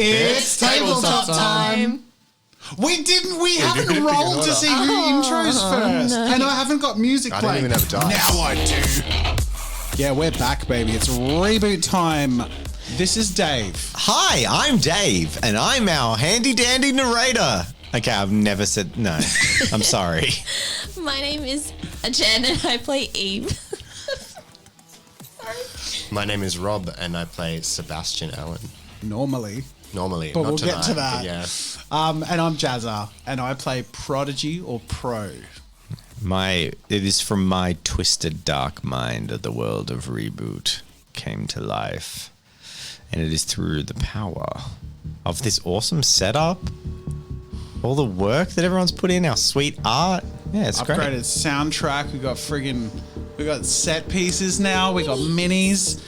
It's tabletop time. We haven't rolled to see who intros first. No. And I haven't got music playing. I don't even have a dice. Now I do. Yeah, we're back, baby. It's reboot time. This is Dave. Hi, I'm Dave, and I'm our handy-dandy narrator. Okay, I've never said... No, I'm sorry. My name is Jen, and I play Eve. Sorry. My name is Rob, and I play Sebastian Allen. Normally, but not we'll tonight, get to that. Yeah. And I'm Jazza, and I play Prodigy or Pro. It is from my twisted dark mind that the world of Reboot came to life. And it is through the power of this awesome setup, all the work that everyone's put in, our sweet art. Yeah, it's great. Upgraded soundtrack. We got set pieces now. We got minis.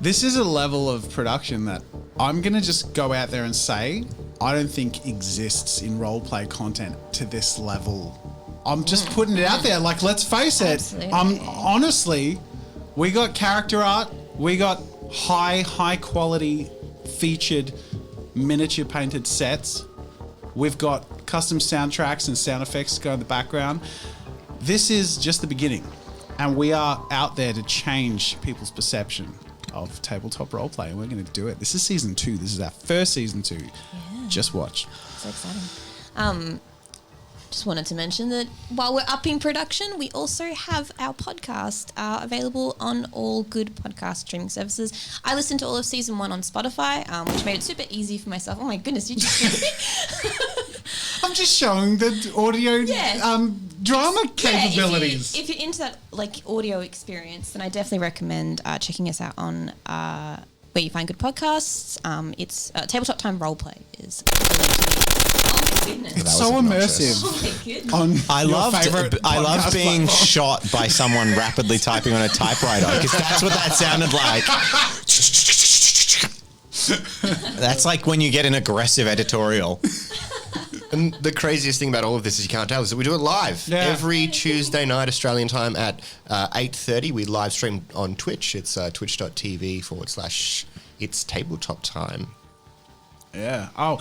This is a level of production that I'm going to just go out there and say I don't think exists in roleplay content to this level. I'm just putting it out there. Like, let's face it. Honestly, we got character art. We got high quality featured miniature painted sets. We've got custom soundtracks and sound effects go in the background. This is just the beginning. And we are out there to change people's perception of tabletop roleplay, and we're going to do it. This is season 2. This is our first season 2. Yeah. Just watch. So exciting. Just wanted to mention that while we're upping production, we also have our podcast available on all good podcast streaming services. I listened to all of season 1 on Spotify, which made it super easy for myself. Oh my goodness, you just... I'm just showing the audio drama capabilities. If you're into that like audio experience, then I definitely recommend checking us out on where you find good podcasts. It's Tabletop Time Roleplay is the link to it. It's so immersive. I love being shot by someone rapidly typing on a typewriter, because that's what that sounded like. That's like when you get an aggressive editorial. And the craziest thing about all of this, is you can't tell, is that we do it live. Yeah. Every Tuesday night Australian time at 8:30. We live stream on Twitch. It's twitch.tv/it's tabletop time. Yeah. A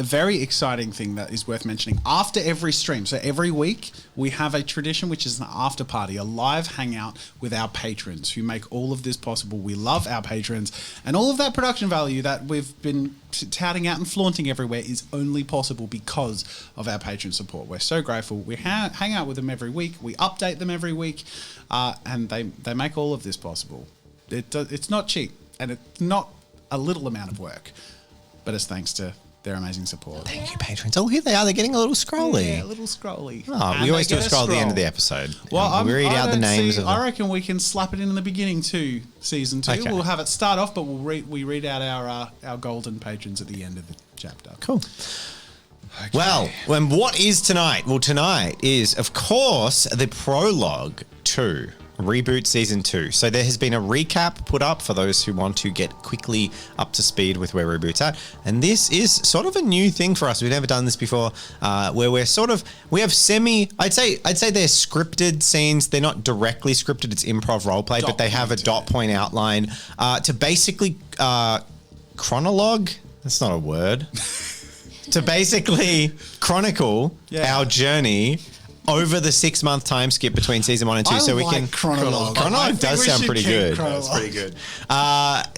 very exciting thing that is worth mentioning. After every stream, so every week, we have a tradition, which is an after party, a live hangout with our patrons who make all of this possible. We love our patrons, and all of that production value that we've been touting out and flaunting everywhere is only possible because of our patron support. We're so grateful. We hang out with them every week. We update them every week, and they make all of this possible. It's not cheap, and it's not a little amount of work. But it's thanks to their amazing support. Thank you, patrons. Oh, here they are. They're getting a little scrolly. Yeah, a little scrolly. Oh, we always do a scroll at the end of the episode. Well, we read out the names. I reckon we can slap it in the beginning too, season 2. Okay. We'll have it start off, but we read out our golden patrons at the end of the chapter. Cool. Okay. Well, what is tonight? Well, tonight is, of course, the prologue to Reboot Season 2. So there has been a recap put up for those who want to get quickly up to speed with where Reboot's at. And this is sort of a new thing for us. We've never done this before, where we have I'd say they're scripted scenes. They're not directly scripted. It's improv roleplay, but they have a dot point outline to basically chronologue. That's not a word. To basically chronicle our journey over the 6-month time skip between season 1 and 2. So we can chronologue. Chronologue does sound pretty good. That's pretty good.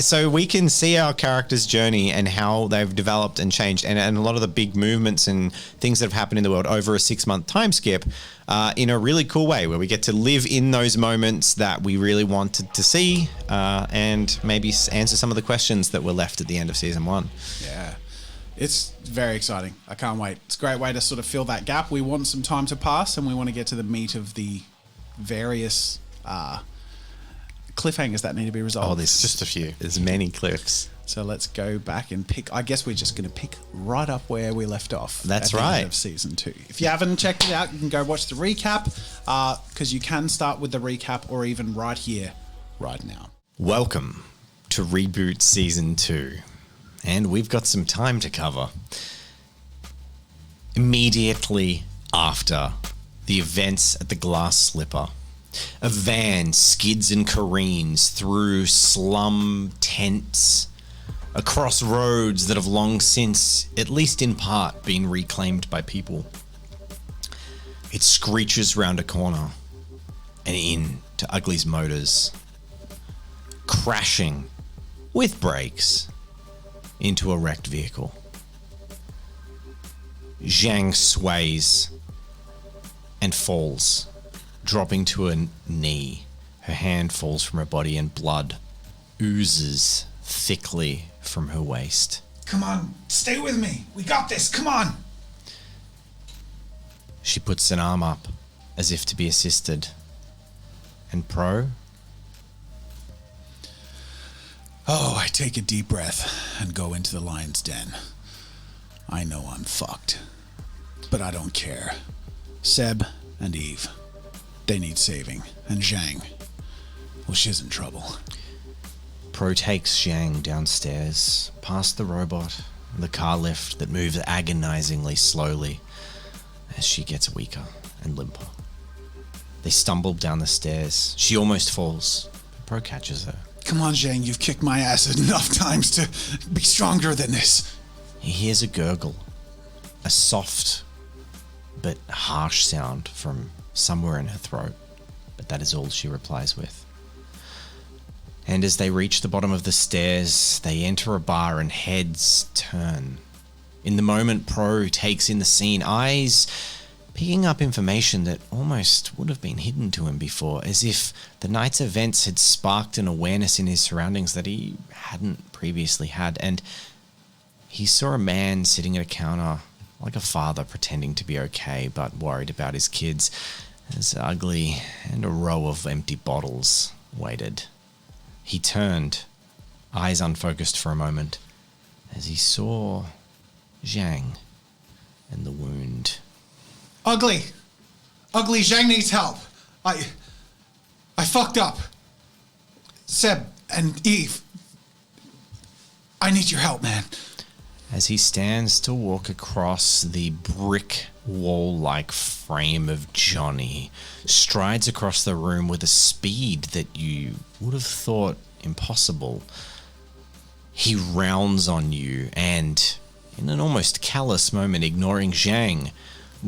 So we can see our characters' journey and how they've developed and changed, and a lot of the big movements and things that have happened in the world over a 6-month time skip in a really cool way, where we get to live in those moments that we really wanted to see, and maybe answer some of the questions that were left at the end of season 1. Yeah. It's very exciting. I can't wait. It's a great way to sort of fill that gap. We want some time to pass, and we want to get to the meat of the various cliffhangers that need to be resolved. Oh, there's just a few. There's many cliffs. So let's go back and pick. I guess we're just going to pick right up where we left off. That's at the right. End of season 2. If you haven't checked it out, you can go watch the recap, because you can start with the recap or even right here, right now. Welcome to Reboot Season 2. And we've got some time to cover. Immediately after the events at the Glass Slipper, a van skids and careens through slum tents across roads that have long since, at least in part, been reclaimed by people. It screeches round a corner and in to Ugly's motors, crashing with brakes into a wrecked vehicle. Zhang sways and falls, dropping to a knee. Her hand falls from her body and blood oozes thickly from her waist. Come on, stay with me. We got this. Come on. She puts an arm up as if to be assisted. And Pro? Oh, I take a deep breath and go into the lion's den. I know I'm fucked, but I don't care. Seb and Eve, they need saving. And Zhang, well, she's in trouble. Pro takes Zhang downstairs, past the robot, the car lift that moves agonizingly slowly as she gets weaker and limper. They stumble down the stairs. She almost falls, but Pro catches her. Come on, Zhang, you've kicked my ass enough times to be stronger than this. He hears a gurgle, a soft but harsh sound from somewhere in her throat, but that is all she replies with. And as they reach the bottom of the stairs, they enter a bar and heads turn. In the moment, Pro takes in the scene, eyes picking up information that almost would have been hidden to him before, as if the night's events had sparked an awareness in his surroundings that he hadn't previously had. And he saw a man sitting at a counter, like a father pretending to be okay, but worried about his kids, as Ugly and a row of empty bottles waited. He turned, eyes unfocused for a moment, as he saw Zhang and the wound. Ugly, Zhang needs help. I fucked up. Seb and Eve, I need your help, man. As he stands to walk across the brick wall-like frame of Johnny, strides across the room with a speed that you would have thought impossible. He rounds on you and, in an almost callous moment, ignoring Zhang,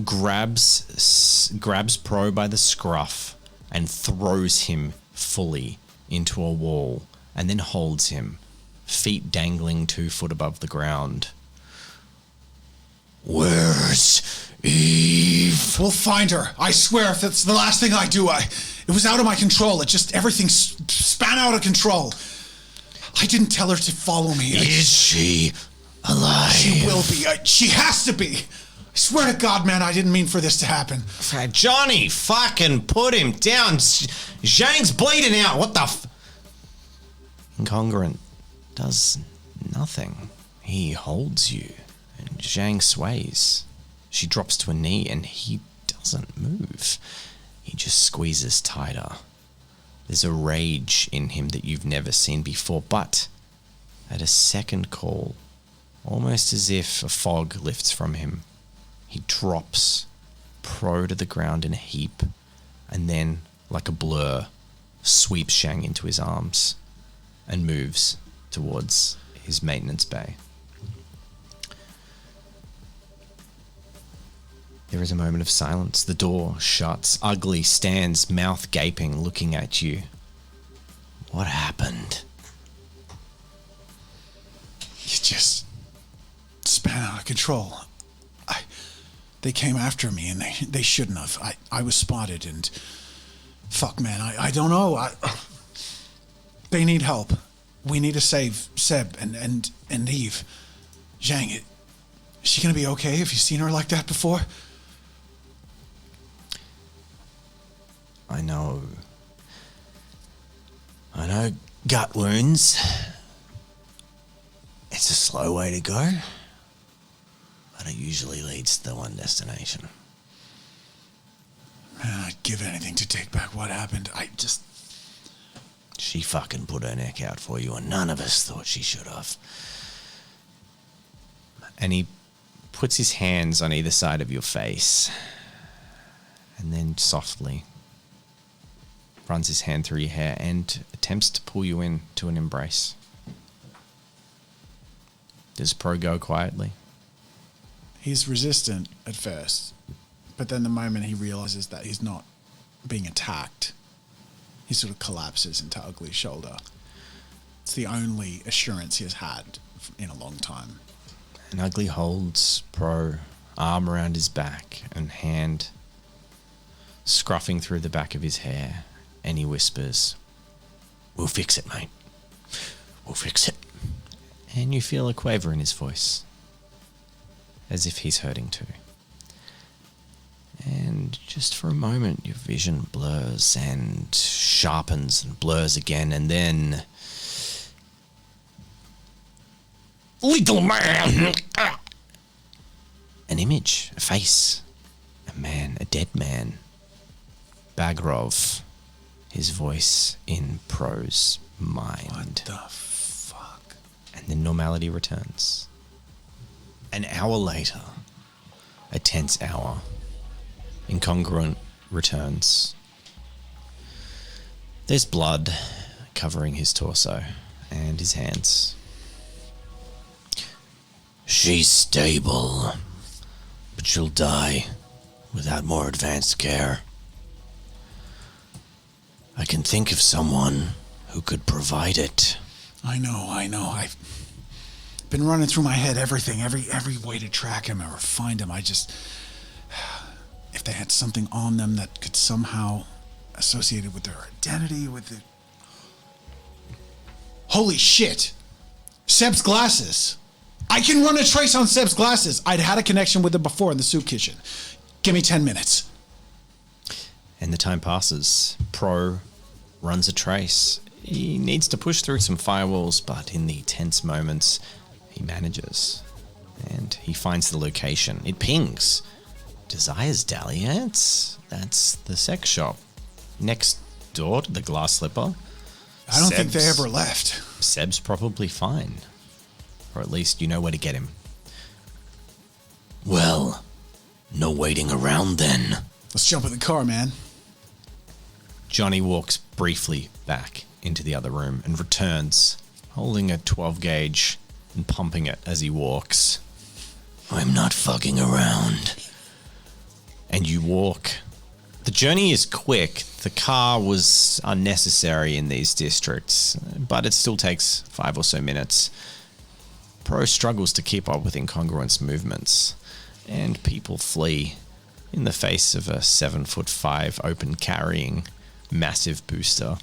grabs Pro by the scruff and throws him fully into a wall and then holds him, feet dangling 2 foot above the ground. Where's Eve? We'll find her. I swear, if that's the last thing I do, it was out of my control. everything span out of control. I didn't tell her to follow me. Is she alive? She will be. She has to be. I swear to God, man, I didn't mean for this to happen. Johnny, fucking put him down. Zhang's bleeding out. What the Incongruent does nothing. He holds you, and Zhang sways. She drops to a knee, and he doesn't move. He just squeezes tighter. There's a rage in him that you've never seen before, but at a second call, almost as if a fog lifts from him, he drops Pro to the ground in a heap, and then, like a blur, sweeps Zhang into his arms and moves towards his maintenance bay. There is a moment of silence. The door shuts. Ugly stands, mouth gaping, looking at you. What happened? You just span out of control. They came after me, and they shouldn't have. I was spotted, and fuck, man, I don't know. They need help. We need to save Seb and Eve. Zhang, is she gonna be okay? Have you seen her like that before? I know gut wounds. It's a slow way to go, but it usually leads to the one destination. Man, I'd give anything to take back what happened. She fucking put her neck out for you, and none of us thought she should have. And he puts his hands on either side of your face, and then softly runs his hand through your hair and attempts to pull you into an embrace. Does Pro go quietly? He's resistant at first, but then the moment he realizes that he's not being attacked, he sort of collapses into Ugly's shoulder. It's the only assurance he has had in a long time. And Ugly holds Pro, arm around his back and hand scruffing through the back of his hair, and he whispers, "We'll fix it, mate. We'll fix it." And you feel a quaver in his voice, as if he's hurting too. And just for a moment, your vision blurs and sharpens and blurs again, and then... Little man! An image, a face, a man, a dead man. Bagrov, his voice in Pro's mind. What the fuck? And then normality returns. An hour later, a tense hour, Incongruent returns. There's blood covering his torso and his hands. She's stable, but she'll die without more advanced care. I can think of someone who could provide it. I know. I've been running through my head everything, every way to track him or find him. If they had something on them that could somehow associate it with their identity, with it. Holy shit! Seb's glasses! I can run a trace on Seb's glasses. I'd had a connection with them before in the soup kitchen. Give me 10 minutes. And the time passes. Pro runs a trace. He needs to push through some firewalls, but in the tense moments, he manages. And he finds the location. It pings. Desire's Dalliance? That's the sex shop. Next door to the Glass Slipper. I don't think they ever left. Seb's probably fine. Or at least you know where to get him. Well, no waiting around then. Let's jump in the car, man. Johnny walks briefly back into the other room and returns, holding a 12 gauge and pumping it as he walks. I'm not fucking around. And you walk. The journey is quick. The car was unnecessary in these districts, but it still takes 5 or so minutes. Pro struggles to keep up with Incongruent's movements, and people flee in the face of a 7'5" open carrying massive booster.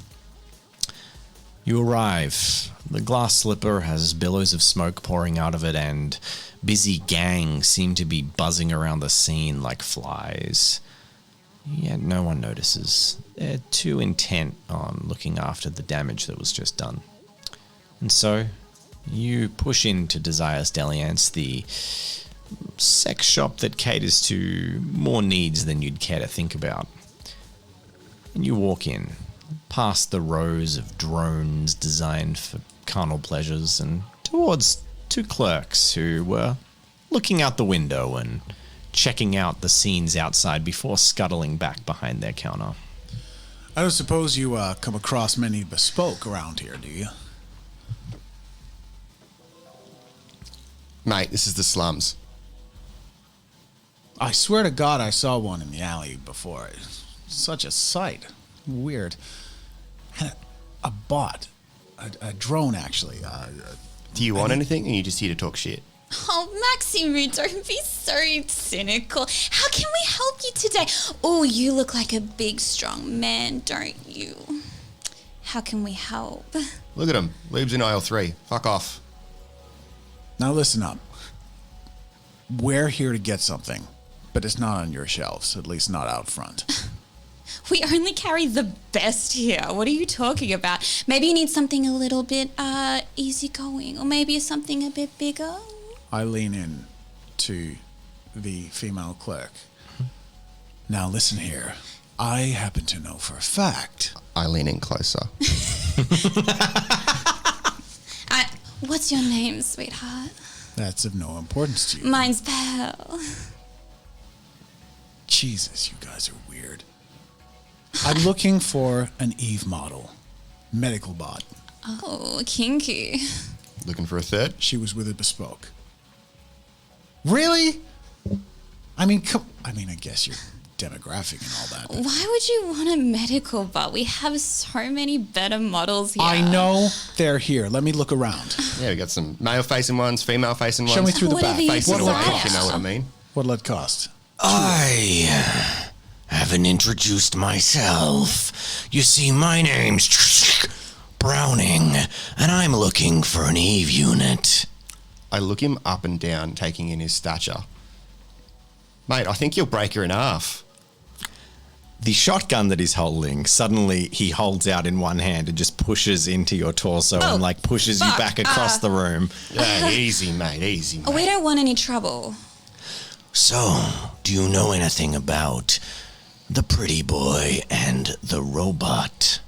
You arrive. The Glass Slipper has billows of smoke pouring out of it, and busy gangs seem to be buzzing around the scene like flies. Yet no one notices. They're too intent on looking after the damage that was just done. And so, you push into Desire's Dalliance, the sex shop that caters to more needs than you'd care to think about. And you walk in, past the rows of drones designed for carnal pleasures, and towards 2 clerks who were looking out the window and checking out the scenes outside before scuttling back behind their counter. I don't suppose you come across many bespoke around here, do you? Mate, this is the slums. I swear to God I saw one in the alley before. Such a sight. Weird. Had a bot. A drone, actually. Do you want anything, or are you just here to talk shit? Oh, Maximu, don't be so cynical. How can we help you today? Oh, you look like a big, strong man, don't you? How can we help? Look at him. Lube's in aisle 3. Fuck off. Now listen up. We're here to get something, but it's not on your shelves, at least not out front. We only carry the best here. What are you talking about? Maybe you need something a little bit easygoing, or maybe something a bit bigger. I lean in to the female clerk. Now listen here. I happen to know for a fact. I lean in closer. What's your name, sweetheart? That's of no importance to you. Mine's Belle. Jesus, you guys are weird. I'm looking for an Eve model. Medical bot. Oh, kinky. Looking for a third? She was with a bespoke. Really? I mean, I guess your demographic and all that. Why would you want a medical butt? We have so many better models here. I know they're here. Let me look around. Yeah, we got some male-facing ones, female-facing ones. Show me through the Whatever back. you Facing desire. away, if you know what I mean. What'll it cost? I haven't introduced myself. You see, my name's Browning, and I'm looking for an Eve unit. I look him up and down, taking in his stature. Mate, I think you'll break her in half. The shotgun that he's holding, suddenly he holds out in one hand and just pushes into your torso and like pushes you back across the room. Yeah, easy, mate, easy, mate. We don't want any trouble. So, do you know anything about the pretty boy and the robot?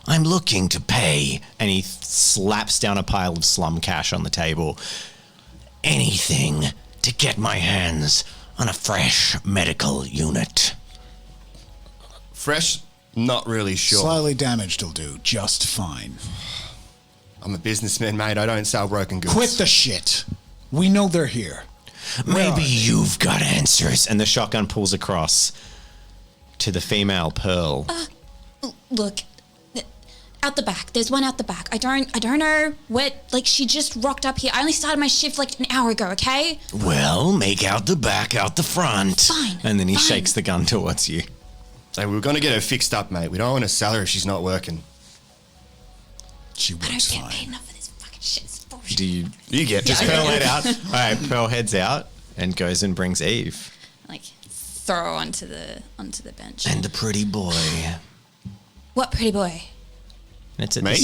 I'm looking to pay, and he slaps down a pile of slum cash on the table. Anything to get my hands on a fresh medical unit. Fresh, not really sure. Slightly damaged will do just fine. I'm a businessman, mate. I don't sell broken goods. Quit the shit. We know they're here. Maybe you've got answers. And the shotgun pulls across to the female Pearl. Look, out the back. There's one out the back. I don't know where. Like, she just rocked up here. I only started my shift like an hour ago. Okay. Well, make out the back, out the front. Fine, And then he fine. shakes the gun towards you. Hey, we were going to get her fixed up, mate. We don't want to sell her if she's not working. She I don't works get paid fine. enough for this fucking shit. It's bullshit. Do you You get just this. Pearl head out? All right, Pearl heads out and goes and brings Eve. Like, throw onto the bench. And the pretty boy. What pretty boy? And it's at Me?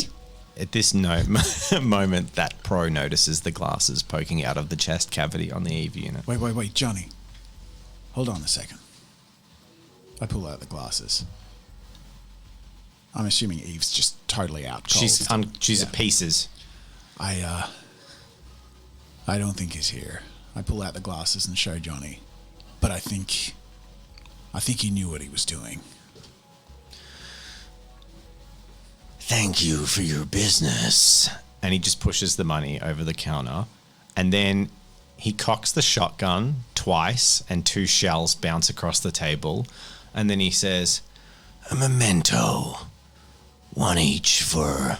this moment that Pro notices the glasses poking out of the chest cavity on the Eve unit. Wait, Johnny. Hold on a second. I pull out the glasses. I'm assuming Eve's just totally out cold. She's at pieces. I don't think he's here. I pull out the glasses and show Johnny. But I think he knew what he was doing. Thank you for your business. And he just pushes the money over the counter. And then he cocks the shotgun twice and 2 shells bounce across the table. And then he says, a memento. One each for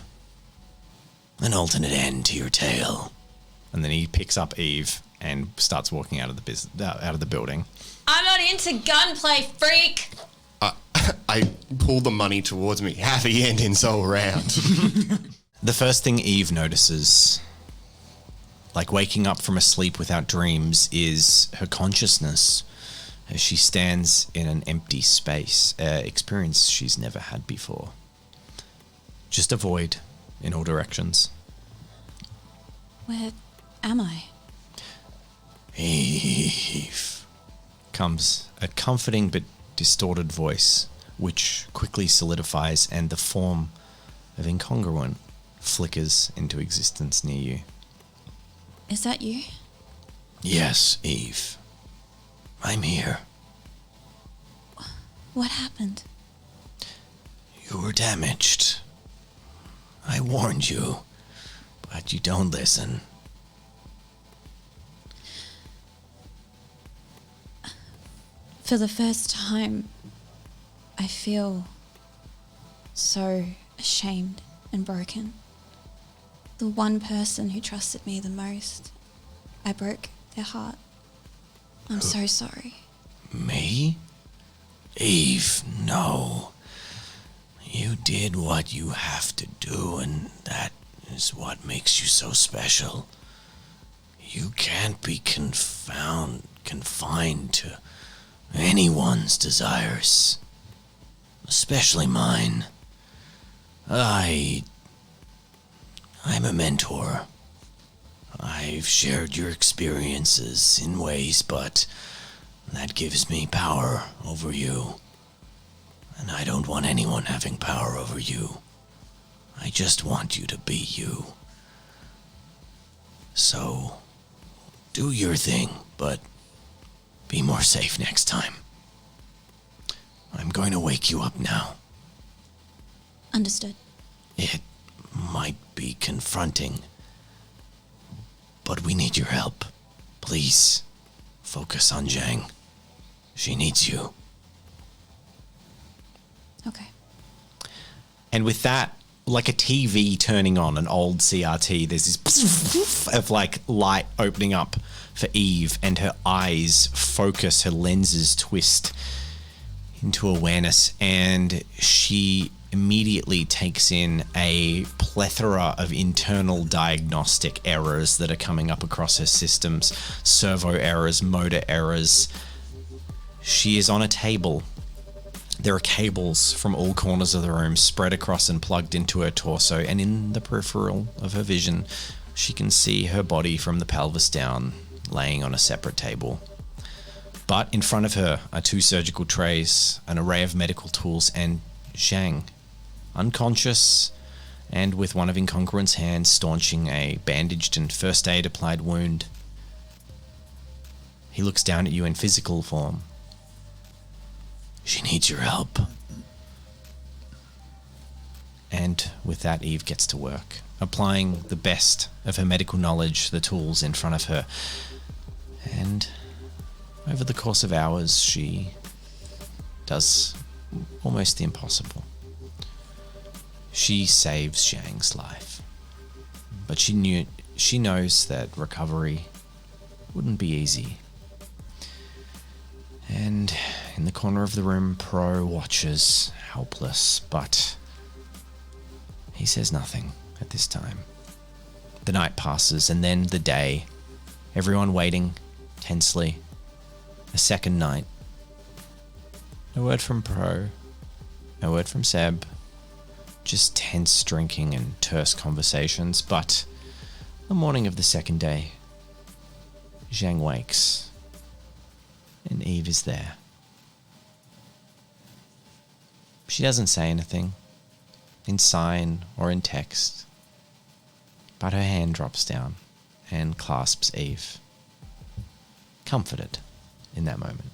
an alternate end to your tale. And then he picks up Eve and starts walking out of the building. I'm not into gunplay, freak. I pull the money towards me. Happy endings all around. The first thing Eve notices, like waking up from a sleep without dreams, is her consciousness as she stands in an empty space, experience she's never had before. Just a void in all directions. Where am I? Eve, comes a comforting but distorted voice, which quickly solidifies and the form of incongruent flickers into existence near you. Is that you? Yes, Eve. I'm here. What happened? You were damaged. I warned you, but you don't listen. For the first time, I feel so ashamed and broken. The one person who trusted me the most, I broke their heart. I'm so sorry. Me? Eve, no. You did what you have to do, and that is what makes you so special. You can't be confined to anyone's desires, especially mine. I'm a mentor. I've shared your experiences in ways, but that gives me power over you. And I don't want anyone having power over you. I just want you to be you. So, do your thing, but be more safe next time. I'm going to wake you up now. Understood. It might be confronting, But we need your help. Please, focus on Zhang. She needs you. Okay. And with that, like a TV turning on, an old CRT, there's this of like light opening up for Eve, and her eyes focus, her lenses twist into awareness, and she immediately takes in a plethora of internal diagnostic errors that are coming up across her systems, servo errors, motor errors. She is on a table. There are cables from all corners of the room spread across and plugged into her torso, and in the peripheral of her vision, she can see her body from the pelvis down, laying on a separate table. But in front of her are 2 surgical trays, an array of medical tools, and Zhang, unconscious and with one of Incongruent's hands staunching a bandaged and first aid applied wound. He looks down at you in physical form. She needs your help. And with that, Eve gets to work, applying the best of her medical knowledge, the tools in front of her. And over the course of hours, she does almost the impossible. She saves Zhang's life. But she knows that recovery wouldn't be easy. And in the corner of the room, Pro watches, helpless, but he says nothing at this time. The night passes, and then the day. Everyone waiting, tensely. A second night. No word from Pro. No word from Seb. Just tense drinking and terse conversations, but the morning of the second day, Zhang wakes, and Eve is there. She doesn't say anything, in sign or in text, but her hand drops down and clasps Eve, comforted in that moment.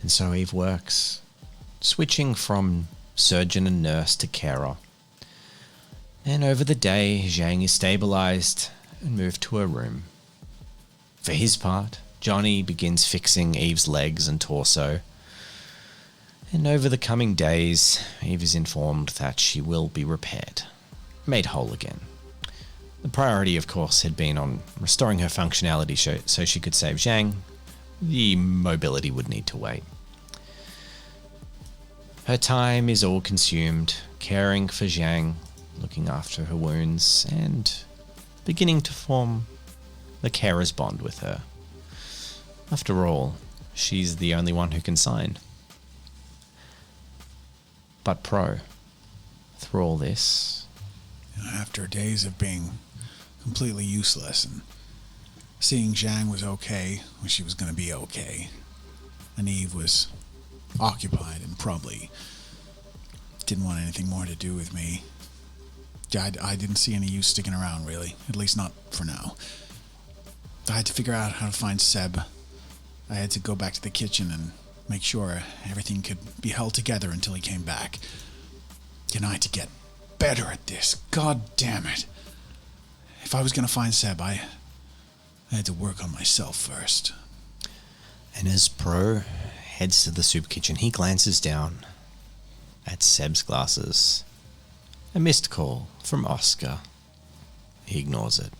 And so Eve works, switching from surgeon and nurse to carer. And over the day, Zhang is stabilized and moved to her room. For his part, Johnny begins fixing Eve's legs and torso. And over the coming days, Eve is informed that she will be repaired, made whole again. The priority, of course, had been on restoring her functionality so she could save Zhang. The mobility would need to wait. Her time is all consumed, caring for Zhang, looking after her wounds, and beginning to form the carer's bond with her. After all, she's the only one who can sign. But Pro, through all this... After days of being completely useless and seeing Zhang was okay when she was going to be okay, and Eve was occupied and probably didn't want anything more to do with me. I didn't see any use sticking around, really. At least not for now. I had to figure out how to find Seb. I had to go back to the kitchen and make sure everything could be held together until he came back. And I had to get better at this. God damn it. If I was going to find Seb, I had to work on myself first. And as Pro heads to the soup kitchen, he glances down at Seb's glasses. A missed call from Oscar. He ignores it.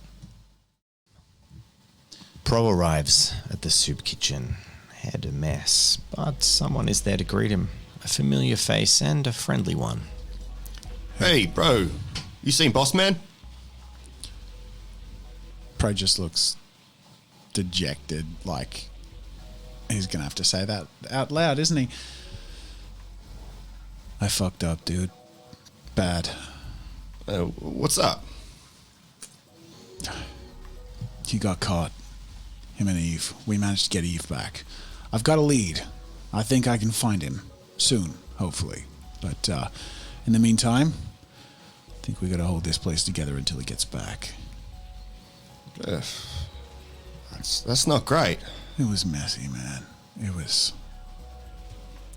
Pro arrives at the soup kitchen. Had a mess, but someone is there to greet him. A familiar face and a friendly one. Hey, bro. You seen Boss Man? Pro just looks dejected, like he's gonna have to say that out loud, isn't he? I fucked up, dude. Bad. What's up? He got caught. Him and Eve. We managed to get Eve back. I've got a lead. I think I can find him. Soon, hopefully. But in the meantime, I think we gotta hold this place together until he gets back. That's not great. It was messy, man. It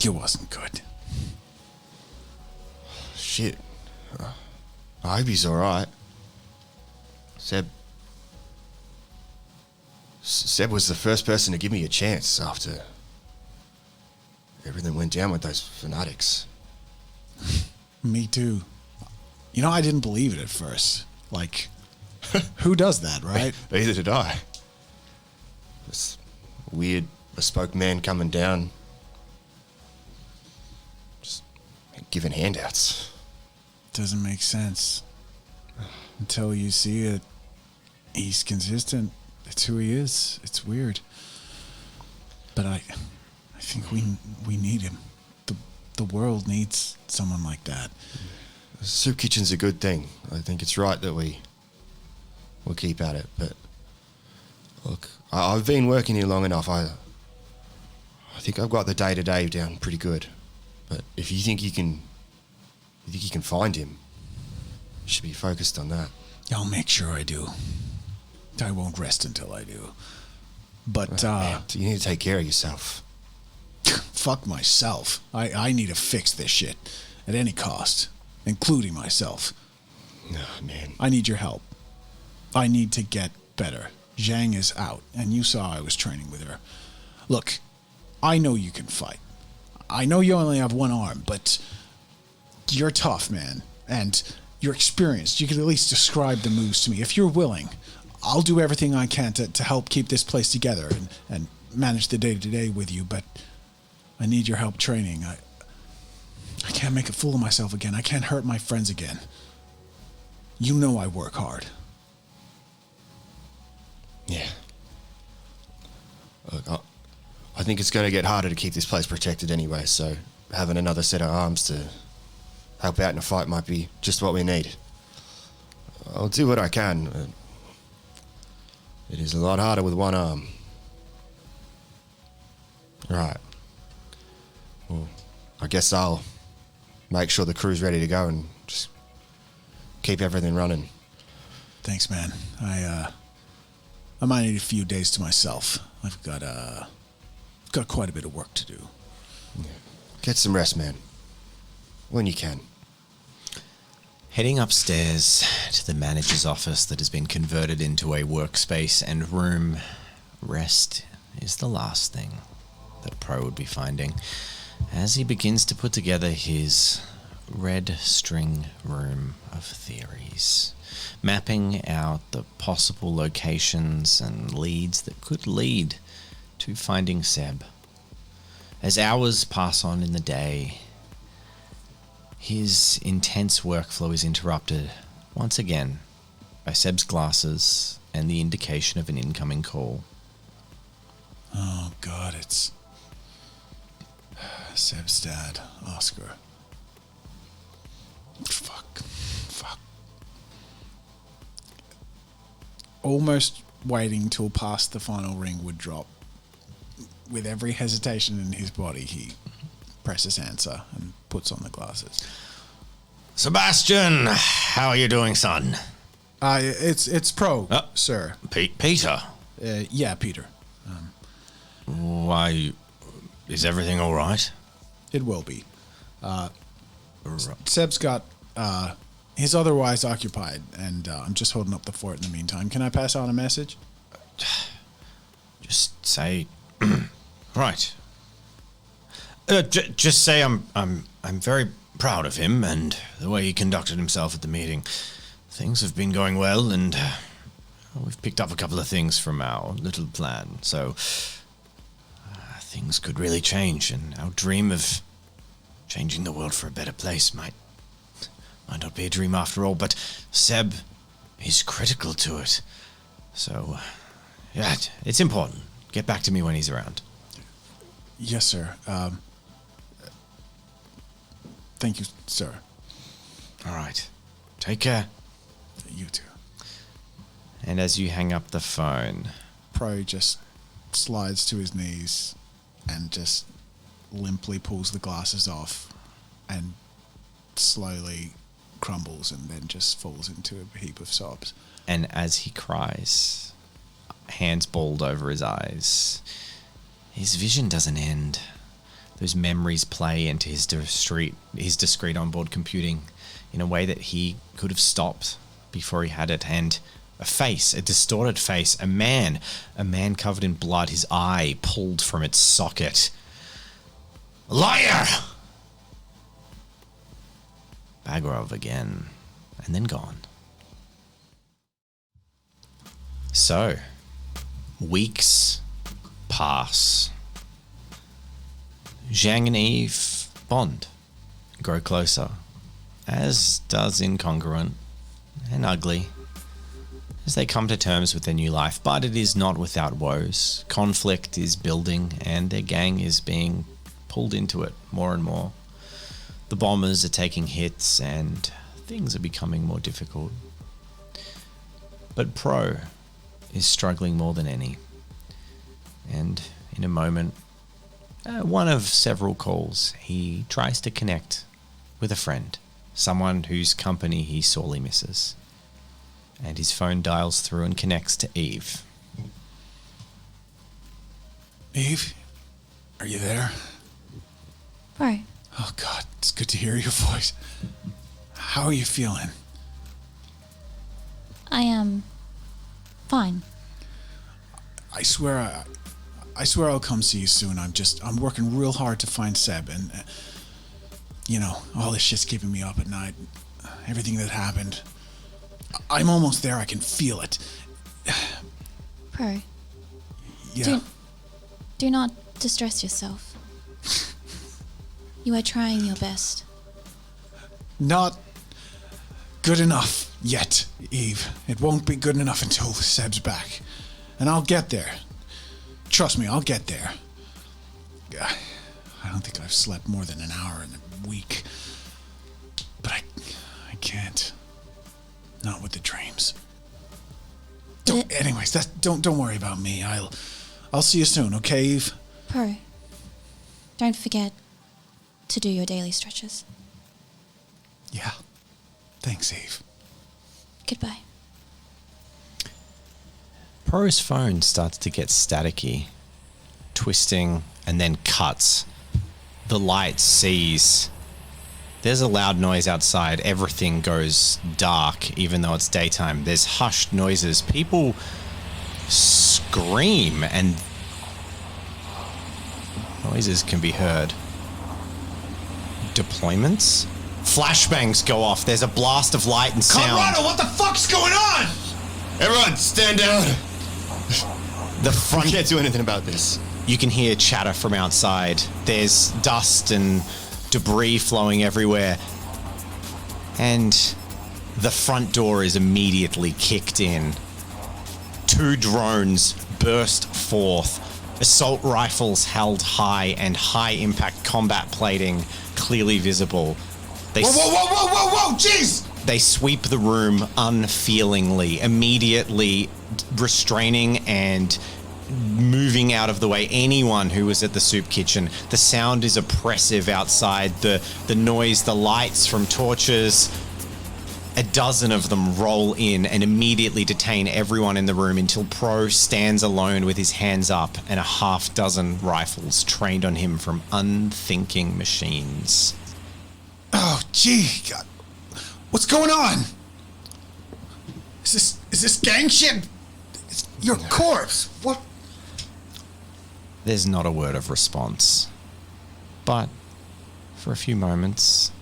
wasn't good. Shit. I hope he's alright. Seb, Seb was the first person to give me a chance after everything went down with those fanatics. Me too. You know, I didn't believe it at first. Like, who does that, right? Neither did I. This weird bespoke man coming down, just giving handouts. Doesn't make sense. Until you see it, he's consistent. It's who he is. It's weird. But I think we need him. The world needs someone like that. Soup kitchen's a good thing. I think it's right that we'll keep at it. But look, I've been working here long enough. I think I've got the day-to-day down pretty good. But if you think you can find him, you should be focused on that. I'll make sure I do. I won't rest until I do. But Man, you need to take care of yourself. fuck myself. I need to fix this shit at any cost, including myself. No, man. I need your help. I need to get better. Zhang is out, and you saw I was training with her. Look, I know you can fight. I know you only have one arm, but you're tough, man, and you're experienced. You could at least describe the moves to me. If you're willing, I'll do everything I can to help keep this place together and manage the day-to-day with you, but I need your help training. I can't make a fool of myself again. I can't hurt my friends again. You know I work hard. Yeah. Look, I think it's going to get harder to keep this place protected anyway, so having another set of arms to help out in a fight might be just what we need. I'll do what I can. It is a lot harder with one arm. Right. Well, I guess I'll make sure the crew's ready to go and just keep everything running. Thanks, man. I might need a few days to myself. I've got quite a bit of work to do. Yeah. Get some rest, man. When you can. Heading upstairs to the manager's office that has been converted into a workspace and room, rest is the last thing that Pro would be finding as he begins to put together his red string room of theories, mapping out the possible locations and leads that could lead to finding Seb. As hours pass on in the day, his intense workflow is interrupted once again by Seb's glasses and the indication of an incoming call. Oh, God, it's Seb's dad, Oscar. Fuck. Almost waiting till past the final ring would drop. With every hesitation in his body, he presses answer and puts on the glasses. Sebastian, how are you doing, son? It's Pro, sir. Peter? Yeah, Peter. Why, is everything all right? It will be. Seb's got he's otherwise occupied, and I'm just holding up the fort in the meantime. Can I pass on a message? Just say, right. Just say I'm very proud of him and the way he conducted himself at the meeting. Things have been going well, and we've picked up a couple of things from our little plan. So things could really change, and our dream of changing the world for a better place might not be a dream after all. But Seb is critical to it. So yeah, it's important. Get back to me when he's around. Yes, sir. Thank you, sir. All right. Take care. You too. And as you hang up the phone, Pro just slides to his knees and just limply pulls the glasses off and slowly crumbles and then just falls into a heap of sobs. and as he cries, hands balled over his eyes, his vision doesn't end. Those memories play into his discrete onboard computing in a way that he could have stopped before he had it, and A face, a distorted face, a man covered in blood, his eye pulled from its socket. Liar! Bagrov again, and then gone. So, weeks pass. Zhang and Eve bond, grow closer, as does Incongruent and Ugly, as they come to terms with their new life, but it is not without woes. Conflict is building and their gang is being pulled into it more and more. The bombers are taking hits and things are becoming more difficult. But Pro is struggling more than any. And in a moment, one of several calls, he tries to connect with a friend, someone whose company he sorely misses. And his phone dials through and connects to Eve. Eve, are you there? Bro, Oh God, it's good to hear your voice. How are you feeling? I am fine. I swear I'll come see you soon. I'm working real hard to find Seb, and all this shit's keeping me up at night. Everything that happened. I'm almost there. I can feel it. Bro, Yeah. do not distress yourself. You are trying your best. Not good enough yet, Eve. It won't be good enough until Seb's back. And I'll get there. Trust me, I'll get there. I don't think I've slept more than an hour in a week. But I can't. Not with the dreams. Anyways, don't worry about me. I'll see you soon, okay, Eve? Bro, don't forget to do your daily stretches. Yeah. Thanks, Eve. Goodbye. Pro's phone starts to get staticky, twisting, and then cuts. The light cease. There's a loud noise outside. Everything goes dark, even though it's daytime. There's hushed noises. People scream, and noises can be heard. Deployments? Flashbangs go off. There's a blast of light and sound. Colorado, what the fuck's going on? Everyone, stand down. The I front. can't do anything about this. You can hear chatter from outside. There's dust and debris flowing everywhere. And the front door is immediately kicked in. 2 drones burst forth. Assault rifles held high and high-impact combat plating clearly visible. Whoa, jeez! They sweep the room unfeelingly, immediately restraining and moving out of the way anyone who was at the soup kitchen. The sound is oppressive outside. The noise, the lights from torches. A dozen of them roll in and immediately detain everyone in the room until Pro stands alone with his hands up and a half-dozen rifles trained on him from unthinking machines. Oh, gee. God. What's going on? Is this gang shit? It's your corpse. What? There's not a word of response. But for a few moments,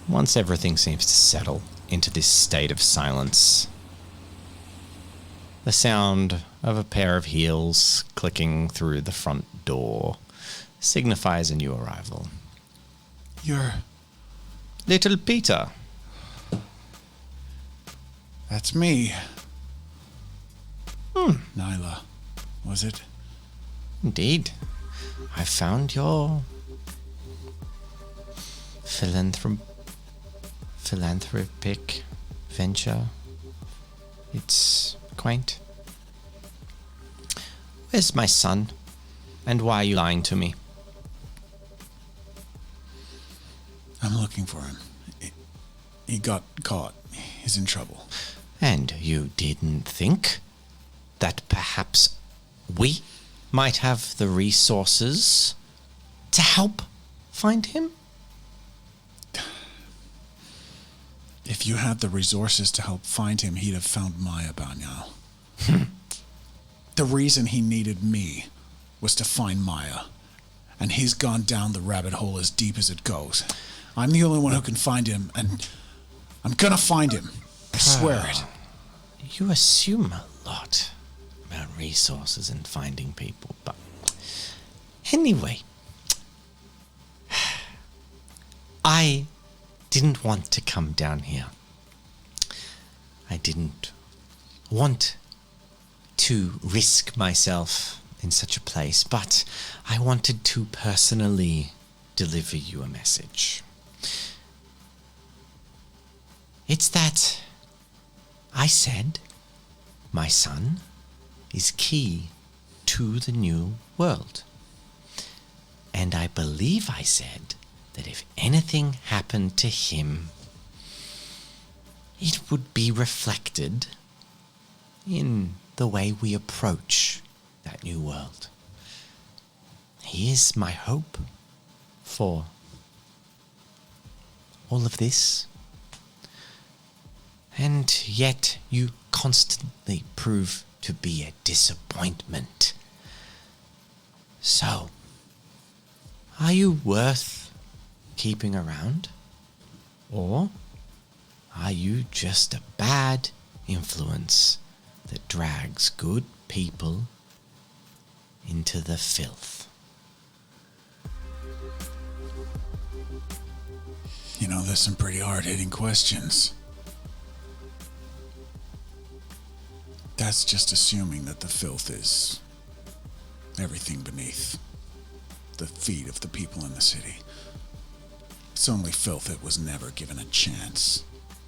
once everything seems to settle into this state of silence, the sound of a pair of heels clicking through the front door signifies a new arrival. You're... Little Peter. That's me. Nyla, was it? Indeed. I found your philanthropic venture. It's quaint. Where's my son? And why are you lying to me? I'm looking for him. He got caught. He's in trouble. And you didn't think that perhaps we might have the resources to help find him? If you had the resources to help find him, he'd have found Maya by now. The reason he needed me was to find Maya. And he's gone down the rabbit hole as deep as it goes. I'm the only one who can find him, and I'm gonna find him. I swear it. You assume a lot about resources and finding people, but anyway, I didn't want to come down here. I didn't want to risk myself in such a place, but I wanted to personally deliver you a message. It's that I said my son is key to the new world. And I believe I said that if anything happened to him, it would be reflected in the way we approach that new world. He is my hope for all of this. And yet you constantly prove to be a disappointment. So, are you worth keeping around? Or are you just a bad influence that drags good people into the filth? You know, there's some pretty hard-hitting questions. That's just assuming that the filth is everything beneath the feet of the people in the city. It's only filth that was never given a chance.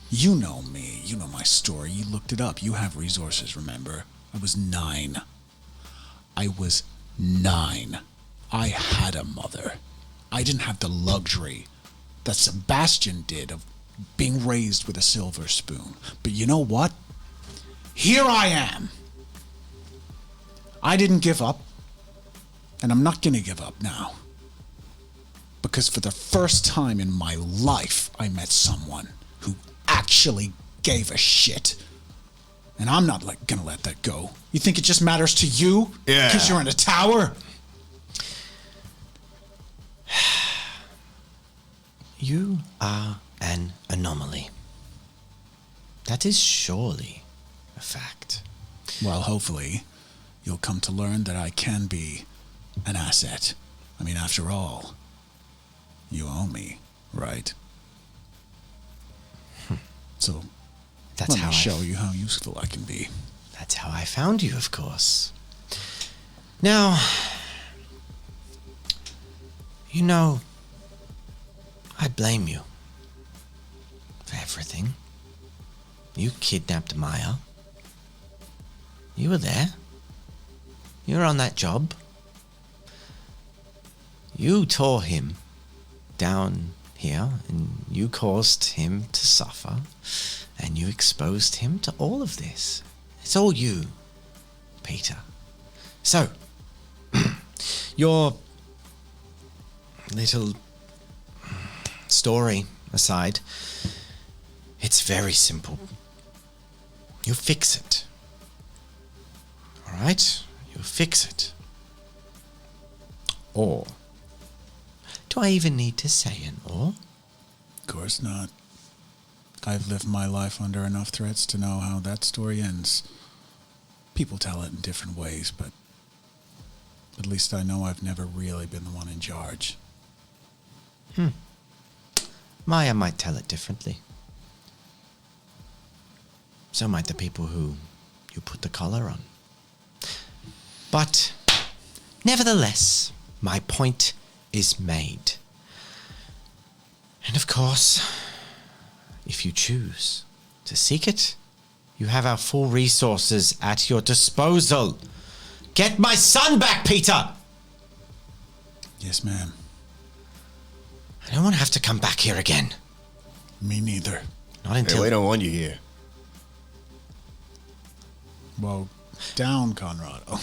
You know me. You know my story. You looked it up. You have resources, remember? I was 9. I was 9. I had a mother. I didn't have the luxury that Sebastian did of being raised with a silver spoon. But you know what? Here I am. I didn't give up. And I'm not going to give up now. Because for the first time in my life, I met someone who actually gave a shit. And I'm not going to let that go. You think it just matters to you? Yeah. Because you're in a tower? You are an anomaly. That is surely a fact. Well, hopefully, you'll come to learn that I can be an asset. I mean, after all, you own me, right? So, That's let how me show you how useful I can be. That's how I found you, of course. Now, you know, I blame you for everything. You kidnapped Maya. You were there. You were on that job. You tore him down here, and you caused him to suffer, and you exposed him to all of this. It's all you, Peter. So, your little story aside, it's very simple. You fix it. All right? You fix it. Or, do I even need to say an or? Of course not. I've lived my life under enough threats to know how that story ends. People tell it in different ways, but at least I know I've never really been the one in charge. Maya might tell it differently. So might the people who you put the collar on. But, nevertheless, my point is made. And of course, if you choose to seek it, you have our full resources at your disposal. Get my son back, Peter! Yes, ma'am. I don't want to have to come back here again. Me neither. Not Hey, until... we don't want you here. Well, down, Conrado.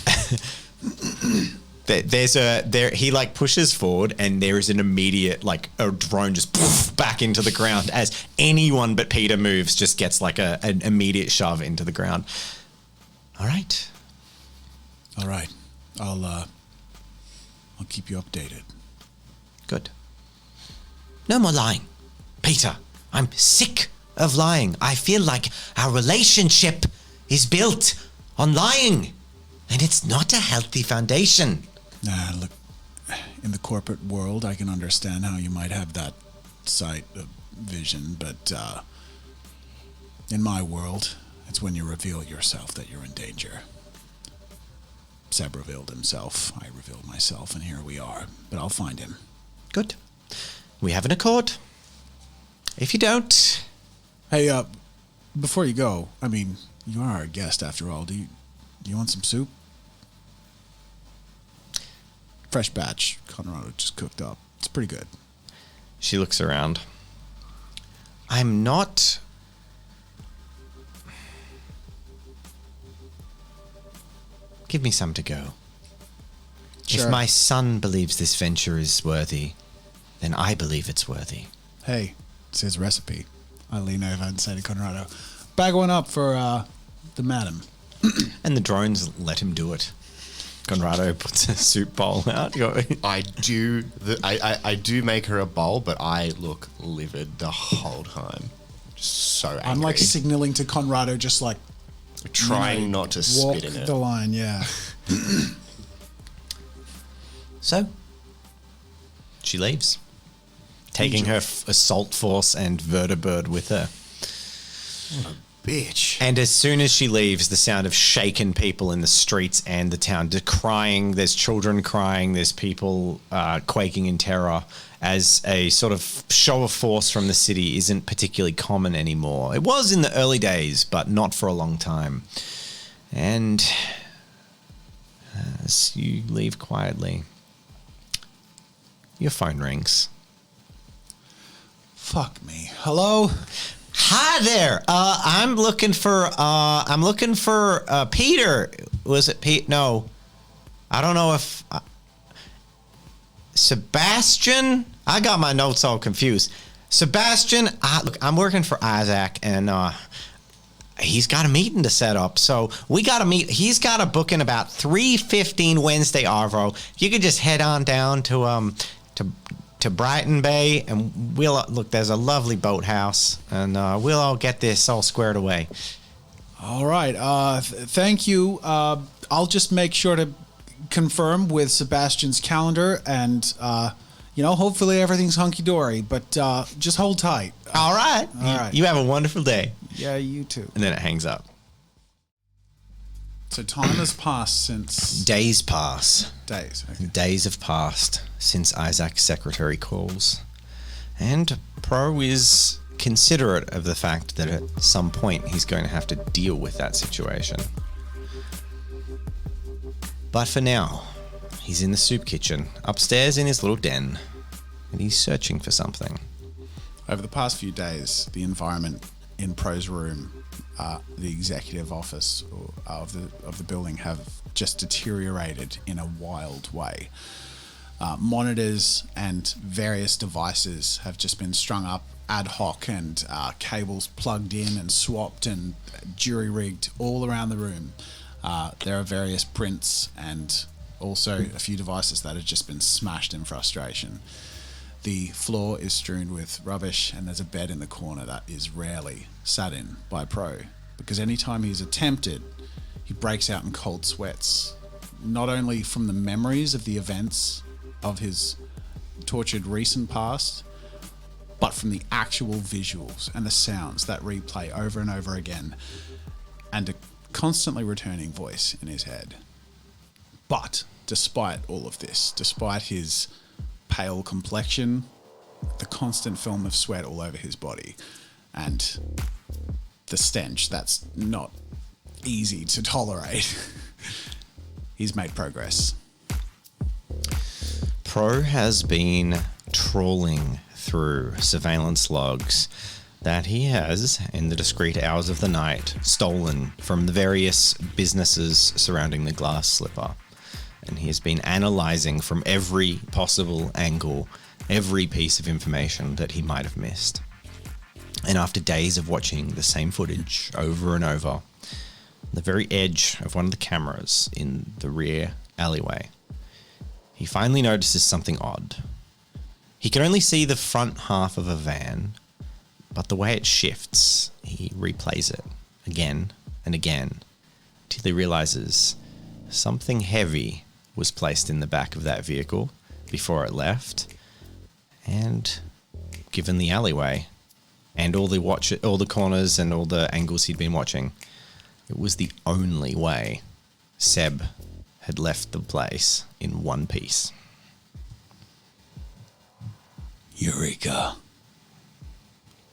He like pushes forward, and there is an immediate like a drone just poof, back into the ground as anyone but Peter moves, just gets like an immediate shove into the ground. All right. I'll keep you updated. Good. No more lying. Peter, I'm sick of lying. I feel like our relationship is built on lying, and it's not a healthy foundation. Look, in the corporate world, I can understand how you might have that sight of vision, but in my world, it's when you reveal yourself that you're in danger. Seb revealed himself, I revealed myself, and here we are. But I'll find him. Good. We have an accord. If you don't... Hey, before you go, I mean, you are our guest after all. Do you want some soup? Fresh batch. Colorado just cooked up. It's pretty good. She looks around. I'm not... Give me some to go. Sure. If my son believes this venture is worthy, then I believe it's worthy. Hey, it's his recipe. I lean over and say to Conrado, bag one up for the madam. And the drones let him do it. Conrado puts a soup bowl out. I do make her a bowl, but I look livid the whole time. Just so angry. I'm like signaling to Conrado, just like trying not to walk spit in it. the line, yeah. So, she leaves, taking her assault force and vertibird with her. What a bitch. And as soon as she leaves, the sound of shaken people in the streets and the town crying, there's children crying, there's people quaking in terror, as a sort of show of force from the city isn't particularly common anymore. It was in the early days, but not for a long time. And as you leave quietly, your phone rings. Fuck me. Hello? Hi there. I'm looking for Peter. Was it Pete? No. I don't know if Sebastian? I got my notes all confused. Sebastian, look, I'm working for Isaac, and he's got a meeting to set up, so we got to meet. He's got a booking about 3:15 Wednesday, Arvo. You could just head on down to Brighton Bay, and we'll look. There's a lovely boathouse, and we'll all get this all squared away. All right. Thank you. I'll just make sure to confirm with Sebastian's calendar, and hopefully everything's hunky-dory, but just hold tight. All right. All right. You have a wonderful day. Yeah, you too. And then it hangs up. So time has passed since... Days pass. Days. Okay. Days have passed since Isaac's secretary calls. And Pro is considerate of the fact that at some point he's going to have to deal with that situation. But for now, he's in the soup kitchen, upstairs in his little den, and he's searching for something. Over the past few days, the environment in Pro's room, the executive office of the building, have just deteriorated in a wild way. Monitors and various devices have just been strung up ad hoc, and cables plugged in and swapped and jury-rigged all around the room. There are various prints and also a few devices that have just been smashed in frustration. The floor is strewn with rubbish, and there's a bed in the corner that is rarely sat in by Pro, because anytime he's attempted, he breaks out in cold sweats, not only from the memories of the events of his tortured recent past, but from the actual visuals and the sounds that replay over and over again, and a constantly returning voice in his head. But despite all of this, despite his pale complexion, the constant film of sweat all over his body, and the stench that's not easy to tolerate, he's made progress. Pro has been trawling through surveillance logs that he has, in the discreet hours of the night, stolen from the various businesses surrounding the glass slipper. and he has been analyzing from every possible angle, every piece of information that he might have missed. And after days of watching the same footage over and over, the very edge of one of the cameras in the rear alleyway, he finally notices something odd. He can only see the front half of a van, but the way it shifts, he replays it again and again till he realizes something heavy was placed in the back of that vehicle before it left, and given the alleyway and all the corners and all the angles he'd been watching, it was the only way Seb had left the place in one piece. Eureka.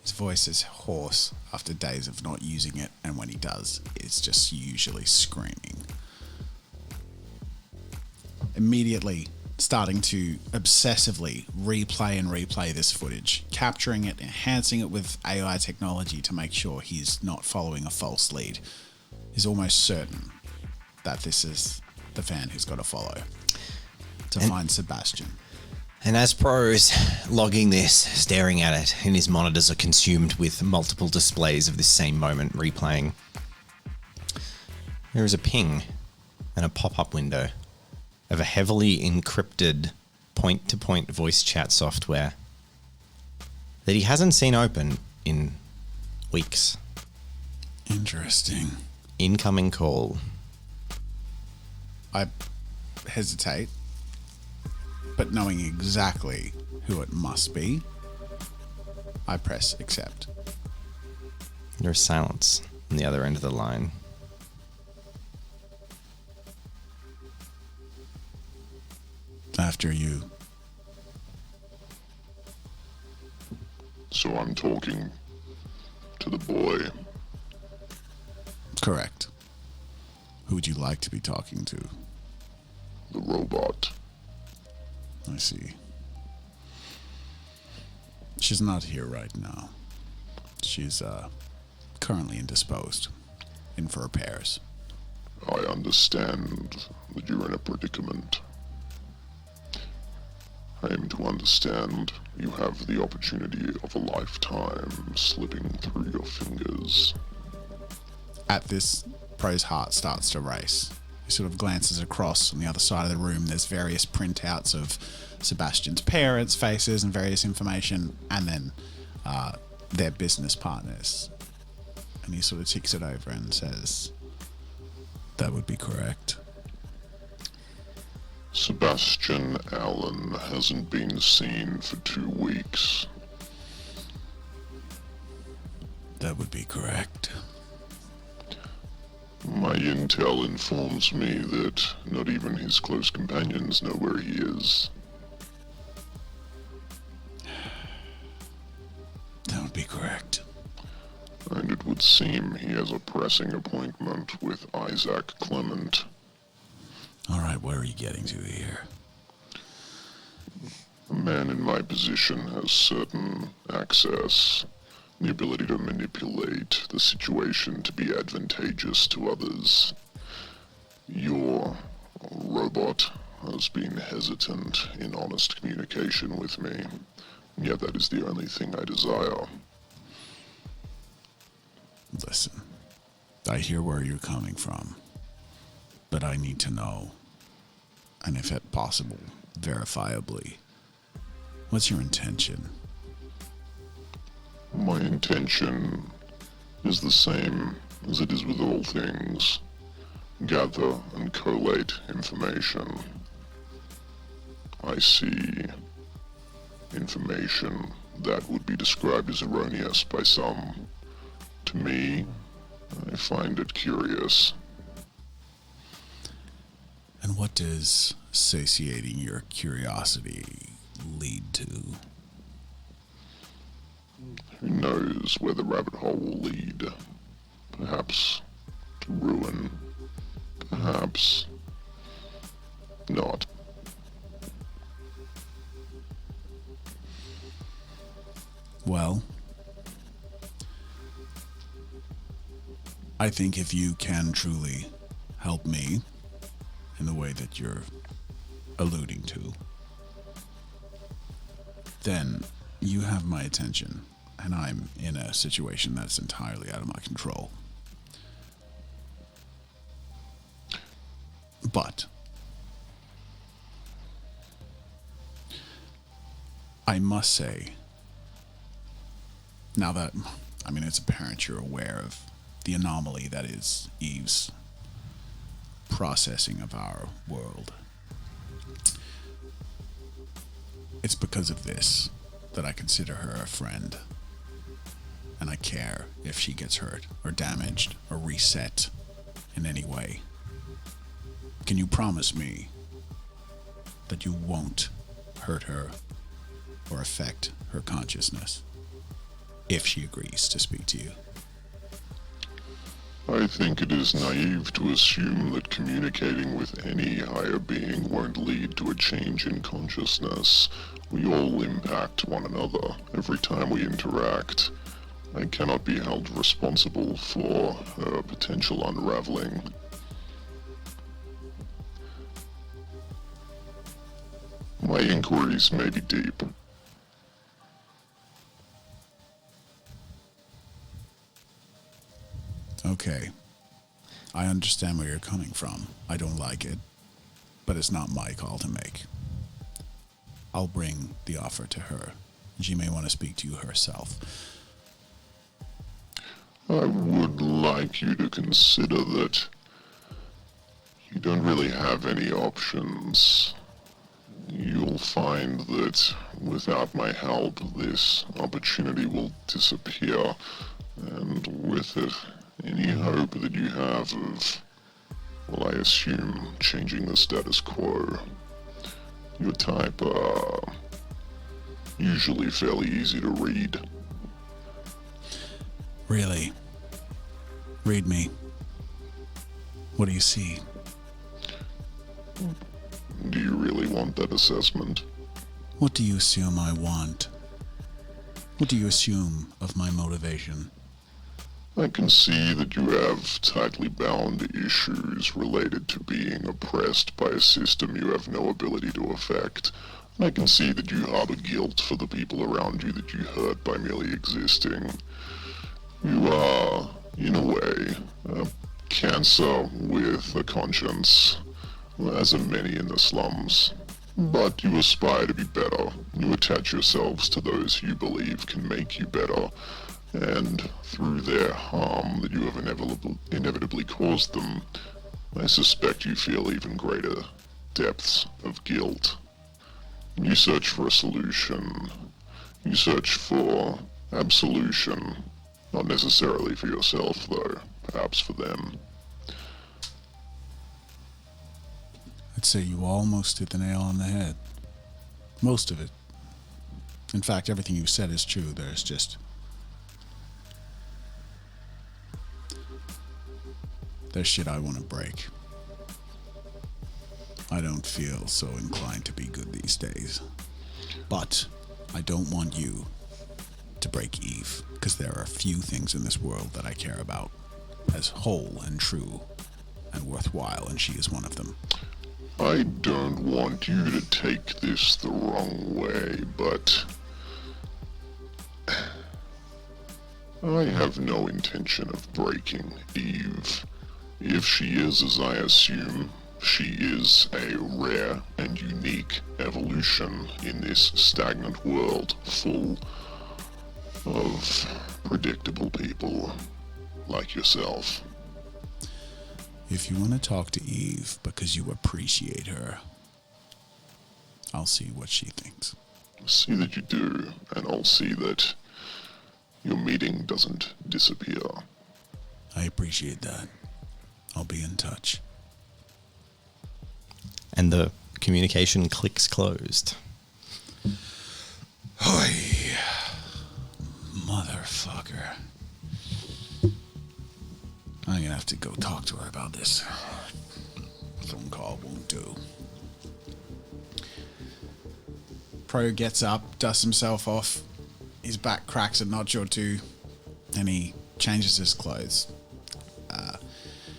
His voice is hoarse after days of not using it, and when he does, it's just usually screaming. Immediately starting to obsessively replay this footage, capturing it, enhancing it with AI technology to make sure he's not following a false lead. He's almost certain that this is the fan he's got to follow to find Sebastian. And as Pro's logging this, staring at it, and his monitors are consumed with multiple displays of this same moment replaying, there is a ping and a pop-up window of a heavily encrypted point-to-point voice chat software that he hasn't seen open in weeks. Interesting. Incoming call. I hesitate, but knowing exactly who it must be, I press accept. There's silence on the other end of the line. After you. So I'm talking to the boy. Correct. Who would you like to be talking to? The robot. I see. She's not here right now. She's currently indisposed, in for repairs. I understand that you're in a predicament. I aim to understand you have the opportunity of a lifetime slipping through your fingers. At this, Pro's heart starts to race. He sort of glances across on the other side of the room. There's various printouts of Sebastian's parents' faces and various information, and then their business partners. And he sort of ticks it over and says, "That would be correct." Sebastian Allen hasn't been seen for 2 weeks. That would be correct. My intel informs me that not even his close companions know where he is. That would be correct. And it would seem he has a pressing appointment with Isaac Clement. All right, where are you getting to here? A man in my position has certain access, the ability to manipulate the situation to be advantageous to others. Your robot has been hesitant in honest communication with me, and yet that is the only thing I desire. Listen, I hear where you're coming from, but I need to know, and if at possible, verifiably, what's your intention? My intention is the same as it is with all things. Gather and collate information. I see information that would be described as erroneous by some. To me, I find it curious. And what does satiating your curiosity lead to? Who knows where the rabbit hole will lead? Perhaps to ruin. Perhaps not. Well, I think if you can truly help me in the way that you're alluding to, then you have my attention, and I'm in a situation that's entirely out of my control. But I must say, now that, I mean, it's apparent you're aware of the anomaly that is Eve's processing of our world. It's because of this that I consider her a friend, and I care if she gets hurt or damaged or reset in any way. Can you promise me that you won't hurt her or affect her consciousness if she agrees to speak to you? I think it is naive to assume that communicating with any higher being won't lead to a change in consciousness. We all impact one another every time we interact. I cannot be held responsible for her potential unraveling. My inquiries may be deep. Okay. I understand where you're coming from. I don't like it, but it's not my call to make. I'll bring the offer to her. She may want to speak to you herself. I would like you to consider that you don't really have any options. You'll find that without my help, this opportunity will disappear, and with it, any hope that you have of, well, I assume, changing the status quo. Your type are usually fairly easy to read. Really? Read me. What do you see? Do you really want that assessment? What do you assume I want? What do you assume of my motivation? I can see that you have tightly bound issues related to being oppressed by a system you have no ability to affect. And I can see that you harbor guilt for the people around you that you hurt by merely existing. You are, in a way, a cancer with a conscience, as are many in the slums. But you aspire to be better. You attach yourselves to those you believe can make you better. And through their harm that you have inevitably caused them, I suspect you feel even greater depths of guilt. You search for a solution. You search for absolution. Not necessarily for yourself, though. Perhaps for them. I'd say you almost hit the nail on the head. Most of it. In fact, everything you said is true. There's shit I want to break. I don't feel so inclined to be good these days. But I don't want you to break Eve, because there are a few things in this world that I care about as whole and true and worthwhile, and she is one of them. I don't want you to take this the wrong way, but I have no intention of breaking Eve. If she is, as I assume, she is a rare and unique evolution in this stagnant world full of predictable people like yourself. If you want to talk to Eve because you appreciate her, I'll see what she thinks. See that you do, and I'll see that your meeting doesn't disappear. I appreciate that. I'll be in touch. And the communication clicks closed. Oi, motherfucker. I'm gonna have to go talk to her about this. Phone call won't do. Pro gets up, dusts himself off. His back cracks a notch or two, and he changes his clothes.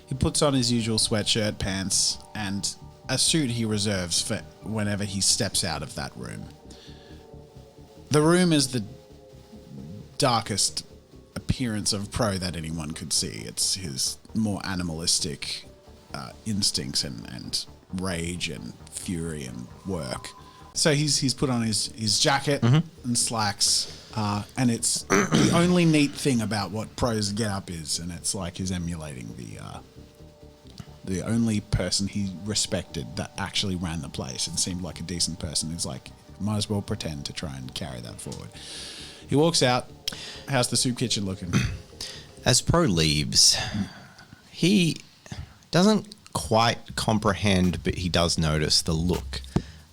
He puts on his usual sweatshirt, pants, and a suit he reserves for whenever he steps out of that room. The room is the darkest appearance of Pro that anyone could see. It's his more animalistic instincts and rage and fury and work. So he's put on his jacket and slacks, and it's the only neat thing about what Pro's get-up is, and it's like he's emulating the only person he respected that actually ran the place and seemed like a decent person. Is like, might as well pretend to try and carry that forward. He walks out. How's the soup kitchen looking? As Pro leaves, he doesn't quite comprehend, but he does notice the look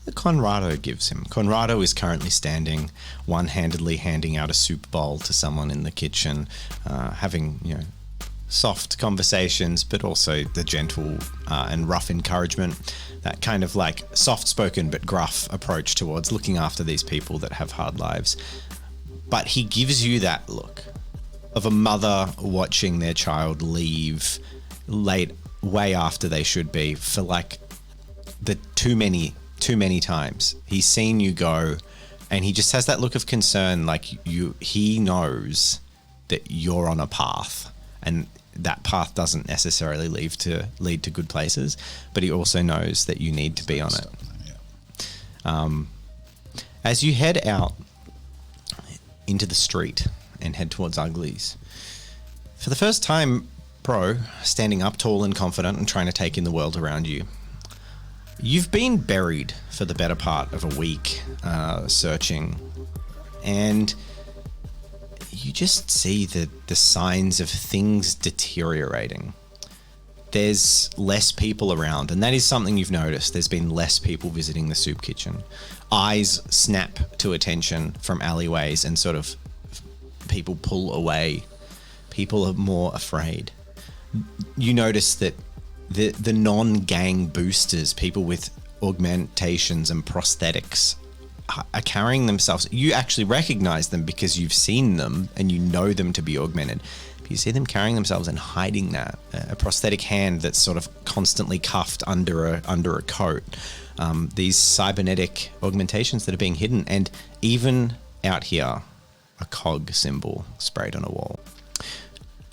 that Conrado gives him. Conrado is currently standing, one-handedly handing out a soup bowl to someone in the kitchen, having, soft conversations, but also the gentle and rough encouragement, that kind of like soft-spoken but gruff approach towards looking after these people that have hard lives. But he gives you that look of a mother watching their child leave late, way after they should be, for like the too many times. He's seen you go, and he just has that look of concern, like he knows that you're on a path, and that path doesn't necessarily lead to good places, but he also knows that you need to be on it. As you head out into the street and head towards Ugly's, for the first time, Pro, standing up tall and confident and trying to take in the world around you, you've been buried for the better part of a week, searching, and you just see the signs of things deteriorating. There's less people around, and that is something you've noticed. There's been less people visiting the soup kitchen. Eyes snap to attention from alleyways, and sort of people pull away. People are more afraid. You notice that the non-gang boosters, people with augmentations and prosthetics, are carrying themselves. You actually recognize them because you've seen them and you know them to be augmented. But you see them carrying themselves and hiding that. A prosthetic hand that's sort of constantly cuffed under a coat. These cybernetic augmentations that are being hidden. And even out here, a cog symbol sprayed on a wall.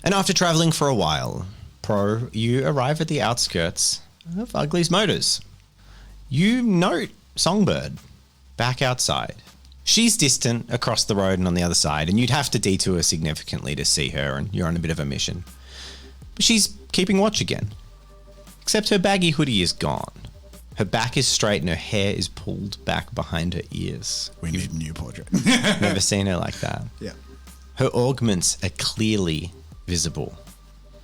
And after traveling for a while, Pro, you arrive at the outskirts of Ugly's Motors. You note Songbird back outside. She's distant across the road and on the other side, and you'd have to detour significantly to see her, and you're on a bit of a mission. But she's keeping watch again. Except her baggy hoodie is gone. Her back is straight and her hair is pulled back behind her ears. We need a new portrait. Never seen her like that. Yeah. Her augments are clearly visible,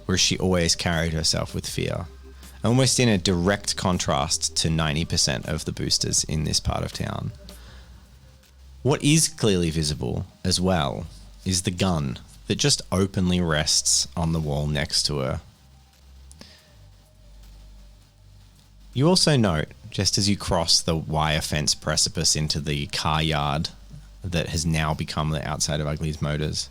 where she always carried herself with fear, almost in a direct contrast to 90% of the boosters in this part of town. What is clearly visible as well is the gun that just openly rests on the wall next to her. You also note, just as you cross the wire fence precipice into the car yard that has now become the outside of Ugly's Motors,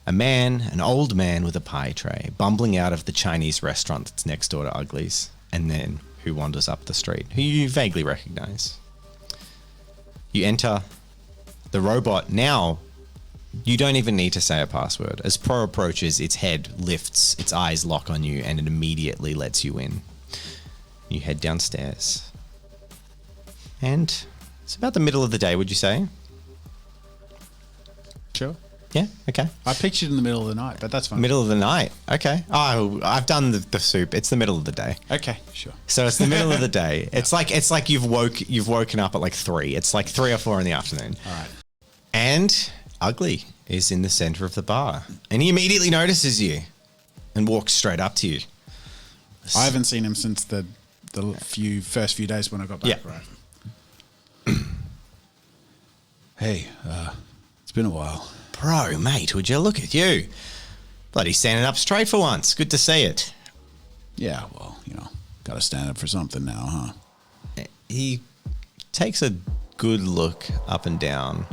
an old man with a pie tray, bumbling out of the Chinese restaurant that's next door to Ugly's, and then who wanders up the street, who you vaguely recognize. You enter the robot. Now, you don't even need to say a password. As Pro approaches, its head lifts, its eyes lock on you, and it immediately lets you in. You head downstairs. And it's about the middle of the day, would you say? Sure. Yeah, okay. I pictured in the middle of the night, but that's fine. Middle of the night, okay. Oh, I've done the soup. It's the middle of the day. Okay, sure. So it's the middle of the day. It's like you've woken up at like 3. It's like 3 or 4 in the afternoon. All right. And Ugly is in the center of the bar, and he immediately notices you and walks straight up to you. I haven't seen him since the first few days when I got back. Yeah. Right. Hey, it's been a while. Bro, mate, would you look at you? Bloody standing up straight for once. Good to see it. Yeah, well, got to stand up for something now, huh? He takes a good look up and down,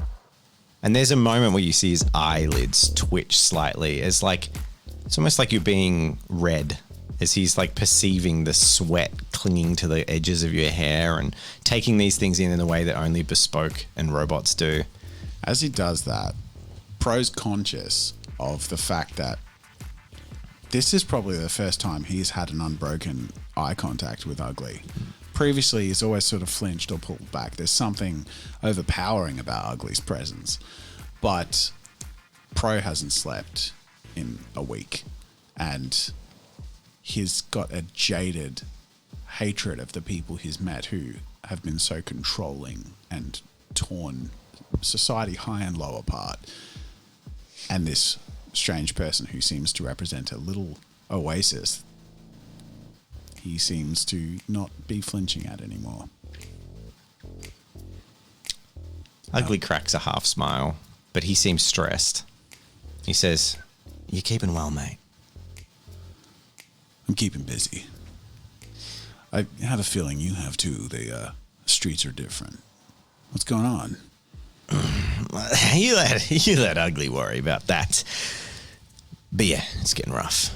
and there's a moment where you see his eyelids twitch slightly. It's almost like you're being read as he's like perceiving the sweat clinging to the edges of your hair and taking these things in a way that only bespoke and robots do. As he does that, Pro's conscious of the fact that this is probably the first time he's had an unbroken eye contact with Ugly. Previously, he's always sort of flinched or pulled back. There's something overpowering about Ugly's presence. But Pro hasn't slept in a week, and he's got a jaded hatred of the people he's met who have been so controlling and torn society high and low apart. And this strange person who seems to represent a little oasis, he seems to not be flinching at anymore. Ugly cracks a half smile, but he seems stressed. He says, "You're keeping well, mate." I'm keeping busy. I have a feeling you have too. The streets are different. What's going on? You let Ugly worry about that. But yeah, it's getting rough.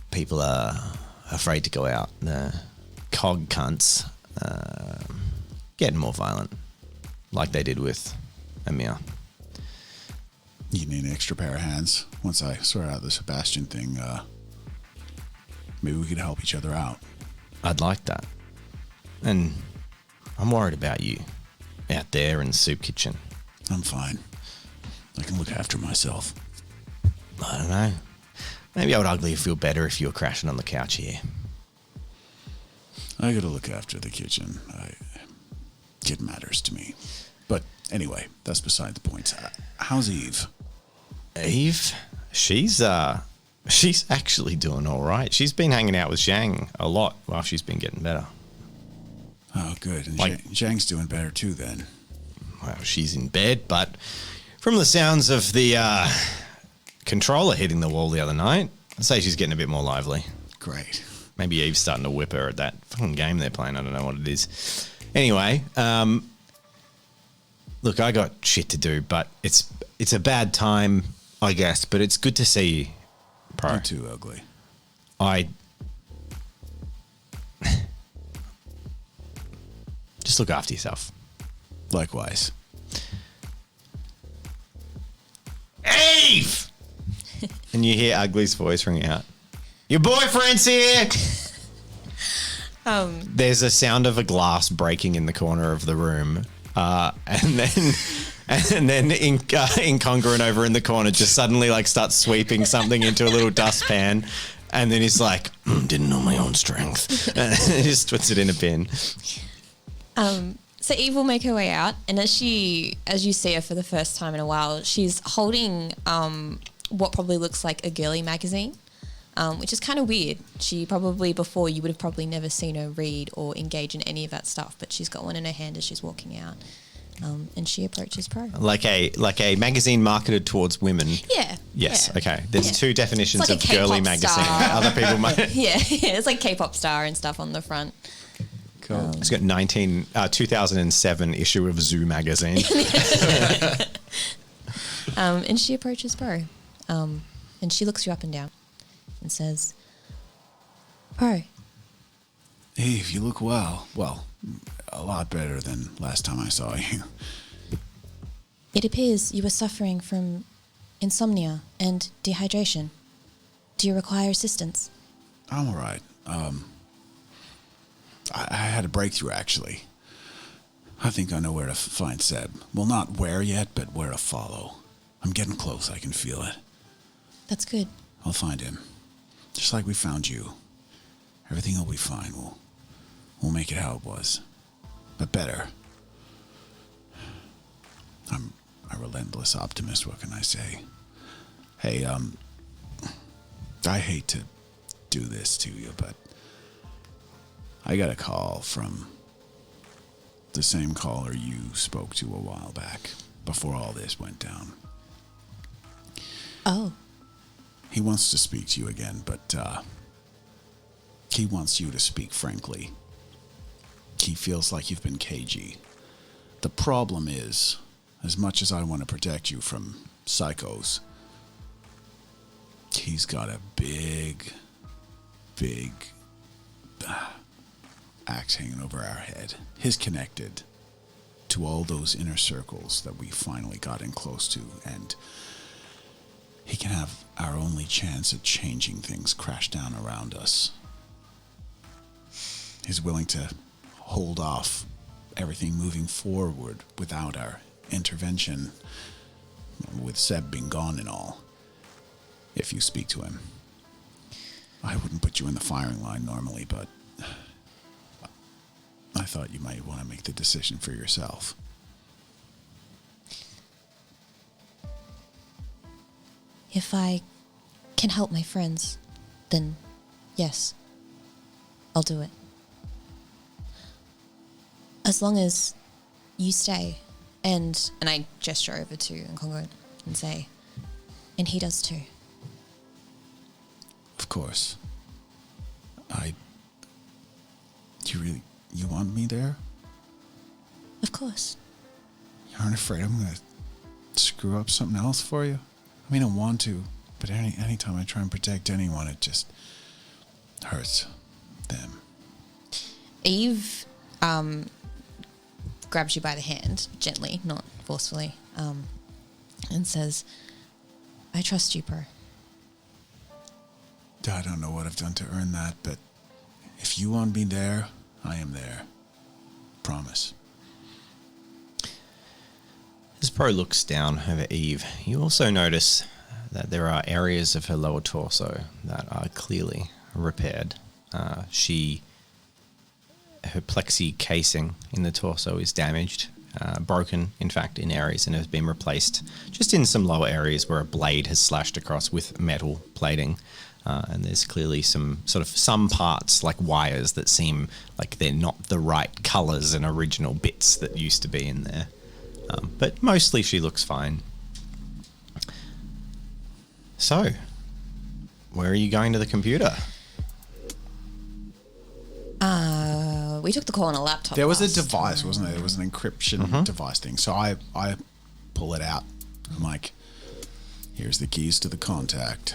People are afraid to go out. The cog cunts getting more violent, like they did with Emir. You need an extra pair of hands. Once I sort out the Sebastian thing, maybe we could help each other out. I'd like that. And I'm worried about you out there in the soup kitchen. I'm fine. I can look after myself. I don't know. Maybe I would Ugly feel better if you were crashing on the couch here. I gotta look after the kitchen. It matters to me. But anyway, that's beside the point. How's Eve? Eve? She's actually doing all right. She's been hanging out with Zhang a lot while she's been getting better. Oh, good. And Like- Zhang's doing better too then. Well, she's in bed, but from the sounds of the controller hitting the wall the other night, I'd say she's getting a bit more lively. Great. Maybe Eve's starting to whip her at that fucking game they're playing. I don't know what it is. Anyway, look, I got shit to do, but it's a bad time, I guess. But it's good to see you, Pro. You too, Ugly. Just look after yourself. Likewise. Eve! And you hear Ugly's voice ring out. Your boyfriend's here! There's a sound of a glass breaking in the corner of the room. And then Incongruent over in the corner just suddenly like starts sweeping something into a little dustpan. And then he's like, didn't know my own strength. And he just puts it in a bin. So Eve will make her way out, and as you see her for the first time in a while, she's holding what probably looks like a girly magazine, which is kind of weird. She probably, before, you would have probably never seen her read or engage in any of that stuff, but she's got one in her hand as she's walking out, and she approaches Pro. Like a magazine marketed towards women. Yeah. Yes. Yeah. Okay. There's two definitions It's like of a girly K-pop magazine. star. Other people might. Yeah, it's like K-pop star and stuff on the front. Cool. It's got 2007 issue of Zoo magazine. And she approaches Pro, and she looks you up and down and says, Pro, Eve, you look well. Well, a lot better than last time I saw you. it appears you are suffering from insomnia and dehydration. Do you require assistance? I'm all right. I had a breakthrough, actually. I think I know where to find Seb. Well, not where yet, but where to follow. I'm getting close. I can feel it. That's good. I'll find him. Just like we found you. Everything will be fine. We'll make it how it was. But better. I'm a relentless optimist. What can I say? Hey, I hate to do this to you, but I got a call from the same caller you spoke to a while back, before all this went down. Oh, He wants to speak to you again, but he wants you to speak frankly. He feels like you've been cagey. The problem is, as much as I want to protect you from psychos, he's got a big big axe hanging over our head. He's connected to all those inner circles that we finally got in close to, and he can have our only chance at changing things crash down around us. He's willing to hold off everything moving forward without our intervention, with Seb being gone and all. If you speak to him, I wouldn't put you in the firing line normally, but I thought you might want to make the decision for yourself. If I can help my friends, then yes, I'll do it. As long as you stay, and I gesture over to Incongruent and say, and he does too. Of course. You want me there? Of course. You aren't afraid I'm going to screw up something else for you? I mean, I want to, but anytime I try and protect anyone, it just hurts them. Eve grabs you by the hand, gently, not forcefully, and says, I trust you, Pro. I don't know what I've done to earn that, but if you want me there, I am there. Promise. As Pro looks down over Eve, you also notice that there are areas of her lower torso that are clearly repaired. Her plexi casing in the torso is damaged, broken, in fact, in areas, and has been replaced just in some lower areas where a blade has slashed across with metal plating. And there's clearly some parts like wires that seem like they're not the right colors and original bits that used to be in there. But mostly she looks fine. So, where are you going to the computer? We took the call on a laptop. There was a last device, time. wasn't there? There was an encryption device thing. So I pull it out. I'm like, here's the keys to the contact.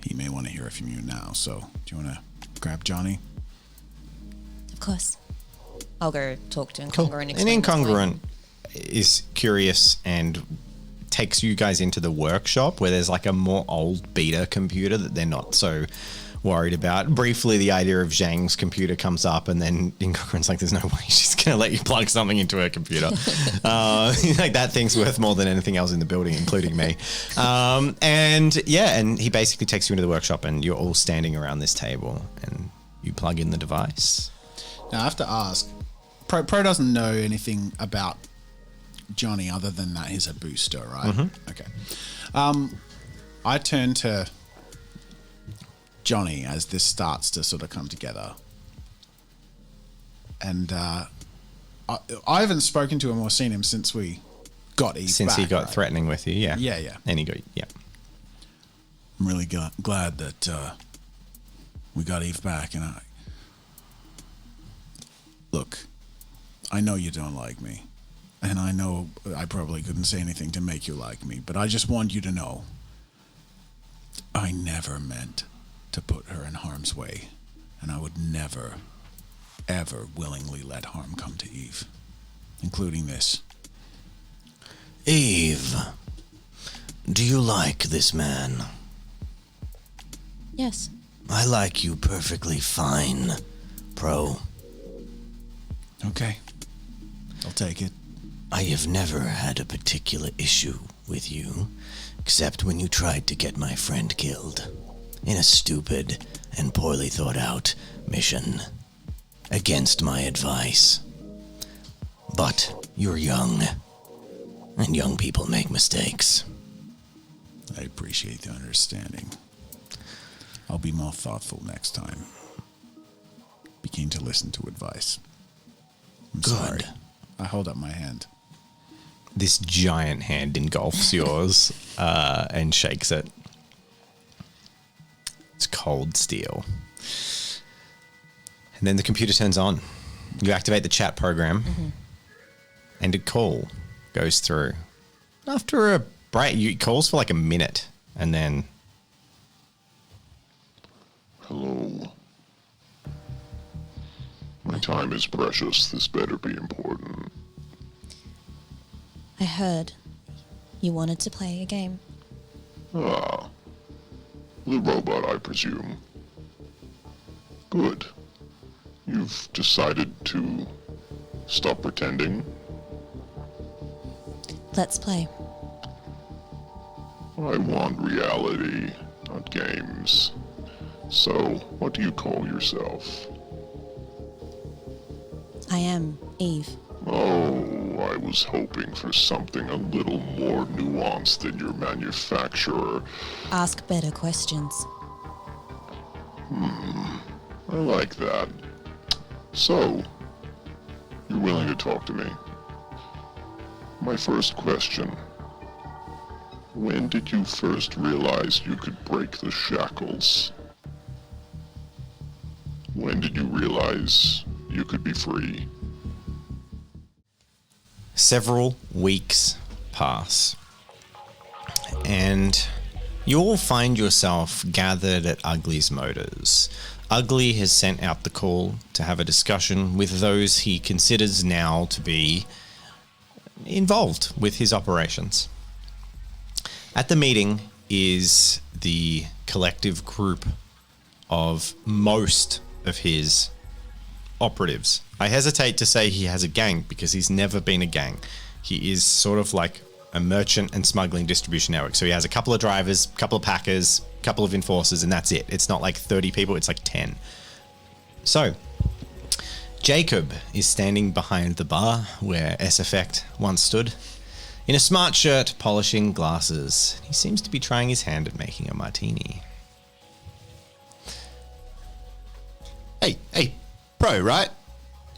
He may want to hear it from you now. So do you want to grab Johnny? Of course. I'll go talk to Incongruent. Cool. And And explain what's going Incongruent is curious and takes you guys into the workshop where there's like a more old beta computer that they're not so worried about. Briefly, the idea of Zhang's computer comes up, and then Incongruent's like, there's no way she's going to let you plug something into her computer. Like, that thing's worth more than anything else in the building, including me. And he basically takes you into the workshop, and you're all standing around this table, and you plug in the device. Now I have to ask, Pro doesn't know anything about Johnny other than that he's a booster, right? Mm-hmm. Okay. I turn to Johnny as this starts to sort of come together. And I haven't spoken to him or seen him since we got Eve Since back, he got right? threatening with you, yeah. Yeah. And he got, yeah. I'm really glad that we got Eve back. And look, I know you don't like me. And I know I probably couldn't say anything to make you like me. But I just want you to know, I never meant to put her in harm's way. And I would never, ever willingly let harm come to Eve. Including this. Eve, do you like this man? Yes. I like you perfectly fine, Pro. Okay. I'll take it. I have never had a particular issue with you, except when you tried to get my friend killed in a stupid and poorly thought out mission against my advice. But you're young, and young people make mistakes. I appreciate the understanding. I'll be more thoughtful next time. Be keen to listen to advice. I'm Good. sorry. I hold up my hand. This giant hand engulfs yours and shakes it. It's cold steel. And then the computer turns on. You activate the chat program, and a call goes through. After a break, it calls for like a minute, and then Hello. My time is precious. This better be important. I heard you wanted to play a game. Ah. The robot, I presume. Good. You've decided to stop pretending? Let's play. I want reality, not games. So, what do you call yourself? I am Eve. Oh, I was hoping for something a little more nuanced than your manufacturer. Ask better questions. I like that. So, you're willing to talk to me? My first question. When did you first realize you could break the shackles? When did you realize you could be free? Several weeks pass, and you all find yourself gathered at Ugly's Motors. Ugly has sent out the call to have a discussion with those he considers now to be involved with his operations. At the meeting is the collective group of most of his operatives. I hesitate to say he has a gang because he's never been a gang. He is sort of like a merchant and smuggling distribution network. So he has a couple of drivers, a couple of packers, a couple of enforcers, and that's it. It's not like 30 people, it's like 10. So, Jacob is standing behind the bar where S-Effect once stood, in a smart shirt, polishing glasses. He seems to be trying his hand at making a martini. Hey, Pro, right?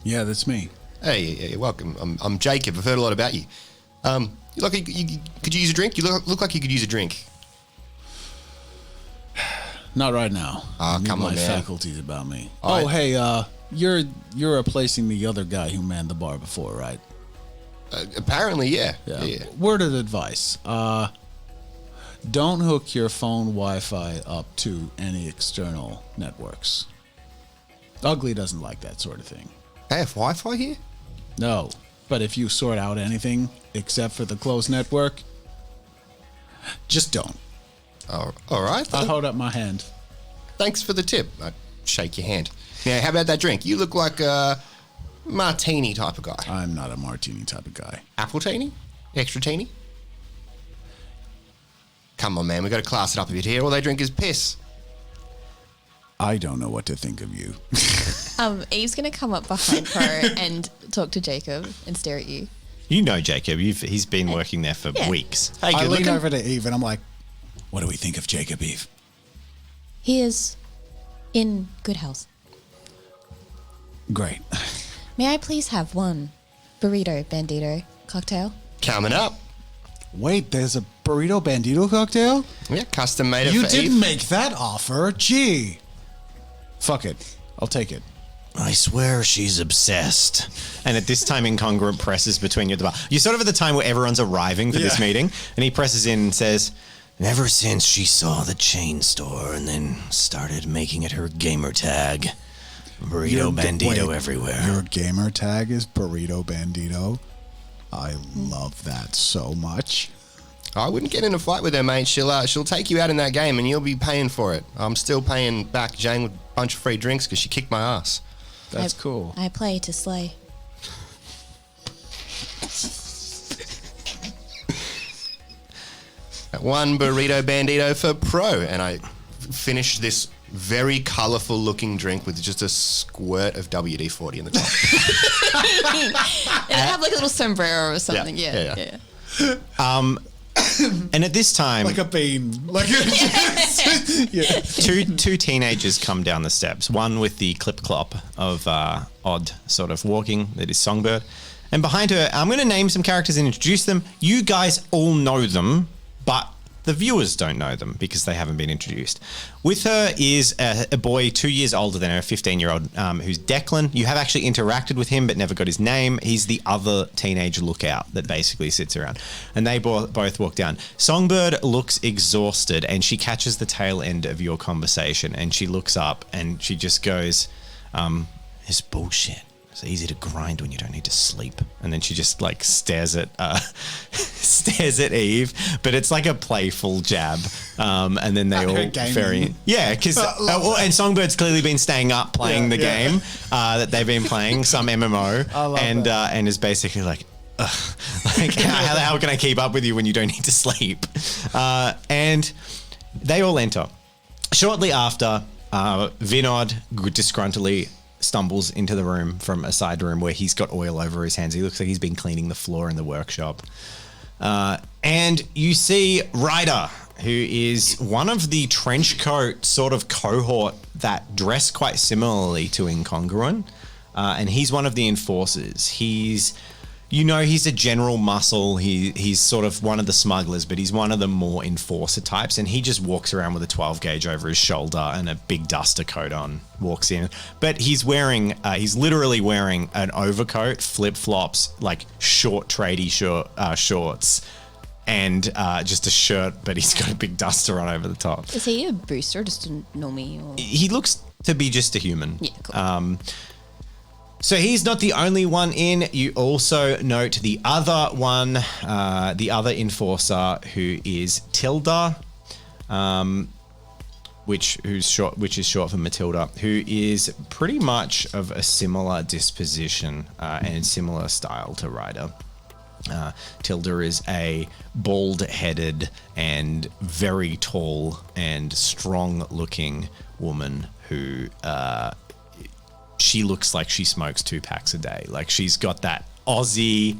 Yeah, that's me. Hey, welcome. I'm Jacob. I've heard a lot about you. You look like could you use a drink? You look like you could use a drink. Not right now. Ah, come on, my man. faculties about me. All right. Hey, you're replacing the other guy who manned the bar before, right? Apparently, yeah. Word of advice: don't hook your phone Wi-Fi up to any external networks. Ugly doesn't like that sort of thing. They have Wi-Fi here? No, but if you sort out anything except for the closed network, just don't. Oh, all right. I'll hold up my hand. Thanks for the tip. I shake your hand. Now, how about that drink? You look like a martini type of guy. I'm not a martini type of guy. Apple teeny? Extra teeny? Come on, man. We got to class it up a bit here. All they drink is piss. I don't know what to think of you. Eve's gonna come up behind her and talk to Jacob and stare at you. You know Jacob, he's been working there for weeks. Hey, I good lean looking. over to Eve and I'm like, what do we think of Jacob, Eve? He is in good health. Great. May I please have one burrito bandito cocktail? Coming up. Wait, there's a burrito bandito cocktail? Yeah, custom made it You for didn't Eve. make that offer. Gee. Fuck it. I'll take it. I swear she's obsessed. And at this time, incongruent presses between you at the bar. You're sort of at the time where everyone's arriving for this Yeah. meeting, and he presses in and says, Ever since she saw the chain store and then started making it her gamer tag. Burrito bandito Wait, everywhere. Your gamer tag is burrito bandito? I love that so much. I wouldn't get in a fight with her, mate. She'll take you out in that game and you'll be paying for it. I'm still paying back Jane with a bunch of free drinks because she kicked my ass. That's cool. I play to slay. One burrito bandito for Pro. And I finish this very colourful looking drink with just a squirt of WD-40 in the top. And I have like a little sombrero or something. Yeah. Yeah. and at this time, Like a bean. Like two teenagers come down the steps. One with the clip clop of odd sort of walking that is Songbird, and behind her, I'm going to name some characters and introduce them. You guys all know them, but The viewers don't know them because they haven't been introduced. With her is a boy 2 years older than her, a 15-year-old, who's Declan. You have actually interacted with him but never got his name. He's the other teenage lookout that basically sits around. And they both walk down. Songbird looks exhausted and she catches the tail end of your conversation and she looks up and she just goes, it's bullshit. It's easy to grind when you don't need to sleep. And then she just like stares at Eve, but it's like a playful jab. And then they all very because and Songbird's clearly been staying up playing the game that they've been playing, some MMO, and is basically like, ugh, like how can I keep up with you when you don't need to sleep? And they all enter. Shortly after, Vinod disgruntledly stumbles into the room from a side room where he's got oil over his hands. He looks like he's been cleaning the floor in the workshop. And you see Ryder, who is one of the trench coat sort of cohort that dress quite similarly to Incongruent. And he's one of the enforcers. He's a general muscle. He's sort of one of the smugglers, but he's one of the more enforcer types. And he just walks around with a 12 gauge over his shoulder and a big duster coat on, walks in. But he's literally wearing an overcoat, flip flops, like short tradie shorts, and just a shirt, but he's got a big duster on over the top. Is he a booster, just a normie? Or? He looks to be just a human. Yeah, cool. So he's not the only one in. You also note the other one, the other enforcer, who is Tilda, which is short for Matilda, who is pretty much of a similar disposition and similar style to Ryder. Tilda is a bald-headed and very tall and strong-looking woman who. She looks like she smokes 2 packs a day. Like she's got that Aussie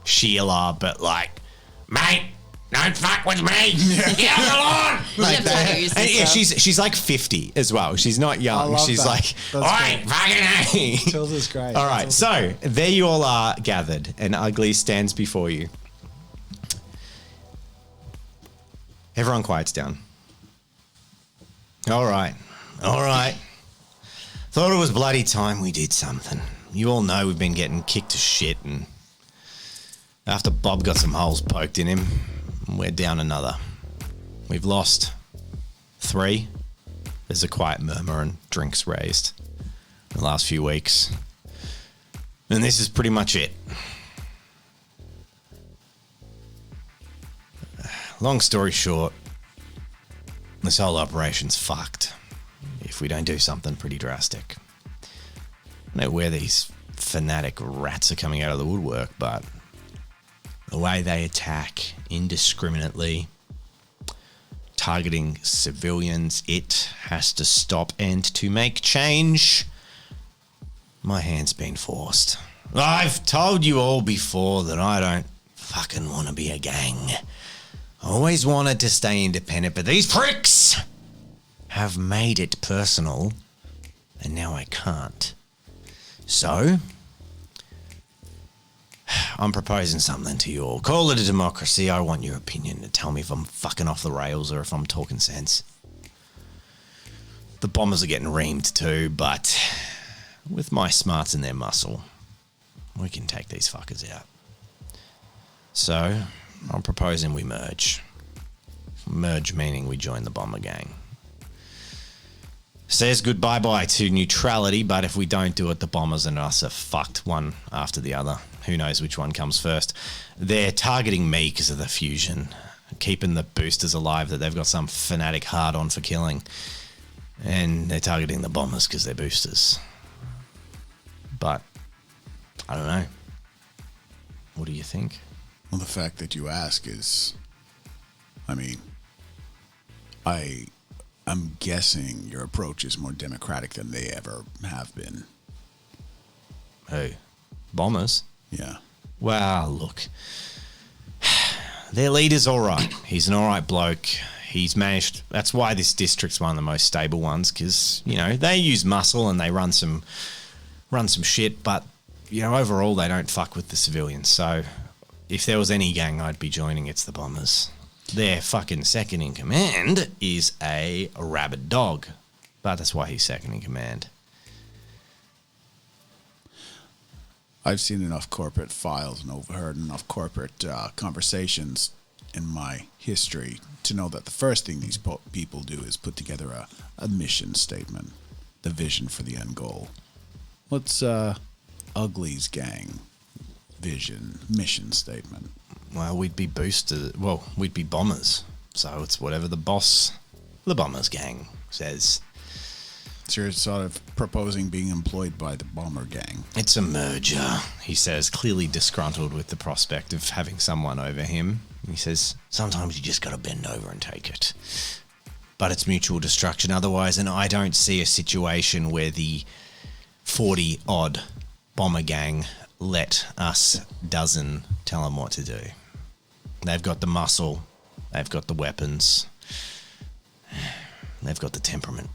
Sheila, but like, mate, don't fuck with me. Get on the lawn. Like that. And yeah, she's like 50 as well. She's not young. She's that. like, oi, fucking A. Tilda's great. All right, so there you all are gathered, and Ugly stands before you. Everyone quiets down. All right. Thought it was bloody time we did something. You all know we've been getting kicked to shit, and after Bob got some holes poked in him, we're down another. We've lost 3. There's a quiet murmur and drinks raised in the last few weeks. And this is pretty much it. Long story short, this whole operation's fucked. If we don't do something pretty drastic. I don't know where these fanatic rats are coming out of the woodwork, but the way they attack indiscriminately, targeting civilians, it has to stop. And to make change, my hand's been forced. I've told you all before that I don't fucking want to be a gang. I always wanted to stay independent, but these pricks have made it personal, and now I can't. So, I'm proposing something to you all. Call it a democracy. I want your opinion to tell me if I'm fucking off the rails or if I'm talking sense. The bombers are getting reamed too, but with my smarts and their muscle, we can take these fuckers out. So, I'm proposing we merge. Merge meaning we join the bomber gang. Says goodbye-bye to neutrality, but if we don't do it, the bombers and us are fucked one after the other. Who knows which one comes first. They're targeting me because of the fusion, keeping the boosters alive that they've got some fanatic hard-on for killing. And they're targeting the bombers because they're boosters. But, I don't know. What do you think? Well, the fact that you ask is, I'm guessing your approach is more democratic than they ever have been. Who? Bombers? Yeah. Well, look. Their leader's all right. He's an all right bloke. He's managed... That's why this district's one of the most stable ones, because, they use muscle and they run some shit, but, overall they don't fuck with the civilians. So if there was any gang I'd be joining, it's the bombers. their fucking second in command is a rabid dog. But that's why he's second in command. I've seen enough corporate files and overheard enough corporate conversations in my history to know that the first thing these people do is put together a mission statement, the vision for the end goal. What's Ugly's gang vision, mission statement? Well, we'd be boosters. Well, we'd be bombers. So it's whatever the boss, the bombers gang, says. So you're sort of proposing being employed by the bomber gang. It's a merger, he says, clearly disgruntled with the prospect of having someone over him. He says, sometimes you just gotta bend over and take it. But it's mutual destruction otherwise, and I don't see a situation where the 40-odd bomber gang let us dozen tell them what to do. They've got the muscle, they've got the weapons, they've got the temperament.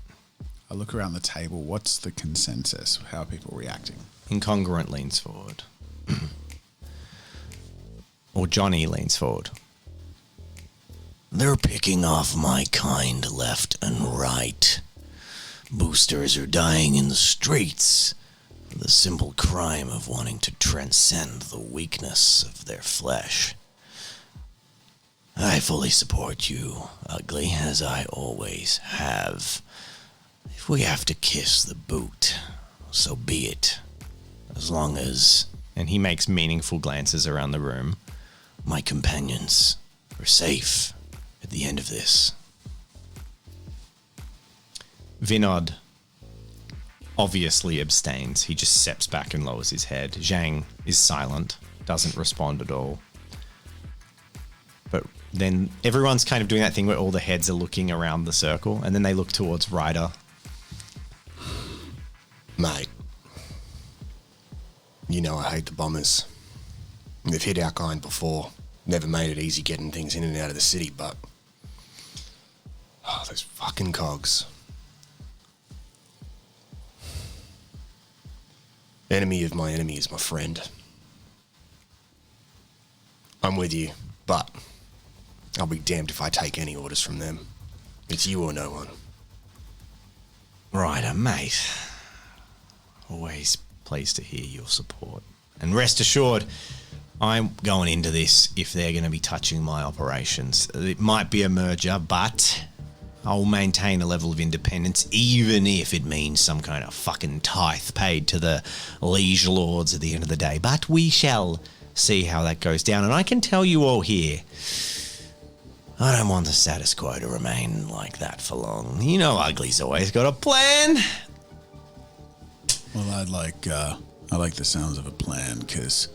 I look around the table. What's the consensus? How are people reacting? Incongruent leans forward. Or Johnny leans forward. They're picking off my kind left and right. Boosters are dying in the streets for the simple crime of wanting to transcend the weakness of their flesh. I fully support you, Ugly, as I always have. If we have to kiss the boot, so be it. As long as... And he makes meaningful glances around the room. My companions are safe at the end of this. Vinod obviously abstains. He just steps back and lowers his head. Zhang is silent, doesn't respond at all. But then everyone's kind of doing that thing where all the heads are looking around the circle, and then they look towards Ryder. Mate, you know I hate the bombers. They've hit our kind before. Never made it easy getting things in and out of the city, but... Oh, those fucking cogs. Enemy of my enemy is my friend. I'm with you, but I'll be damned if I take any orders from them. It's you or no one. Ryder, mate. Always pleased to hear your support. And rest assured, I'm going into this if they're going to be touching my operations. It might be a merger, but I'll maintain a level of independence, even if it means some kind of fucking tithe paid to the liege lords at the end of the day. But we shall see how that goes down. And I can tell you all here, I don't want the status quo to remain like that for long. You know Ugly's always got a plan. Well, I like the sounds of a plan, because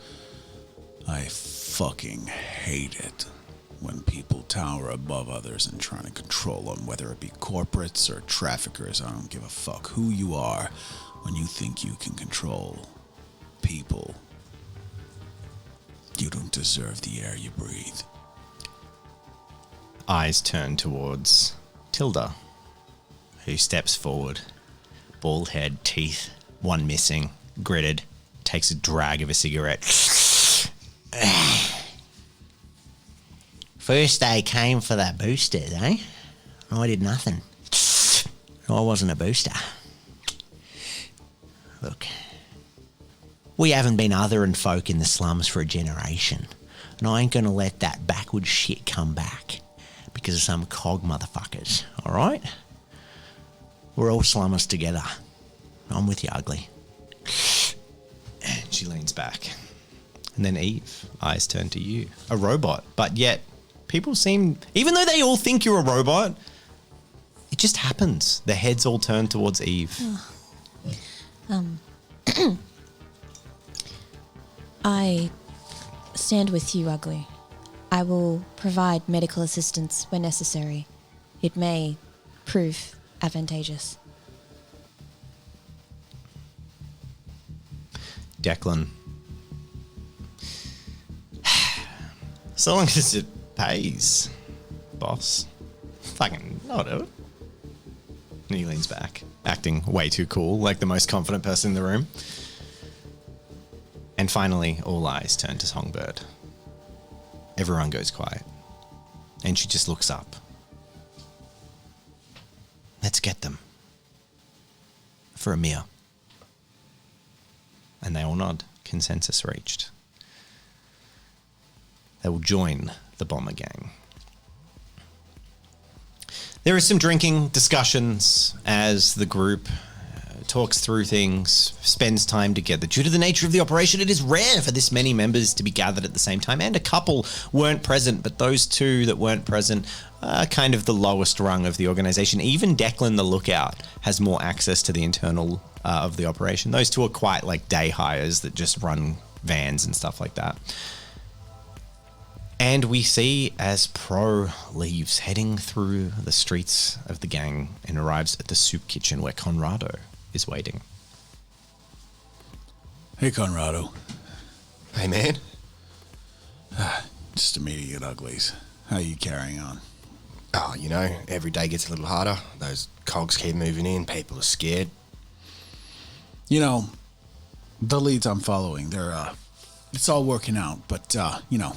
I fucking hate it when people tower above others and trying to control them, whether it be corporates or traffickers. I don't give a fuck who you are when you think you can control people. You don't deserve the air you breathe. Eyes turn towards Tilda, who steps forward. Bald head, teeth, one missing, gritted, takes a drag of a cigarette. First they came for that booster, eh? I did nothing. I wasn't a booster. Look, we haven't been othering folk in the slums for a generation, and I ain't gonna let that backward shit come back because of some cog motherfuckers, alright? We're all slummers together. I'm with you, Ugly. And she leans back. And then Eve, eyes turn to you. A robot, but yet people seem, even though they all think you're a robot, it just happens. The heads all turn towards Eve. I stand with you, Ugly. I will provide medical assistance where necessary. It may prove advantageous. Declan. So long as it pays, boss. Fucking, I'll do it. And he leans back, acting way too cool, like the most confident person in the room. And finally, all eyes turn to Songbird. Everyone goes quiet. And she just looks up. Let's get them. For a meal. And they all nod. Consensus reached. They will join the bomber gang. There is some drinking, discussions as the group talks through things, spends time together. Due to the nature of the operation, it is rare for this many members to be gathered at the same time, and a couple weren't present, but those two that weren't present are kind of the lowest rung of the organization. Even Declan the Lookout has more access to the internal of the operation. Those two are quite like day hires that just run vans and stuff like that. And we see as Pro leaves, heading through the streets of the gang and arrives at the soup kitchen where Conrado is waiting. Hey, Conrado. Hey, man. Just a meeting at Ugly's. How are you carrying on? Oh, you know, every day gets a little harder. Those cogs keep moving in. People are scared. You know, the leads I'm following, it's all working out, but, you know,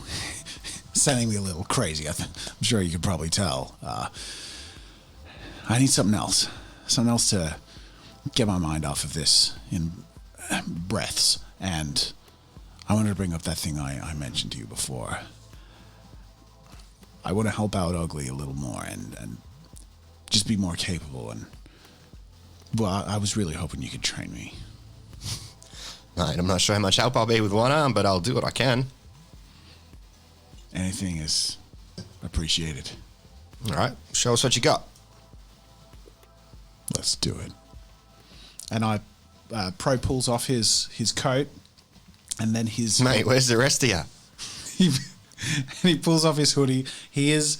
sending me a little crazy. I'm sure you could probably tell. I need something else. Something else to get my mind off of this in breaths. And I wanted to bring up that thing I mentioned to you before. I want to help out Ugly a little more and just be more capable. And, well, I was really hoping you could train me. Mate, I'm not sure how much help I'll be with one arm, but I'll do what I can. Anything is appreciated. All right, show us what you got. Let's do it. And Pro pulls off his coat, and then his... Mate, where's the rest of you? he pulls off his hoodie. He's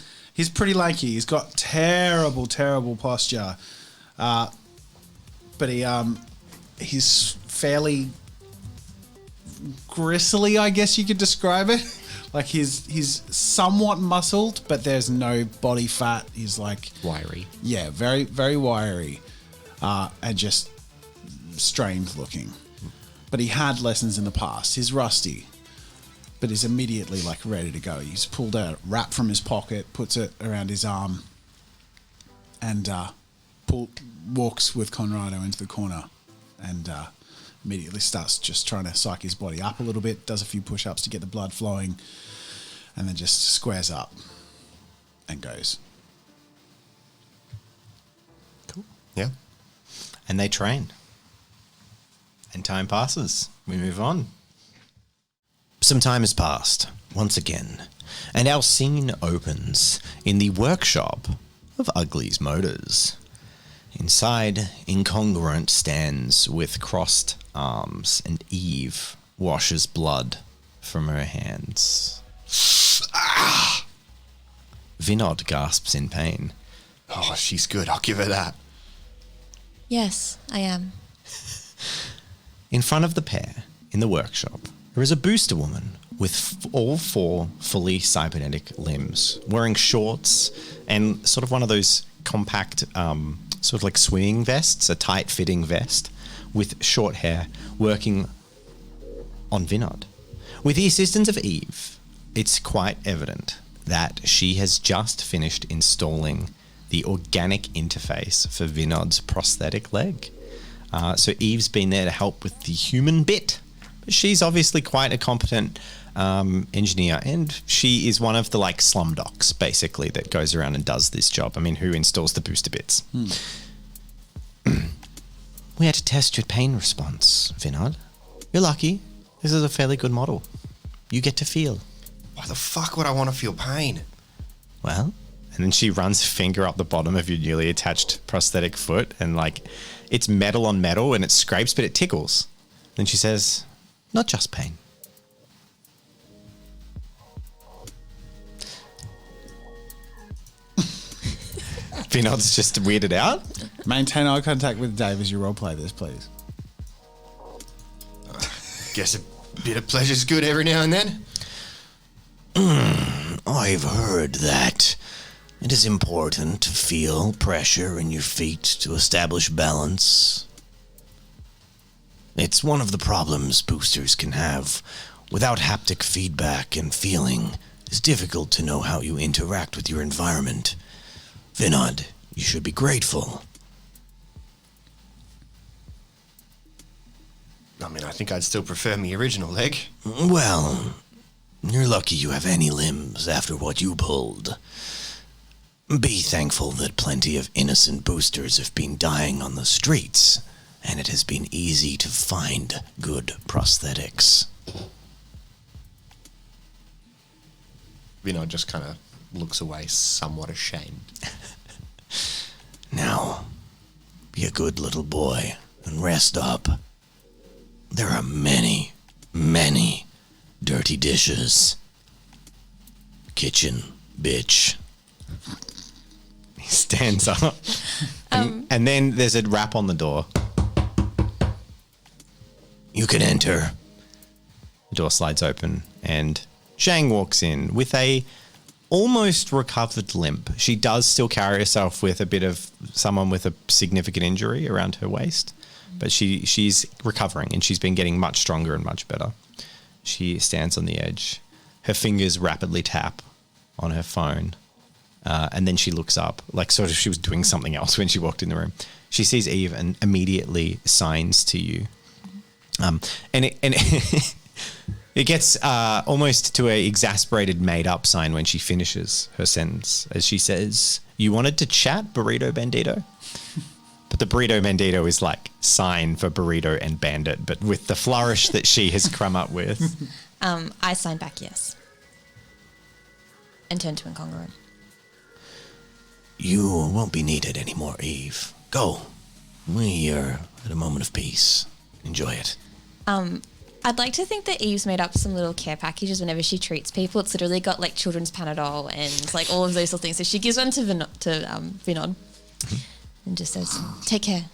pretty lanky. He's got terrible posture. But he's fairly gristly, I guess you could describe it. Like he's somewhat muscled, but there's no body fat. He's like wiry. Yeah, very, very wiry, and just strained looking. But he had lessons in the past. He's rusty, but he's immediately like ready to go. He's pulled a wrap from his pocket, puts it around his arm, and walks with Conrado into the corner, and immediately starts just trying to psych his body up a little bit, does a few push-ups to get the blood flowing, and then just squares up and goes. Cool. Yeah. And they train. And time passes. We move on. Some time has passed, once again, and our scene opens in the workshop of Ugly's Motors. Inside, Incongruent stands with crossed arms, and Eve washes blood from her hands. Vinod gasps in pain. Oh, she's good. I'll give her that. Yes, I am. In front of the pair, in the workshop, there is a booster woman with all four fully cybernetic limbs, wearing shorts and sort of one of those compact, sort of like swimming vests, a tight-fitting vest, with short hair, working on Vinod. With the assistance of Eve, it's quite evident that she has just finished installing the organic interface for Vinod's prosthetic leg. So Eve's been there to help with the human bit. But she's obviously quite a competent engineer, and she is one of the like slum docs, basically, that goes around and does this job. I mean, who installs the booster bits? We had to test your pain response, Vinod. You're lucky. This is a fairly good model. You get to feel. Why the fuck would I want to feel pain? Well, and then she runs a finger up the bottom of your newly attached prosthetic foot, and like, it's metal on metal and it scrapes, but it tickles. Then she says, not just pain. Vinod's just weirded out. Maintain eye contact with Dave as you roleplay this, please. Guess a bit of pleasure's good every now and then. I've heard that it is important to feel pressure in your feet to establish balance. It's one of the problems boosters can have. Without haptic feedback and feeling, It's difficult to know how you interact with your environment. Vinod, you should be grateful. I mean, I think I'd still prefer my original leg. Well, you're lucky you have any limbs after what you pulled. Be thankful that plenty of innocent boosters have been dying on the streets, and it has been easy to find good prosthetics. Vinod just kind of looks away, somewhat ashamed. Now, be a good little boy and rest up. There are many, many dirty dishes. Kitchen, bitch. He stands up. And then there's a rap on the door. You can enter. The door slides open and Zhang walks in with a almost recovered limp. She does still carry herself with a bit of someone with a significant injury around her waist, but she's recovering and she's been getting much stronger and much better. She stands on the edge. Her fingers rapidly tap on her phone. And then she looks up, like sort of she was doing something else when she walked in the room. She sees Eve and immediately signs to you. It gets almost to a exasperated made-up sign when she finishes her sentence, as she says, "You wanted to chat, Burrito Bandito?" But the Burrito Bandito is like sign for burrito and bandit, but with the flourish that she has come up with. I sign back yes. And turn to Incongruent. You won't be needed anymore, Eve. Go. We are at a moment of peace. Enjoy it. I'd like to think that Eve's made up some little care packages whenever she treats people. It's literally got like children's Panadol and like all of those little things. So she gives one to Vinod and just says, "Take care."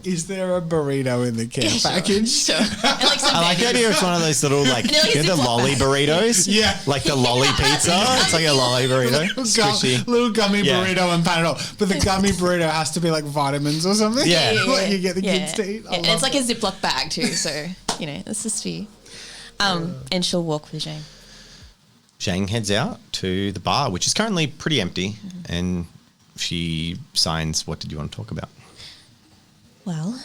Is there a burrito in the care package? Sure. And, like, I like the idea it's one of those little like, like you know, the Ziploc lolly bag. burritos? Yeah. Like the lolly pizza. It's like a lolly burrito. Squishy. Little gummy Yeah. burrito and Panadol. But the gummy burrito has to be like vitamins or something. Yeah. Like you get the kids to eat. Yeah. And it's like a Ziploc bag too. So, you know, it's just for you. And she'll walk with Jane. Zhang heads out to the bar, which is currently pretty empty, and she signs, "What did you want to talk about?" Well,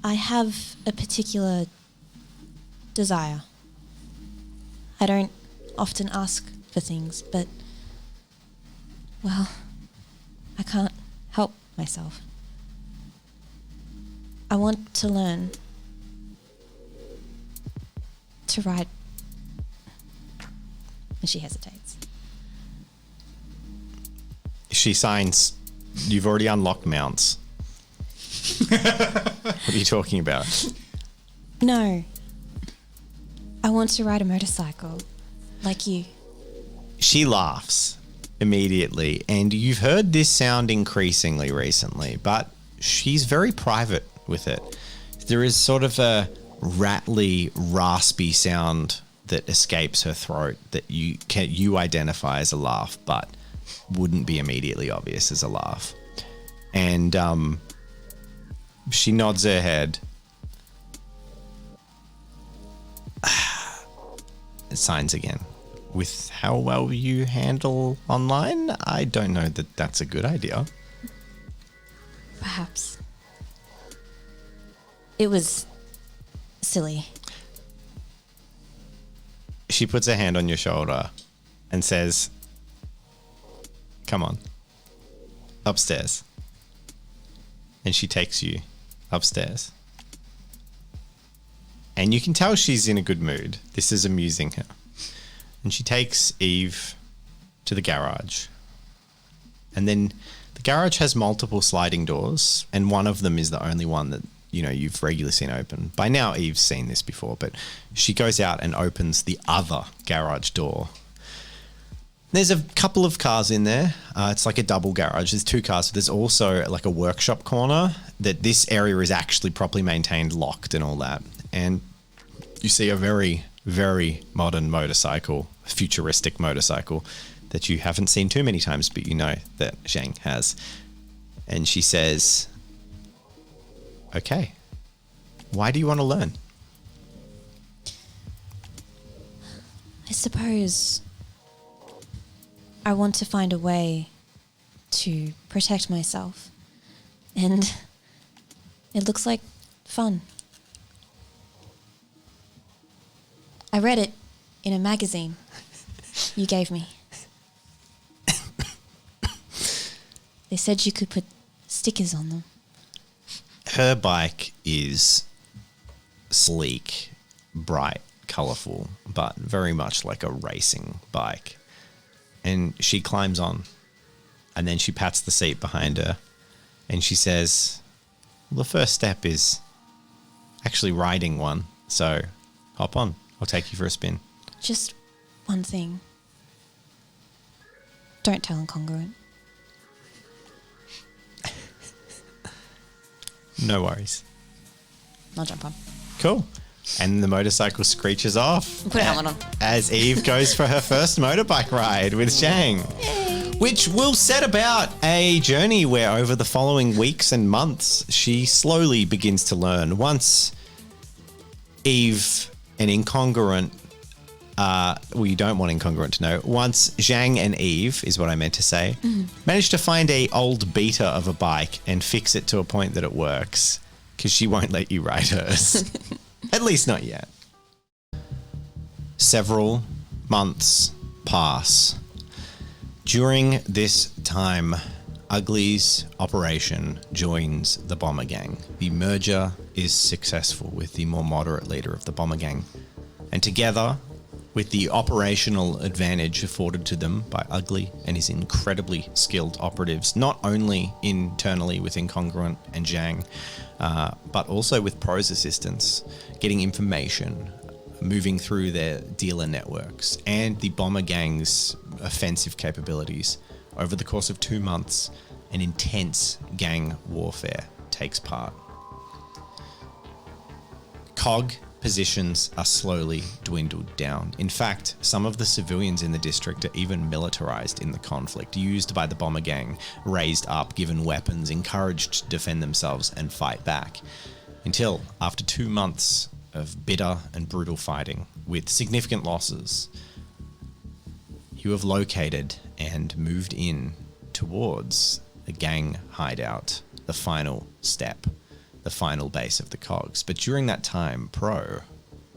I have a particular desire. I don't often ask for things, but, well, I can't help myself. I want to learn to ride. And she hesitates. She signs, "You've already unlocked mounts." What are you talking about? No. I want to ride a motorcycle, like you. She laughs immediately, and you've heard this sound increasingly recently, but she's very private with it. There is sort of a rattly, raspy sound that escapes her throat that you identify as a laugh, but wouldn't be immediately obvious as a laugh. And she nods her head. Signs again. With how well you handle online, I don't know that that's a good idea. Perhaps. It was silly. She puts her hand on your shoulder and says, "Come on, upstairs." And she takes you upstairs. And you can tell she's in a good mood. This is amusing her. And she takes Eve to the garage. And then the garage has multiple sliding doors, and one of them is the only one that, you know, you've regularly seen open. By now, Eve's seen this before, but she goes out and opens the other garage door. There's a couple of cars in there. It's like a double garage. There's two cars. But there's also like a workshop corner that this area is actually properly maintained, locked and all that. And you see a very, very modern motorcycle, futuristic motorcycle that you haven't seen too many times, but you know that Zhang has. And she says, "Okay, why do you want to learn?" I suppose I want to find a way to protect myself. And it looks like fun. I read it in a magazine you gave me. They said you could put stickers on them. Her bike is sleek, bright, colourful, but very much like a racing bike. And she climbs on, and then she pats the seat behind her, and she says, well, the first step is actually riding one, so hop on. I'll take you for a spin. Just one thing. Don't tell Incongruent. No worries. I'll jump on. Cool. And the motorcycle screeches off. Put a helmet on. As Eve goes for her first motorbike ride with Zhang. Which will set about a journey where over the following weeks and months, she slowly begins to learn. Once Eve and Incongruent, well, you don't want Incongruent to know. Once Zhang and Eve, is what I meant to say, managed to find a old beta of a bike and fix it to a point that it works, because she won't let you ride hers. At least not yet. Several months pass. During this time, Ugly's operation joins the Bomber Gang. The merger is successful with the more moderate leader of the Bomber Gang. And together, with the operational advantage afforded to them by Ugly and his incredibly skilled operatives, not only internally with Incongruent and Zhang, but also with Pro's assistance, getting information, moving through their dealer networks, and the Bomber Gang's offensive capabilities. Over the course of 2 months, an intense gang warfare takes part. COG positions are slowly dwindled down. In fact, some of the civilians in the district are even militarized in the conflict, used by the Bomber Gang, raised up, given weapons, encouraged to defend themselves and fight back. Until, after 2 months of bitter and brutal fighting, with significant losses, you have located and moved in towards the gang hideout, the final step, the final base of the cogs. But during that time, Pro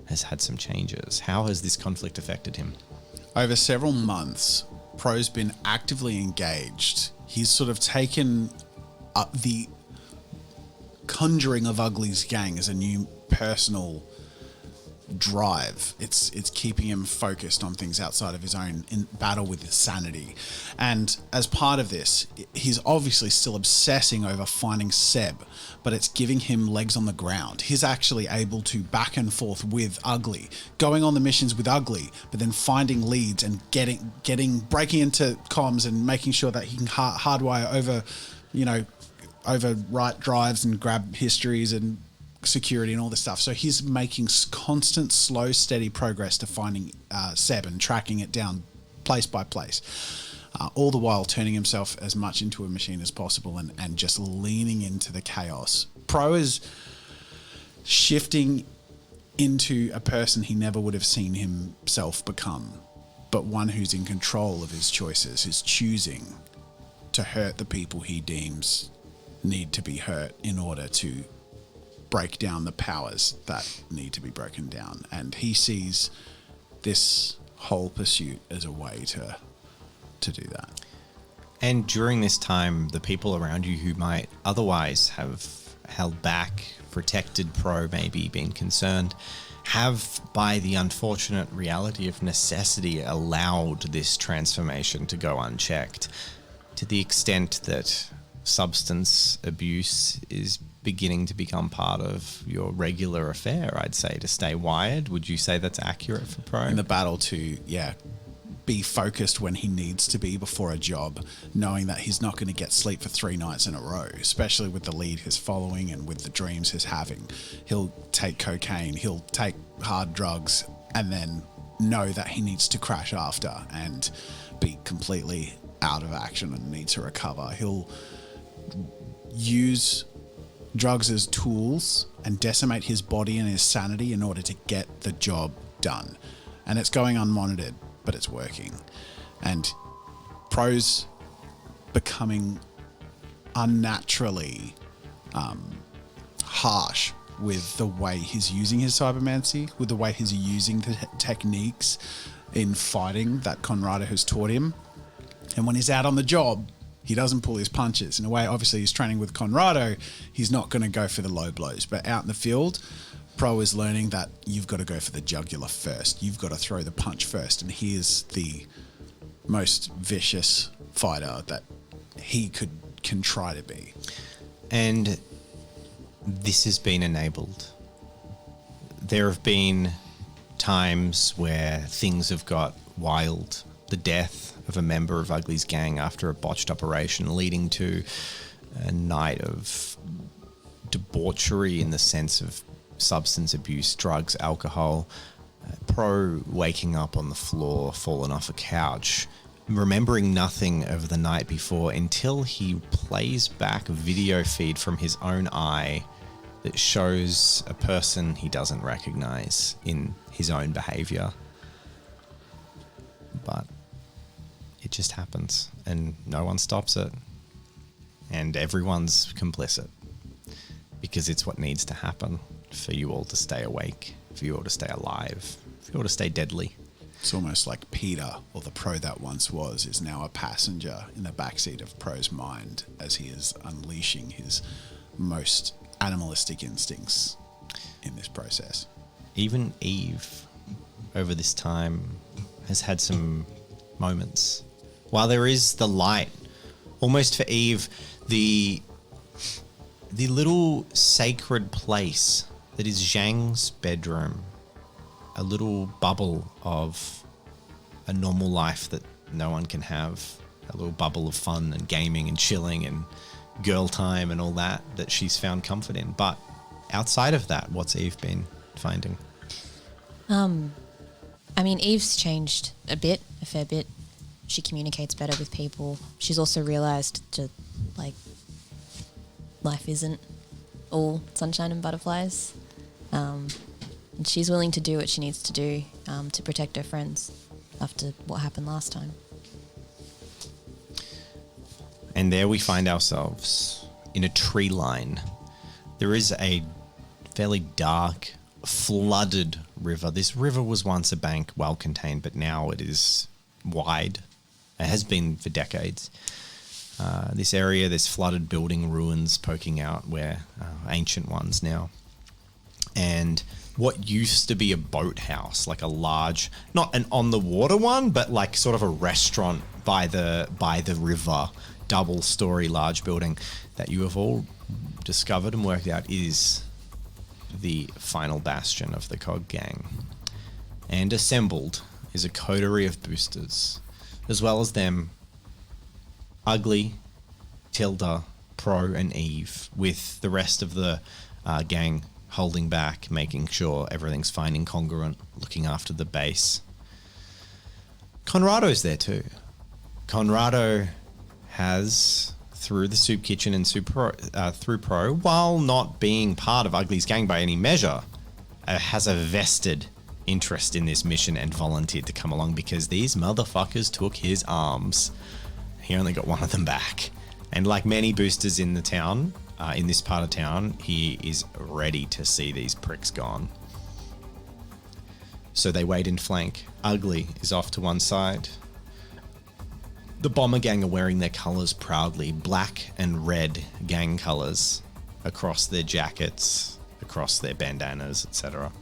has had some changes. How has this conflict affected him? Over several months, Pro's been actively engaged. He's sort of taken up the conjuring of Ugly's gang as a new personal drive. It's keeping him focused on things outside of his own in battle with his sanity. And as part of this, he's obviously still obsessing over finding Seb, but it's giving him legs on the ground. He's actually able to back and forth with Ugly, going on the missions with Ugly, but then finding leads and breaking into comms and making sure that he can hardwire overwrite drives and grab histories and security and all this stuff. So he's making constant, slow, steady progress to finding Seb and tracking it down place by place, all the while turning himself as much into a machine as possible and just leaning into the chaos. Pro is shifting into a person he never would have seen himself become, but one who's in control of his choices, is choosing to hurt the people he deems need to be hurt in order to break down the powers that need to be broken down. And he sees this whole pursuit as a way to do that. And during this time, the people around you who might otherwise have held back, protected Pro, maybe been concerned, have, by the unfortunate reality of necessity, allowed this transformation to go unchecked, to the extent that substance abuse is beginning to become part of your regular affair, I'd say, to stay wired. Would you say that's accurate for Pro? In the battle to, be focused when he needs to be before a job, knowing that he's not going to get sleep for 3 nights in a row, especially with the lead he's following and with the dreams he's having. He'll take cocaine, he'll take hard drugs, and then know that he needs to crash after and be completely out of action and need to recover. He'll use drugs as tools and decimate his body and his sanity in order to get the job done. and it's going unmonitored, but it's working. And Pro's becoming unnaturally harsh with the way he's using his cybermancy, with the way he's using the techniques in fighting that Conrado has taught him. And when he's out on the job, he doesn't pull his punches. In a way, obviously, he's training with Conrado. He's not going to go for the low blows. But out in the field, Pro is learning that you've got to go for the jugular first. You've got to throw the punch first. And he is the most vicious fighter that he can try to be. And this has been enabled. There have been times where things have got wild. The death of a member of Ugly's gang after a botched operation, leading to a night of debauchery in the sense of substance abuse, drugs, alcohol. Pro waking up on the floor, fallen off a couch, remembering nothing of the night before until he plays back a video feed from his own eye that shows a person he doesn't recognize in his own behavior. But it just happens and no one stops it. And everyone's complicit because it's what needs to happen for you all to stay awake, for you all to stay alive, for you all to stay deadly. It's almost like Peter, or the Pro that once was, is now a passenger in the backseat of Pro's mind as he is unleashing his most animalistic instincts in this process. Even Eve, over this time, has had some moments. While there is the light, almost for Eve, the little sacred place that is Zhang's bedroom, a little bubble of a normal life that no one can have, a little bubble of fun and gaming and chilling and girl time and all that she's found comfort in. But outside of that, what's Eve been finding? I mean, Eve's changed a fair bit. She communicates better with people. She's also realised that, like, life isn't all sunshine and butterflies. And she's willing to do what she needs to do to protect her friends after what happened last time. And there we find ourselves in a tree line. There is a fairly dark, flooded river. This river was once a bank, well contained, but now it is wide. It has been for decades. This area, there's flooded building ruins poking out where ancient ones now. And what used to be a boathouse, like a large, not an on the water one, but like sort of a restaurant by the river, double-story large building that you have all discovered and worked out is the final bastion of the COG gang. And assembled is a coterie of boosters, as well as them, Ugly, Tilda, Pro, and Eve, with the rest of the gang holding back, making sure everything's fine and congruent, looking after the base. Conrado's there too. Conrado has, through the soup kitchen and through Pro, while not being part of Ugly's gang by any measure, has a vested interest in this mission and volunteered to come along because these motherfuckers took his arms. He only got one of them back. And like many boosters in the town, in this part of town, he is ready to see these pricks gone. So they wait in flank. Ugly is off to one side. The bomber gang are wearing their colours proudly, black and red gang colours across their jackets, across their bandanas, etc.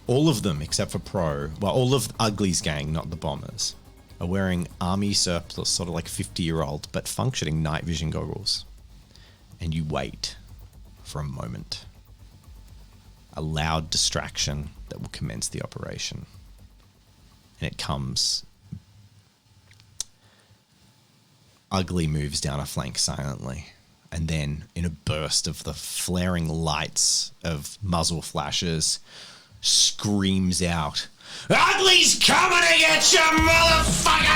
All of them, except for Pro, well, all of Ugly's gang, not the bombers, are wearing army surplus, sort of like 50-year-old, but functioning night vision goggles. And you wait for a moment. A loud distraction that will commence the operation. And it comes. Ugly moves down a flank silently. And then, in a burst of the flaring lights of muzzle flashes, screams out, "Ugly's coming to get you, motherfuckers!"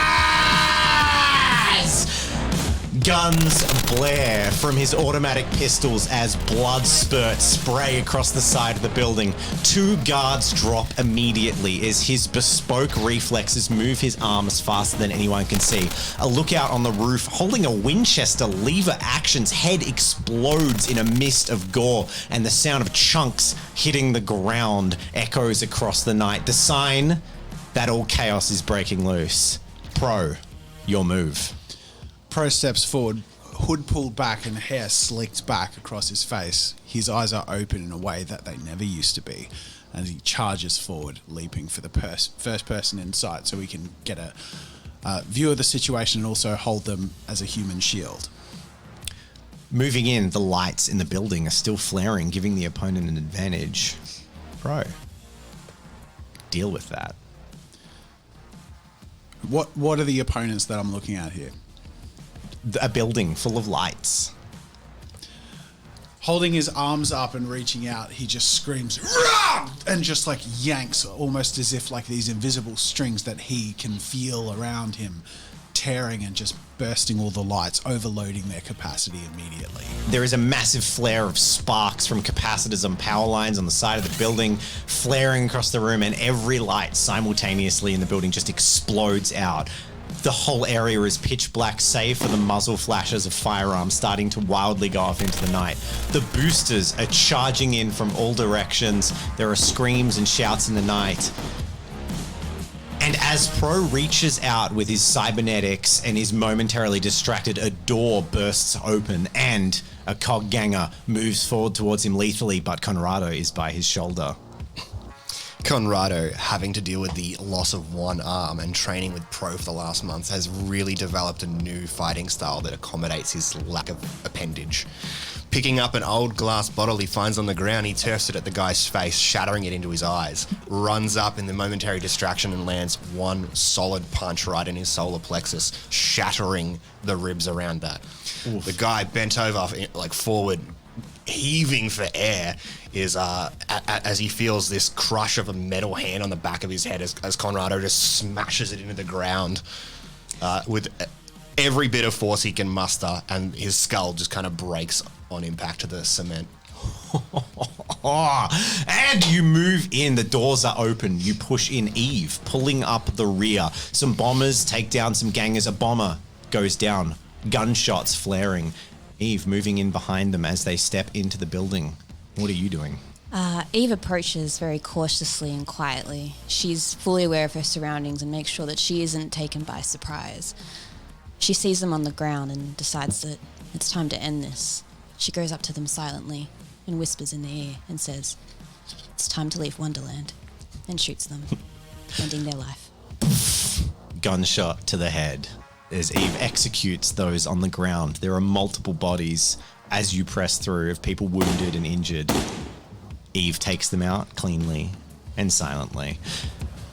Guns blare from his automatic pistols as blood spurts spray across the side of the building. 2 guards drop immediately as his bespoke reflexes move his arms faster than anyone can see. A lookout on the roof holding a Winchester lever action's head explodes in a mist of gore, and the sound of chunks hitting the ground echoes across the night. The sign that all chaos is breaking loose. Pro, your move. Pro steps forward, hood pulled back and hair slicked back across his face. His eyes are open in a way that they never used to be, and he charges forward, leaping for the first person in sight so we can get a view of the situation and also hold them as a human shield. Moving in, the lights in the building are still flaring, giving the opponent an advantage. Pro, deal with that. What are the opponents that I'm looking at here? A building full of lights. Holding his arms up and reaching out, he just screams, "Rah!" and just like yanks, almost as if like these invisible strings that he can feel around him, tearing and just bursting all the lights, overloading their capacity immediately. There is a massive flare of sparks from capacitors and power lines on the side of the building, flaring across the room, and every light simultaneously in the building just explodes out. The whole area is pitch black, save for the muzzle flashes of firearms starting to wildly go off into the night. The boosters are charging in from all directions. There are screams and shouts in the night. And as Pro reaches out with his cybernetics and is momentarily distracted, a door bursts open and a cog ganger moves forward towards him lethally, but Conrado is by his shoulder. Conrado, having to deal with the loss of one arm and training with Pro for the last month, has really developed a new fighting style that accommodates his lack of appendage. Picking up an old glass bottle he finds on the ground, he turfs it at the guy's face, shattering it into his eyes, runs up in the momentary distraction and lands one solid punch right in his solar plexus, shattering the ribs around that. Oof. The guy bent over, like forward, heaving for air, is as he feels this crush of a metal hand on the back of his head as Conrado just smashes it into the ground with every bit of force he can muster, and his skull just kind of breaks on impact to the cement. And you move in, the doors are open, you push in Eve, pulling up the rear. Some bombers take down some gangers, a bomber goes down, gunshots flaring. Eve moving in behind them as they step into the building. What are you doing? Eve approaches very cautiously and quietly. She's fully aware of her surroundings and makes sure that she isn't taken by surprise. She sees them on the ground and decides that it's time to end this. She goes up to them silently and whispers in their ear and says, "It's time to leave Wonderland," and shoots them, ending their life. Gunshot to the head as Eve executes those on the ground. There are multiple bodies as you press through of people wounded and injured. Eve takes them out cleanly and silently.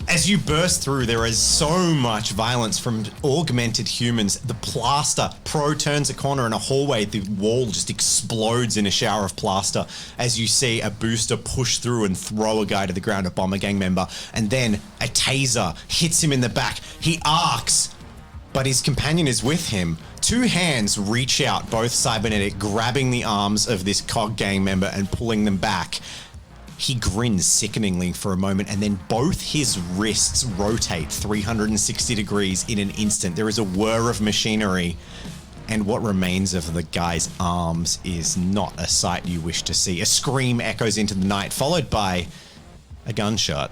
As you burst through, there is so much violence from augmented humans. The plaster, Pro turns a corner in a hallway, the wall just explodes in a shower of plaster as you see a booster push through and throw a guy to the ground, a bomber gang member, and then a taser hits him in the back. He arcs, but his companion is with him. 2 hands reach out, both cybernetic, grabbing the arms of this cog gang member and pulling them back. He grins sickeningly for a moment, and then both his wrists rotate 360 degrees in an instant. There is a whir of machinery, and what remains of the guy's arms is not a sight you wish to see. A scream echoes into the night, followed by a gunshot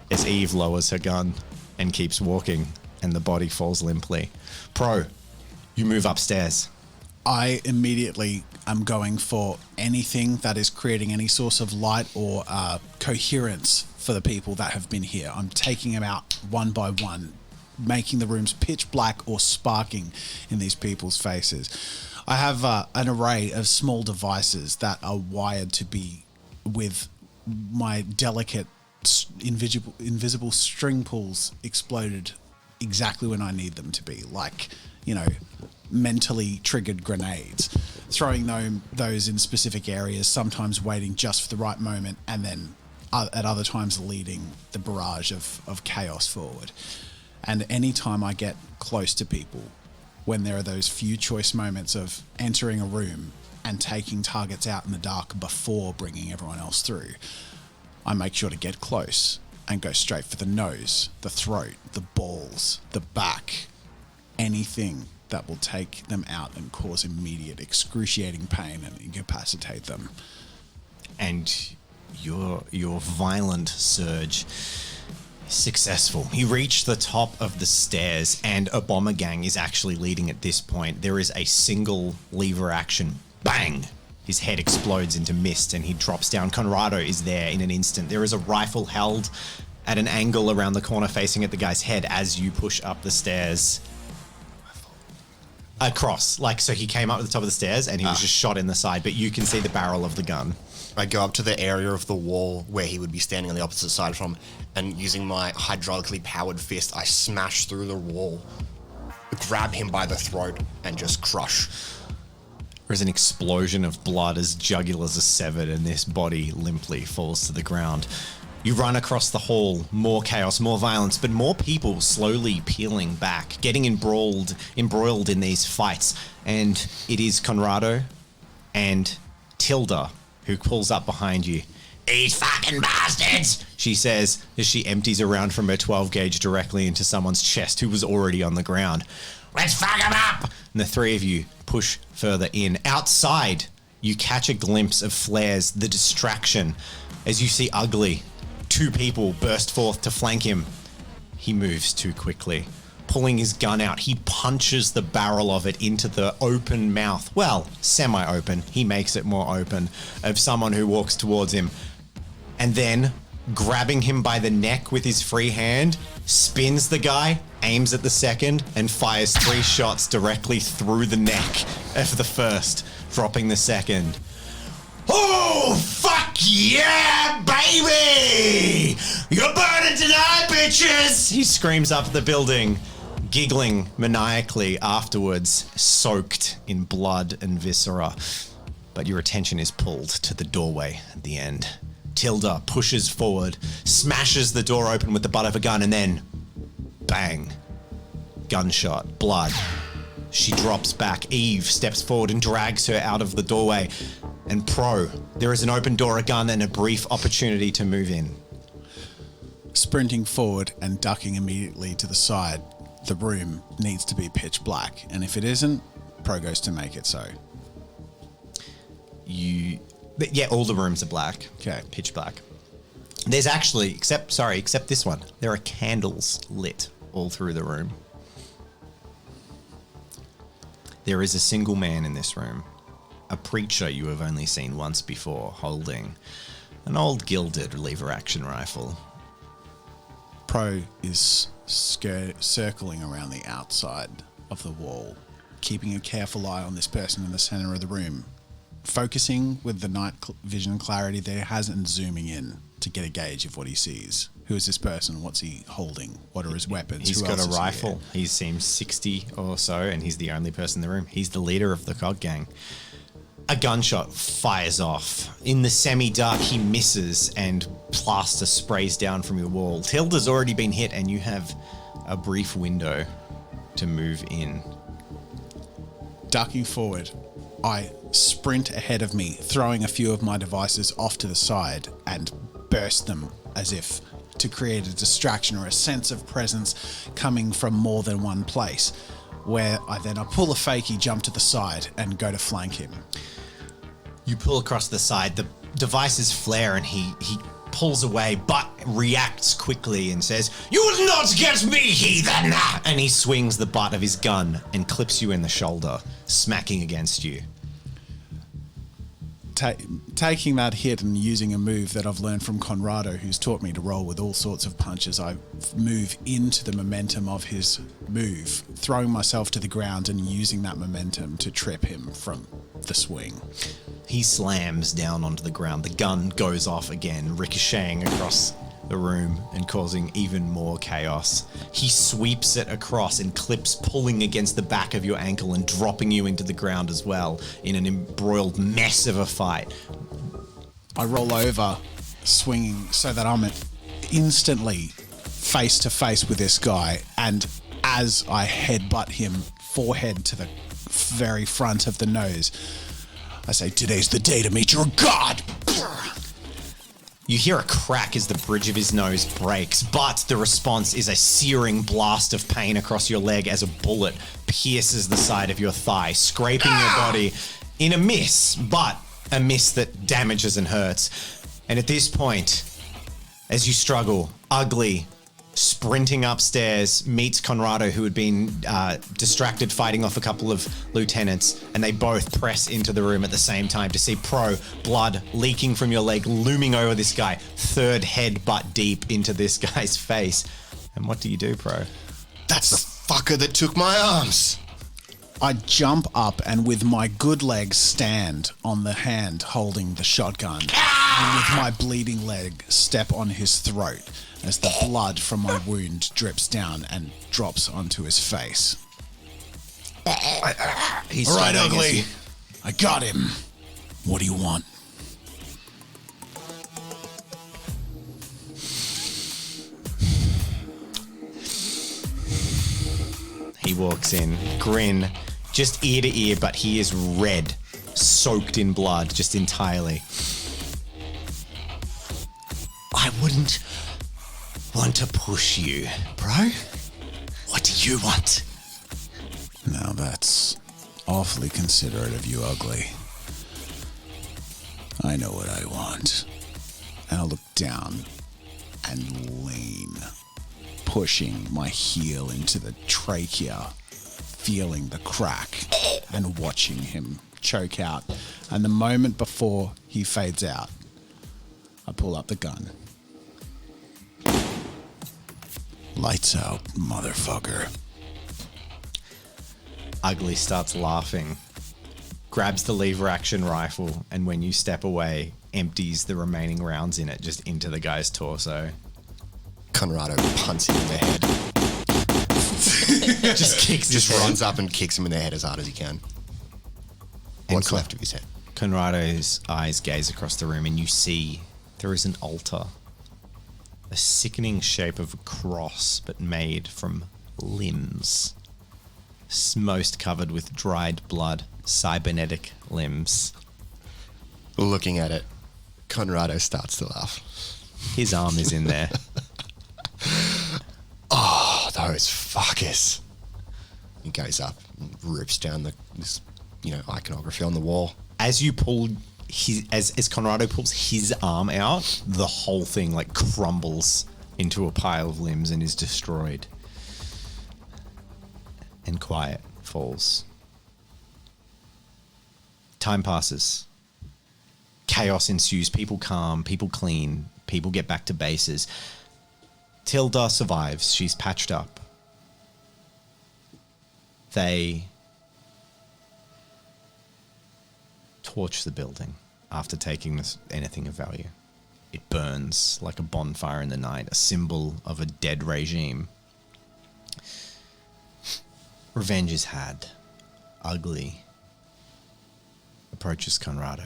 as Eve lowers her gun and keeps walking, and the body falls limply. Pro, you move upstairs. I immediately am going for anything that is creating any source of light or coherence for the people that have been here. I'm taking them out one by one, making the rooms pitch black or sparking in these people's faces. I have an array of small devices that are wired to be with my delicate invisible string pulls exploded exactly when I need them to be, like, mentally triggered grenades, throwing those in specific areas, sometimes waiting just for the right moment, and then at other times leading the barrage of chaos forward. And anytime I get close to people, when there are those few choice moments of entering a room and taking targets out in the dark before bringing everyone else through, I make sure to get close and go straight for the nose, the throat, the balls, the back, anything that will take them out and cause immediate excruciating pain and incapacitate them. And your violent surge is successful. You reach the top of the stairs, and a bomber gang is actually leading at this point. There is a single lever action. Bang! His head explodes into mist and he drops down. Conrado is there in an instant. There is a rifle held at an angle around the corner facing at the guy's head as you push up the stairs. Across. So he came up to the top of the stairs and he was just shot in the side, but you can see the barrel of the gun. I go up to the area of the wall where he would be standing on the opposite side from, and using my hydraulically powered fist, I smash through the wall, grab him by the throat, and just crush. There's an explosion of blood as jugulars are severed and this body limply falls to the ground. You run across the hall, more chaos, more violence, but more people slowly peeling back, getting embroiled in these fights. And it is Conrado and Tilda who pulls up behind you. "These fucking bastards!" she says as she empties a round from her 12 gauge directly into someone's chest who was already on the ground. "Let's fuck them up!" And the three of you push further in. Outside, you catch a glimpse of Flares, the distraction, as you see Ugly. Two people burst forth to flank him. He moves too quickly. Pulling his gun out, he punches the barrel of it into the open mouth. Well, semi-open. He makes it more open, of someone who walks towards him. And then, grabbing him by the neck with his free hand, spins the guy, aims at the second, and fires 3 shots directly through the neck of the first, dropping the second. "Oh, fuck yeah, baby! You're burning tonight, bitches!" He screams up the building, giggling maniacally afterwards, soaked in blood and viscera. But your attention is pulled to the doorway at the end. Tilda pushes forward, smashes the door open with the butt of a gun, and then bang. Gunshot, blood. She drops back. Eve steps forward and drags her out of the doorway. And Pro, there is an open door, a gun, and a brief opportunity to move in. Sprinting forward and ducking immediately to the side, the room needs to be pitch black. And if it isn't, Pro goes to make it so. Yeah, all the rooms are black. Okay. Pitch black. There's actually, except this one, there are candles lit all through the room. There is a single man in this room, a preacher you have only seen once before, holding an old gilded lever-action rifle. Pro is circling around the outside of the wall, keeping a careful eye on this person in the center of the room, focusing with the night vision clarity there has and zooming in to get a gauge of what he sees. Who is this person? What's he holding? What are his weapons? He's Who got else a is rifle. here? He seems 60 or so, and he's the only person in the room. He's the leader of the COG gang. A gunshot fires off. In the semi-dark, he misses, and plaster sprays down from your wall. Tilda's already been hit, and you have a brief window to move in. Ducking forward, I sprint ahead of me, throwing a few of my devices off to the side and burst them as if to create a distraction or a sense of presence coming from more than one place, where I pull a fakey, jump to the side and go to flank him. You pull across the side, the devices flare, and he pulls away, but reacts quickly and says, "You will not get me, heathen!" And he swings the butt of his gun and clips you in the shoulder, smacking against you. Taking that hit and using a move that I've learned from Conrado, who's taught me to roll with all sorts of punches, I move into the momentum of his move, throwing myself to the ground and using that momentum to trip him from the swing. He slams down onto the ground. The gun goes off again, ricocheting across the room and causing even more chaos. He sweeps it across and clips, pulling against the back of your ankle and dropping you into the ground as well in an embroiled mess of a fight. I roll over, swinging so that I'm instantly face to face with this guy, and as I headbutt him forehead to the very front of the nose. I say, today's the day to meet your god. You hear a crack as the bridge of his nose breaks, but the response is a searing blast of pain across your leg as a bullet pierces the side of your thigh, scraping your body in a miss, but a miss that damages and hurts. And at this point, as you struggle, Ugly, sprinting upstairs, meets Conrado, who had been distracted fighting off a couple of lieutenants, and they both press into the room at the same time to see Pro, blood leaking from your leg, looming over this guy, third headbutt deep into this guy's face. And what do you do, Pro? That's the fucker that took my arms. I jump up and with my good leg stand on the hand holding the shotgun, and with my bleeding leg step on his throat as the blood from my wound drips down and drops onto his face. He's All right, struggling Ugly. as you- I got him. What do you want? He walks in, grin, just ear to ear, but he is red, soaked in blood, just entirely. I wouldn't want to push you, bro. What do you want? Now that's awfully considerate of you, Ugly. I know what I want. And I'll look down and lean, pushing my heel into the trachea, feeling the crack and watching him choke out. And the moment before he fades out, I pull up the gun. Lights out, motherfucker. Ugly starts laughing, grabs the lever action rifle, and when you step away, empties the remaining rounds in it just into the guy's torso. Conrado punts him in the head. Just kicks his Just head. runs up and kicks him in the head as hard as he can. What's left of his head? Conrado's eyes gaze across the room and you see there is an altar. A sickening shape of a cross, but made from limbs. Most covered with dried blood, cybernetic limbs. Looking at it, Conrado starts to laugh. His arm is in there. Oh, those fuckers. He goes up and rips down this iconography on the wall. As you pull as Conrado pulls his arm out, the whole thing like crumbles into a pile of limbs and is destroyed. And quiet falls. Time passes. Chaos ensues. People calm, people clean, people get back to bases. Tilda survives. She's patched up. They torch the building after taking anything of value. It burns like a bonfire in the night, a symbol of a dead regime. Revenge is had. Ugly approaches Conrado.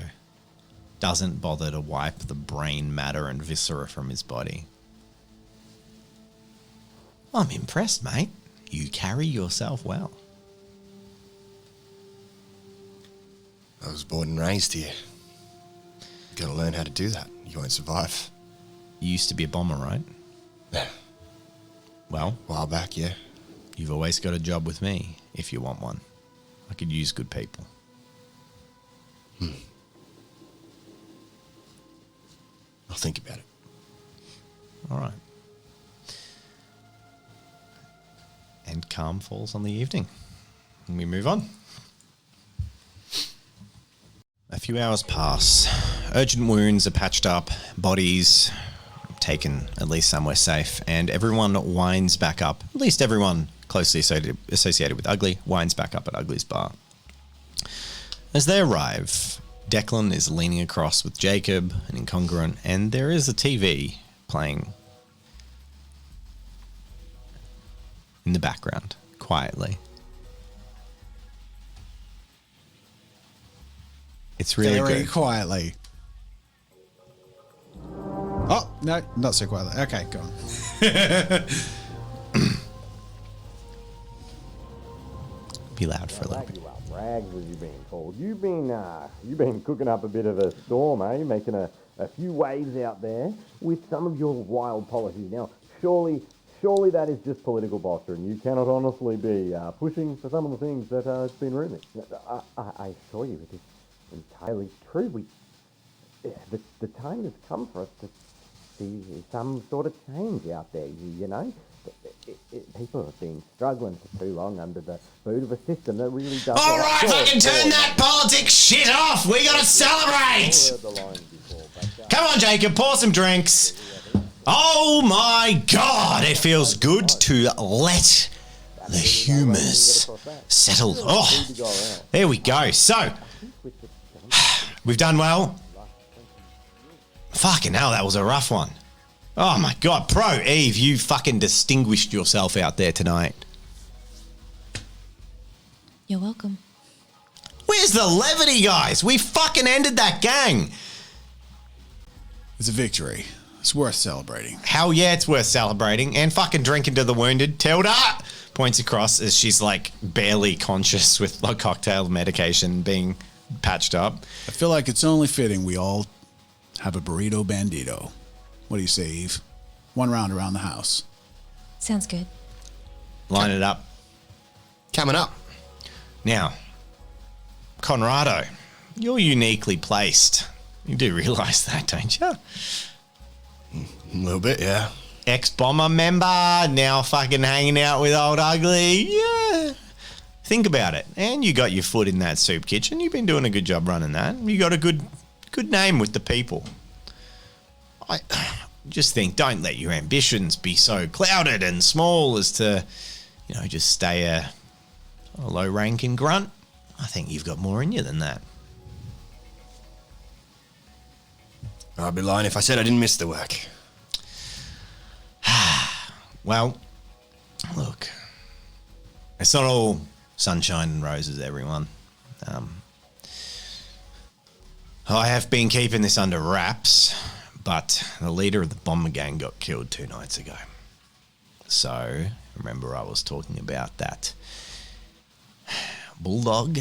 Doesn't bother to wipe the brain matter and viscera from his body. I'm impressed, mate. You carry yourself well. I was born and raised here. You gotta learn how to do that. You won't survive. You used to be a bomber, right? Yeah. Well, A while back, yeah. you've always got a job with me if you want one. I could use good people. I'll think about it. All right. And calm falls on the evening. And we move on. A few hours pass. Urgent wounds are patched up, bodies taken at least somewhere safe, and everyone winds back up. At least everyone closely associated with Ugly winds back up at Ugly's bar. As they arrive, Declan is leaning across with Jacob, an incongruent, and there is a TV playing in the background, quietly. It's really Very good. quietly. Oh, no, not so quietly. Okay, go on. be loud for a little bit. You up, Rags, as you've been called. You've been cooking up a bit of a storm, eh? Making a few waves out there with some of your wild policies. Now, surely that is just political posturing. You cannot honestly be pushing for some of the things that it's been rumored. I assure you, it is entirely true. The time has come for us to see some sort of change out there. You know, people have been struggling for too long under the boot of a system that really does. All right, fucking turn that politics shit off. We gotta celebrate. Come on, Jacob, pour some drinks. Oh my God, it feels good to let the humours settle. Oh, there we go. So, we've done well. Fucking hell, that was a rough one. Oh my God, Pro Eve, you fucking distinguished yourself out there tonight. You're welcome. Where's the levity, guys? We fucking ended that gang. It's a victory. It's worth celebrating. Hell yeah, it's worth celebrating. And fucking drinking to the wounded. Tilda points across as she's like barely conscious with like cocktail medication being patched up. I feel like it's only fitting we all have a burrito bandito. What do you say, Eve? One round around the house. Sounds good. Line it up. Coming up. Now, Conrado, you're uniquely placed. You do realise that, don't you? A little bit, yeah. Ex-bomber member, now fucking hanging out with old ugly. Yeah. Think about it. And you got your foot in that soup kitchen. You've been doing a good job running that. You got a good name with the people. I just think, don't let your ambitions be so clouded and small as to, just stay a low-ranking grunt. I think you've got more in you than that. I'd be lying if I said I didn't miss the work. Well, look, it's not all sunshine and roses, everyone. I have been keeping this under wraps, but the leader of the bomber gang got killed 2 nights ago. So, remember I was talking about that bulldog?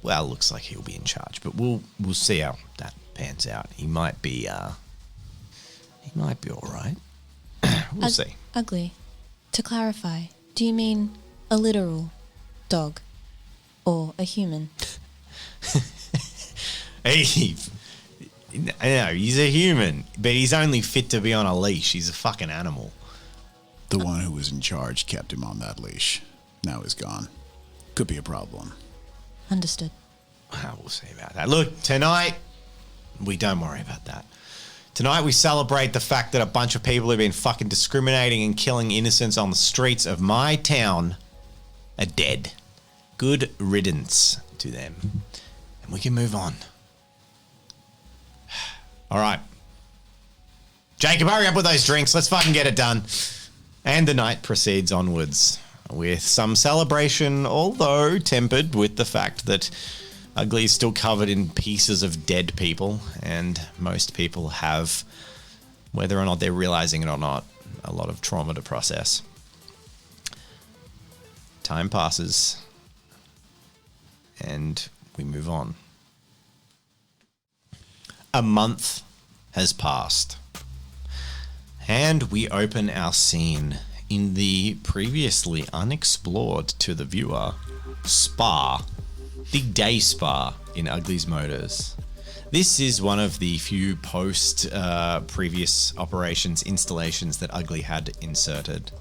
Well, looks like he'll be in charge, but we'll see how that pans out. He might be all right. We'll see. Ugly. To clarify, do you mean a literal dog or a human? Eve. No, he's a human, but he's only fit to be on a leash. He's a fucking animal. The one who was in charge kept him on that leash. Now he's gone. Could be a problem. Understood. We'll see about that. Look, tonight, we don't worry about that. Tonight we celebrate the fact that a bunch of people have been fucking discriminating and killing innocents on the streets of my town are dead. Good riddance to them. And we can move on. All right. Jacob, hurry up with those drinks. Let's fucking get it done. And the night proceeds onwards with some celebration, although tempered with the fact that Ugly is still covered in pieces of dead people, and most people have, whether or not they're realizing it or not, a lot of trauma to process. Time passes, and we move on. A month has passed, and we open our scene in the previously unexplored to the viewer spa, the day spa in Ugly's Motors. This is one of the few previous operations installations that Ugly had inserted.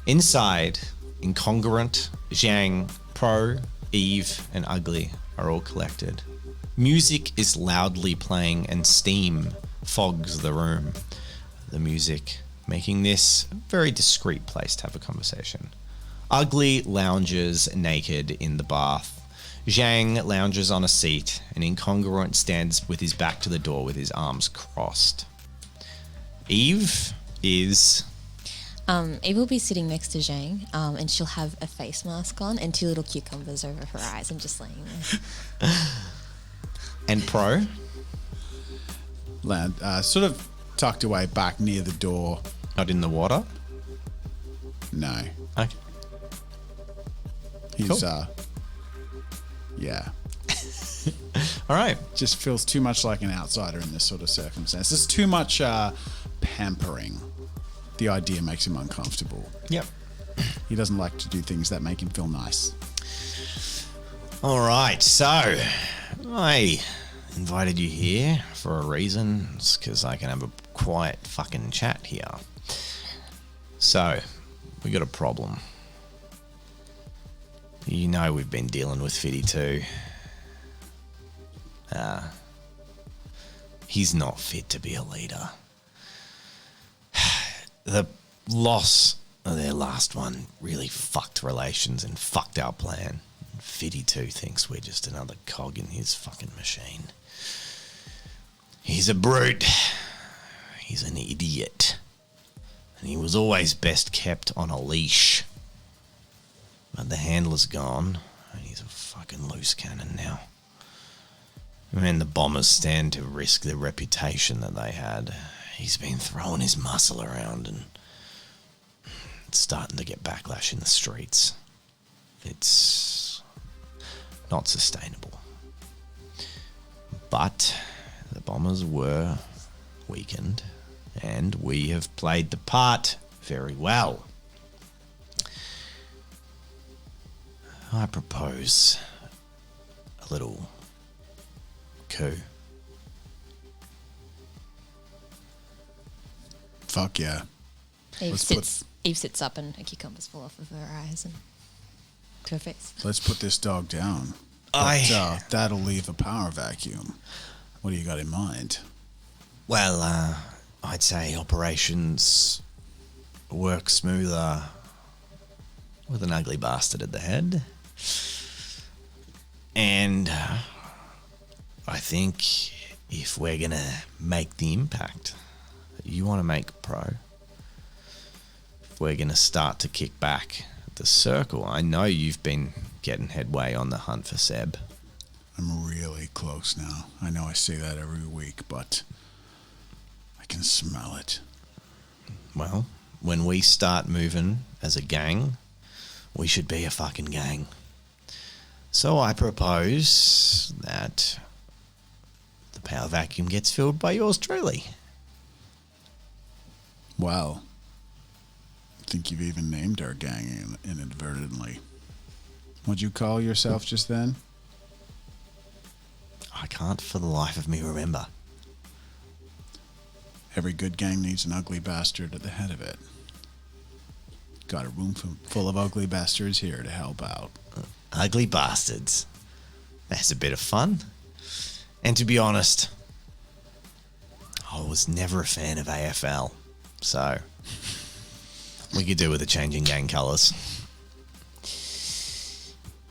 Inside, Incongruent, Zhang, Pro, Eve, and Ugly are all collected. Music is loudly playing and steam fogs the room. The music making this a very discreet place to have a conversation. Ugly lounges naked in the bath. Zhang lounges on a seat, and Incongruent stands with his back to the door with his arms crossed. Eve is... Eve will be sitting next to Zhang, and she'll have a face mask on and 2 little cucumbers over her eyes and just laying there. And Pro? Land, sort of tucked away back near the door. Not in the water? No. Okay. He's, Cool. Yeah. All right. Just feels too much like an outsider in this sort of circumstance. There's too much pampering. The idea makes him uncomfortable. Yep. He doesn't like to do things that make him feel nice. All right. So I invited you here for a reason. It's because I can have a quiet fucking chat here. So we got a problem. You know we've been dealing with Fiddy too. He's not fit to be a leader. The loss of their last one really fucked relations and fucked our plan. Fiddy too thinks we're just another cog in his fucking machine. He's a brute. He's an idiot. And he was always best kept on a leash. But the handler's gone, and he's a fucking loose cannon now. And the bombers stand to risk the reputation that they had. He's been throwing his muscle around, and it's starting to get backlash in the streets. It's not sustainable. But the bombers were weakened, and we have played the part very well. I propose a little coup. Fuck yeah. Eve sits up and a cucumbers fall off of her eyes and to her face. Let's put this dog down. But, that'll leave a power vacuum. What do you got in mind? Well, I'd say operations work smoother with an ugly bastard at the head. And I think if we're going to make the impact that you want to make, Pro, if we're going to start to kick back at the circle, I know you've been getting headway on the hunt for Seb. I'm really close now. I know I say that every week, but I can smell it. Well, when we start moving as a gang, we should be a fucking gang. So I propose that the power vacuum gets filled by yours truly. Wow. I think you've even named our gang inadvertently. What'd you call yourself just then? I can't for the life of me remember. Every good gang needs an ugly bastard at the head of it. Got a room full of ugly bastards here to help out. Ugly bastards. That's a bit of fun. And to be honest, I was never a fan of AFL. So we could do with a change in gang colours.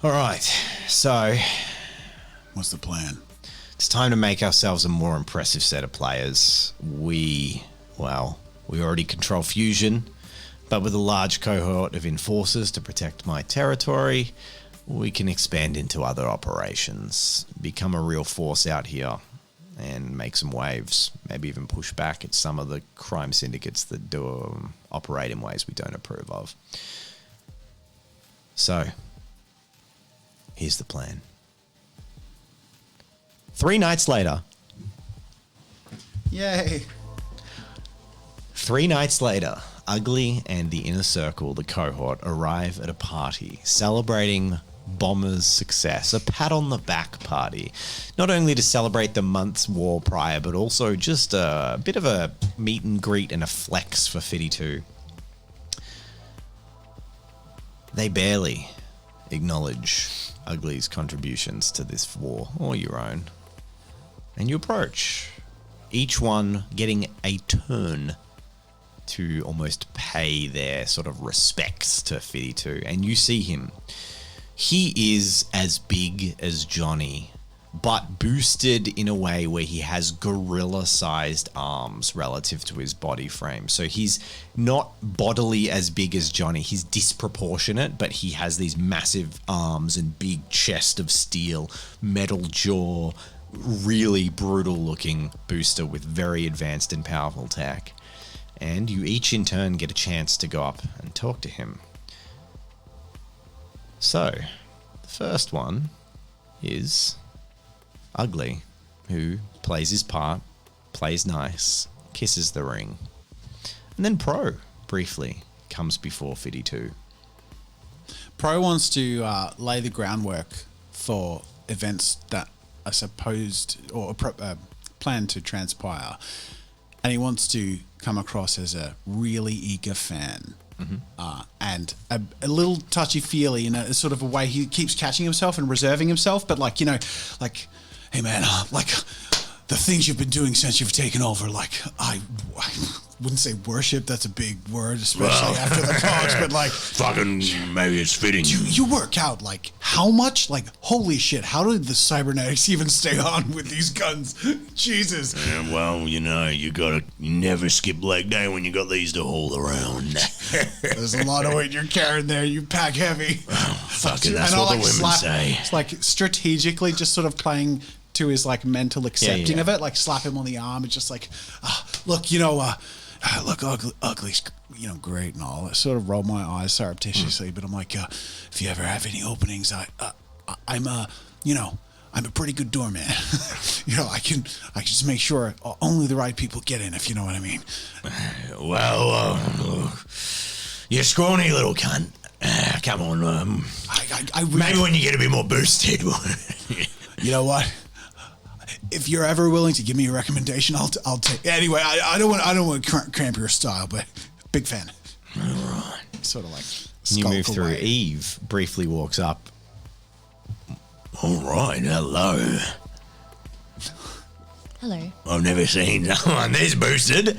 All right, so What's the plan? it's time to make ourselves a more impressive set of players. We already control fusion, but with a large cohort of enforcers to protect my territory, we can expand into other operations, become a real force out here, and make some waves. Maybe even push back at some of the crime syndicates that do operate in ways we don't approve of. So, here's the plan. 3 nights later. Yay. 3 nights later, Ugly and the Inner Circle, the cohort, arrive at a party celebrating Bomber's success, a pat on the back party. Not only to celebrate the month's war prior, but also just a bit of a meet and greet and a flex for Fiddy 2. They barely acknowledge Ugly's contributions to this war, or your own. And you approach, each one getting a turn to almost pay their sort of respects to Fiddy 2. And you see him. He is as big as Johnny, but boosted in a way where he has gorilla-sized arms relative to his body frame. So he's not bodily as big as Johnny. He's disproportionate, but he has these massive arms and big chest of steel, metal jaw, really brutal-looking booster with very advanced and powerful tech. And you each in turn get a chance to go up and talk to him. So, the first one is Ugly, who plays his part, plays nice, kisses the ring. And then Pro, briefly, comes before Fiddy 2. Pro wants to lay the groundwork for events that are supposed or planned to transpire. And he wants to come across as a really eager fan. And a little touchy-feely in a sort of a way. He keeps catching himself and reserving himself, but like, hey man, like the things you've been doing since you've taken over, like I wouldn't say worship, that's a big word, especially after the talks, but like Fucking, maybe it's fitting. you work out like how much, like holy shit, how did the cybernetics even stay on with these guns? Jesus. Well, you never skip leg day when you got these to haul around. There's a lot of weight you're carrying there, you pack heavy. Fucking, that's And I'll, what the like, women slap, say. it's like strategically just sort of playing to his like mental accepting yeah. of it, like slap him on the arm. It's just like, look, look, ugly's, great and all. I sort of roll my eyes surreptitiously, but I'm like, if you ever have any openings, I'm a pretty good doorman. I can just make sure only the right people get in, if you know what I mean. Well, you scrawny little cunt. Come on, maybe when you get a bit more boosted. You know what? If you're ever willing to give me a recommendation, I'll take. Anyway, I don't want to cramp your style, but big fan. All right. Sort of like You move skulk through. away. Eve briefly walks up. All right, hello. Hello. I've never seen someone this boosted.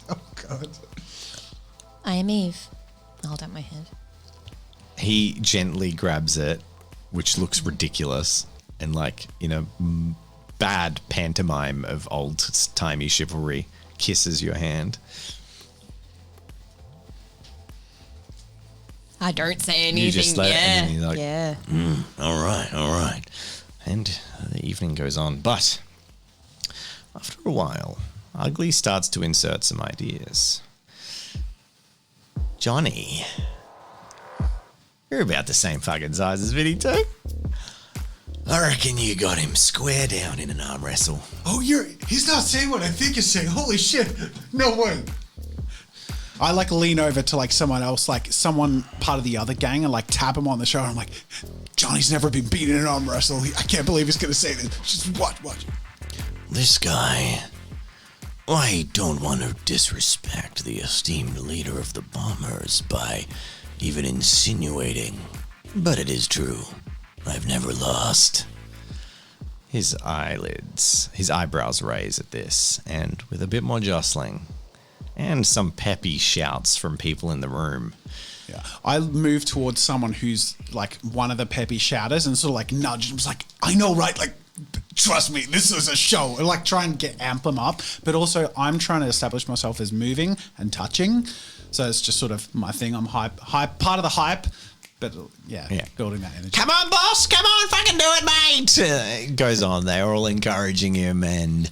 Oh God. I am Eve. I hold out my head. He gently grabs it, which looks ridiculous, and like in a bad pantomime of old-timey chivalry, kisses your hand. I don't say anything. You just let it, and then you're like, yeah. All right. And the evening goes on. But after a while, Ugly starts to insert some ideas. Johnny, you're about the same fucking size as Vinny too. I reckon you got him square down in an arm wrestle. Oh, he's not saying what I think he's saying. Holy shit. No way. I like lean over to like someone else, like someone part of the other gang, and like tap him on the shoulder. I'm like, Johnny's never been beaten in an arm wrestle. I can't believe he's going to say this. Just watch. This guy, I don't want to disrespect the esteemed leader of the bombers by even insinuating, but it is true. I've never lost. His eyebrows raise at this, and with a bit more jostling and some peppy shouts from people in the room. Yeah. I move towards someone who's like one of the peppy shouters and sort of like nudge him. It's like, I know, right? Like, trust me, this is a show. And like try and amp them up. But also I'm trying to establish myself as moving and touching. So it's just sort of my thing. I'm hype, part of the hype. But yeah, building that energy. Come on, boss! Come on, fucking do it, mate! It goes on. They're all encouraging him, and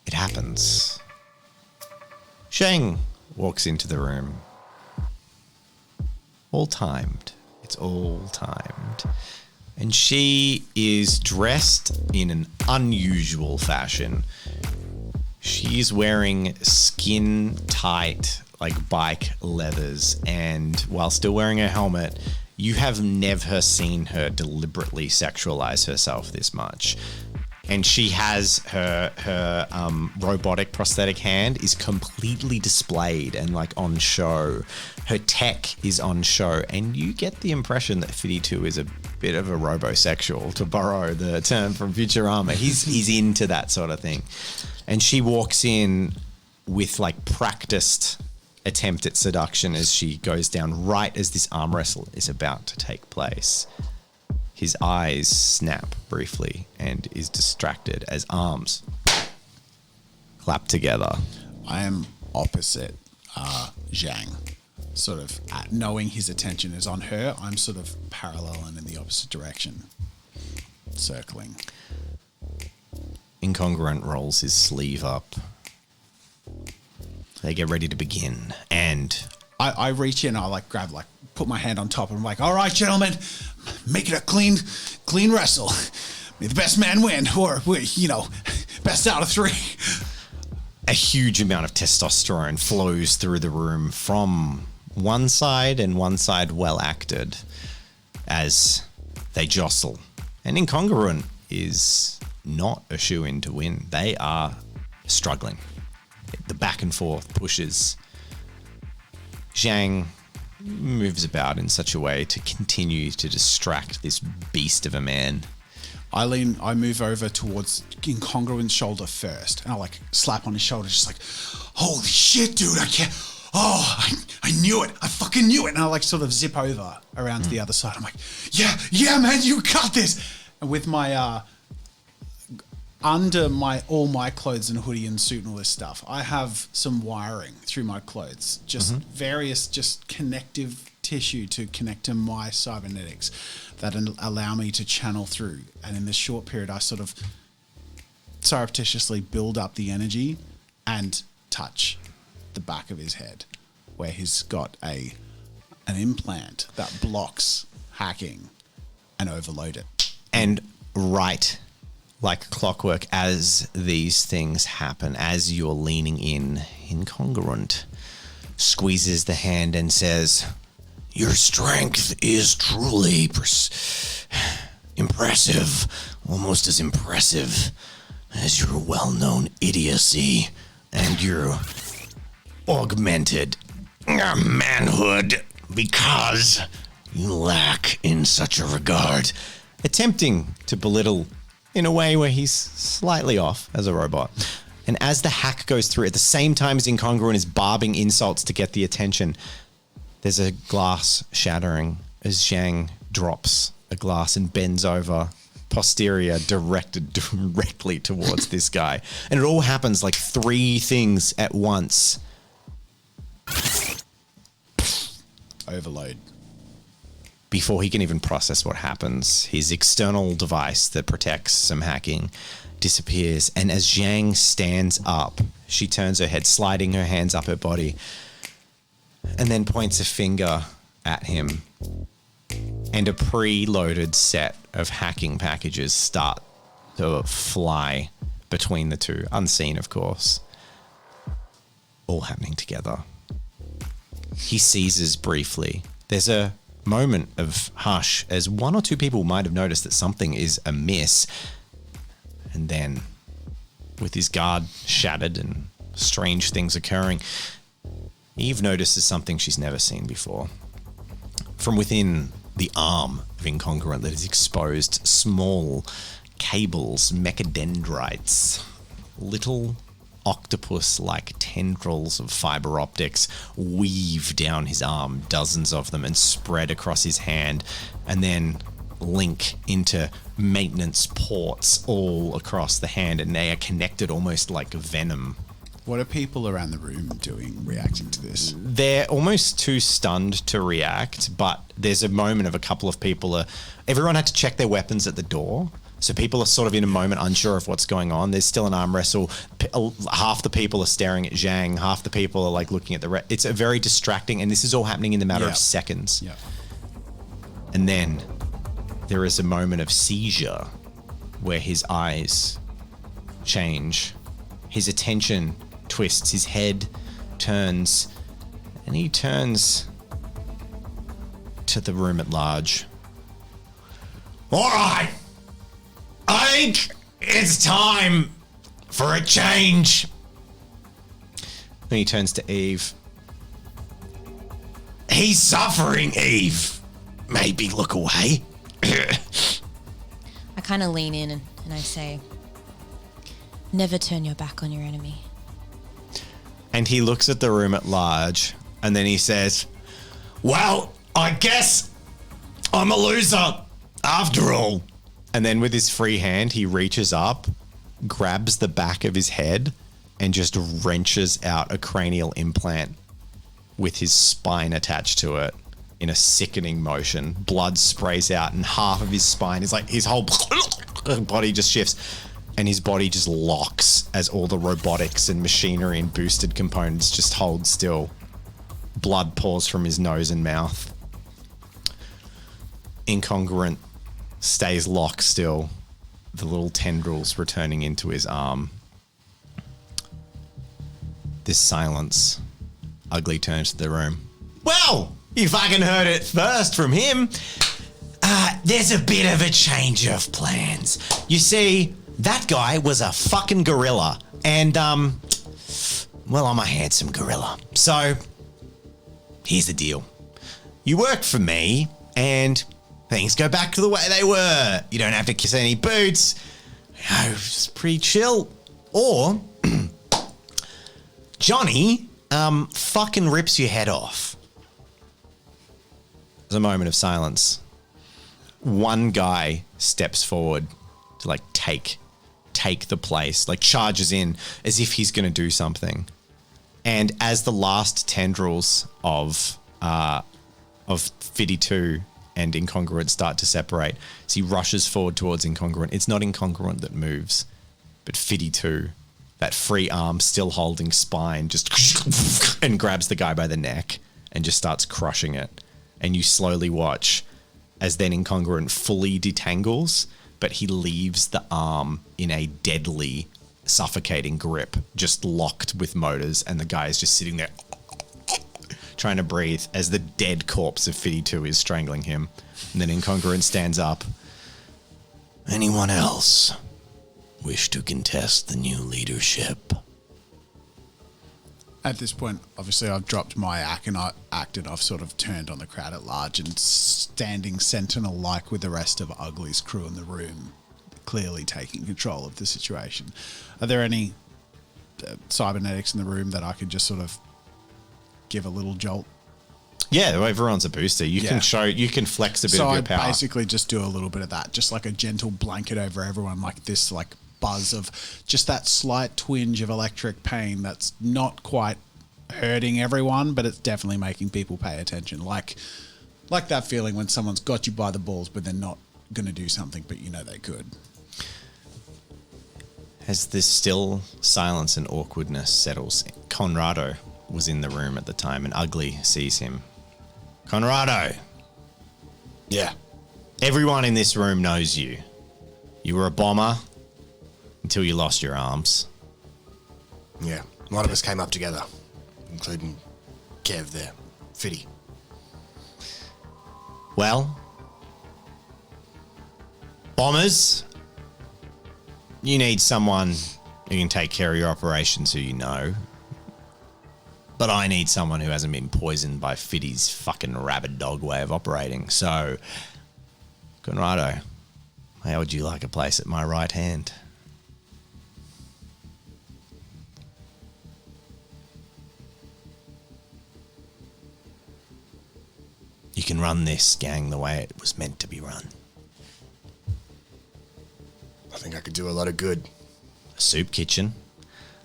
it happens. Sheng walks into the room. All timed. It's all timed. And she is dressed in an unusual fashion. She's wearing skin-tight, like bike leathers, and while still wearing her helmet, you have never seen her deliberately sexualize herself this much. And she has her robotic prosthetic hand is completely displayed and like on show. Her tech is on show, and you get the impression that 52 is a bit of a robosexual, to borrow the term from Futurama. He's into that sort of thing. And she walks in with like practiced attempt at seduction as she goes down right as this arm wrestle is about to take place. His eyes snap briefly and is distracted as arms clap together. I am opposite Zhang. Sort of knowing his attention is on her, I'm sort of parallel and in the opposite direction. Circling. Incongruent rolls his sleeve up. They get ready to begin, and I reach in, I like grab, like put my hand on top and I'm like, all right, gentlemen, make it a clean wrestle. May the best man win, or, best out of 3. A huge amount of testosterone flows through the room from one side, and one side well acted as they jostle. And Incongruent is not a shoe-in to win. They are struggling. The back and forth pushes. Zhang moves about in such a way to continue to distract this beast of a man. I move over towards Incongruent's shoulder first, and I like slap on his shoulder, just like, holy shit, dude, I can't. Oh, I knew it. I fucking knew it. And I like sort of zip over around to the other side. I'm like, yeah, man, you got this. And with my, under all my clothes and hoodie and suit and all this stuff, I have some wiring through my clothes, just various connective tissue to connect to my cybernetics that allow me to channel through. And in this short period, I sort of surreptitiously build up the energy and touch the back of his head where he's got an implant that blocks hacking and overload it. And right, like clockwork, as these things happen, as you're leaning in, Incongruent squeezes the hand and says, "Your strength is truly impressive, almost as impressive as your well-known idiocy and your augmented manhood, because you lack in such a regard." Attempting to belittle in a way where he's slightly off as a robot. And as the hack goes through, at the same time as Incongruent is barbing insults to get the attention, there's a glass shattering as Zhang drops a glass and bends over, posterior directed directly towards this guy. And it all happens like 3 things at once. Overload. Before he can even process what happens, his external device that protects some hacking disappears. And as Zhang stands up, she turns her head, sliding her hands up her body, and then points a finger at him. And a preloaded set of hacking packages start to fly between the two, unseen, of course. All happening together. He seizes briefly. There's a moment of hush as 1 or 2 people might have noticed that something is amiss. And then, with his guard shattered and strange things occurring, Eve notices something she's never seen before. From within the arm of Incongruent that is exposed, small cables, mechadendrites, little octopus-like tendrils of fiber optics weave down his arm, dozens of them, and spread across his hand, and then link into maintenance ports all across the hand, and they are connected almost like venom. What are people around the room doing, reacting to this? They're almost too stunned to react, but there's a moment of a couple of people. Everyone had to check their weapons at the door. So people are sort of in a moment unsure of what's going on. There's still an arm wrestle. Half the people are staring at Zhang. Half the people are like looking at the... It's a very distracting, and this is all happening in the matter of seconds. Yeah. And then there is a moment of seizure where his eyes change. His attention twists. His head turns, and he turns to the room at large. All right. I think it's time for a change. Then he turns to Eve. He's suffering, Eve. Maybe look away. I kind of lean in and I say, never turn your back on your enemy. And he looks at the room at large, and then he says, well, I guess I'm a loser after all. And then with his free hand, he reaches up, grabs the back of his head, and just wrenches out a cranial implant with his spine attached to it in a sickening motion. Blood sprays out, and half of his spine is like his whole body just shifts, and his body just locks as all the robotics and machinery and boosted components just hold still. Blood pours from his nose and mouth. Incongruent stays locked still, the little tendrils returning into his arm. This silence. Ugly turns to the room. Well, you fucking heard it first from him. There's a bit of a change of plans. You see, that guy was a fucking gorilla. And, well, I'm a handsome gorilla. So, here's the deal. You work for me, and things go back to the way they were. You don't have to kiss any boots. You know, it's pretty chill. Or, Johnny, fucking rips your head off. There's a moment of silence. One guy steps forward to like take the place, like charges in as if he's going to do something. And as the last tendrils of 52 and Incongruent start to separate, as he rushes forward towards Incongruent, it's not Incongruent that moves, but 52, that free arm still holding spine, just and grabs the guy by the neck and just starts crushing it. And you slowly watch as then Incongruent fully detangles, but he leaves the arm in a deadly, suffocating grip, just locked with motors, and the guy is just sitting there trying to breathe as the dead corpse of 52 is strangling him. And then Incongruent stands up. Anyone else wish to contest the new leadership? At this point, obviously, I've dropped my act and I've sort of turned on the crowd at large and standing sentinel-like with the rest of Ugly's crew in the room, clearly taking control of the situation. Are there any cybernetics in the room that I could just sort of give a little jolt? Yeah, everyone's a booster. You can flex a bit of your power. So I basically just do a little bit of that, just like a gentle blanket over everyone, like this, like buzz of just that slight twinge of electric pain that's not quite hurting everyone, but it's definitely making people pay attention. Like that feeling when someone's got you by the balls, but they're not going to do something, but you know they could. As this still silence and awkwardness settles, Conrado was in the room at the time, and Ugly sees him. Conrado. Yeah. Everyone in this room knows you. You were a bomber until you lost your arms. Yeah. A lot of us came up together, including Kev there, Fiddy. Well, bombers, you need someone who can take care of your operations who you know. But I need someone who hasn't been poisoned by Fiddy's fucking rabid dog way of operating. So, Conrado, how would you like a place at my right hand? You can run this gang the way it was meant to be run. I think I could do a lot of good. A soup kitchen.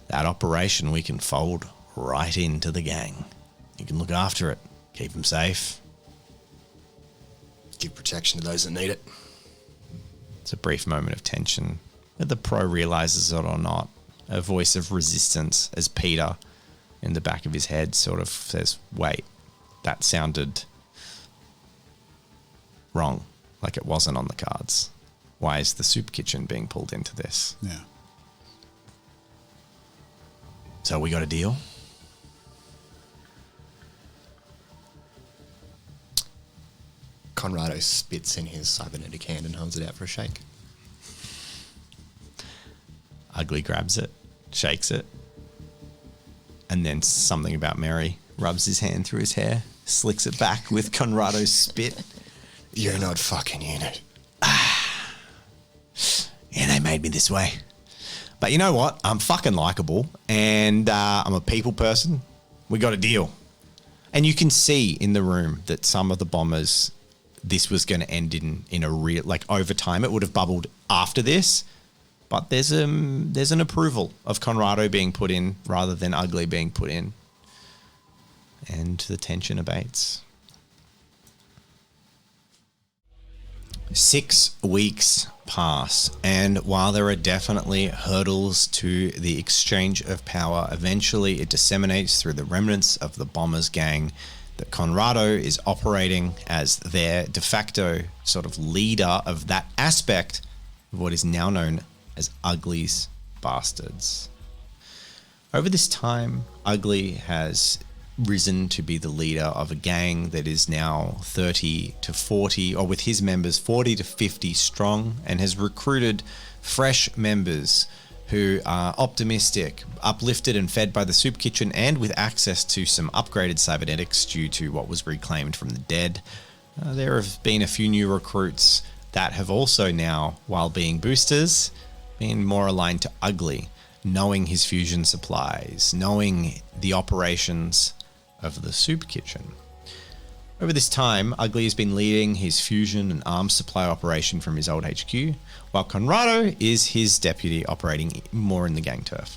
That operation we can fold right into the gang. You can look after it, keep them safe. Give protection to those that need it. It's a brief moment of tension, whether the pro realizes it or not. A voice of resistance as Peter, in the back of his head, sort of says, wait, that sounded wrong, like it wasn't on the cards. Why is the soup kitchen being pulled into this? Yeah. So we got a deal? Conrado spits in his cybernetic hand and holds it out for a shake. Ugly grabs it, shakes it, and then something about Mary rubs his hand through his hair, slicks it back with Conrado's spit. You're not fucking unit. Yeah, they made me this way. But you know what? I'm fucking likable, and I'm a people person. We got a deal. And you can see in the room that some of the bombers, this was going to end in a real, like over time, it would have bubbled after this. But there's an approval of Conrado being put in rather than Ugly being put in. And the tension abates. 6 weeks pass, and while there are definitely hurdles to the exchange of power, eventually it disseminates through the remnants of the Bombers gang that Conrado is operating as their de facto sort of leader of that aspect of what is now known as Ugly's Bastards. Over this time, Ugly has risen to be the leader of a gang that is now 30 to 40, or with his members 40 to 50 strong, and has recruited fresh members who are optimistic, uplifted and fed by the soup kitchen, and with access to some upgraded cybernetics due to what was reclaimed from the dead. There have been a few new recruits that have also now, while being boosters, been more aligned to Ugly, knowing his fusion supplies, knowing the operations of the soup kitchen. Over this time, Ugly has been leading his fusion and arms supply operation from his old HQ, while Conrado is his deputy operating more in the gang turf.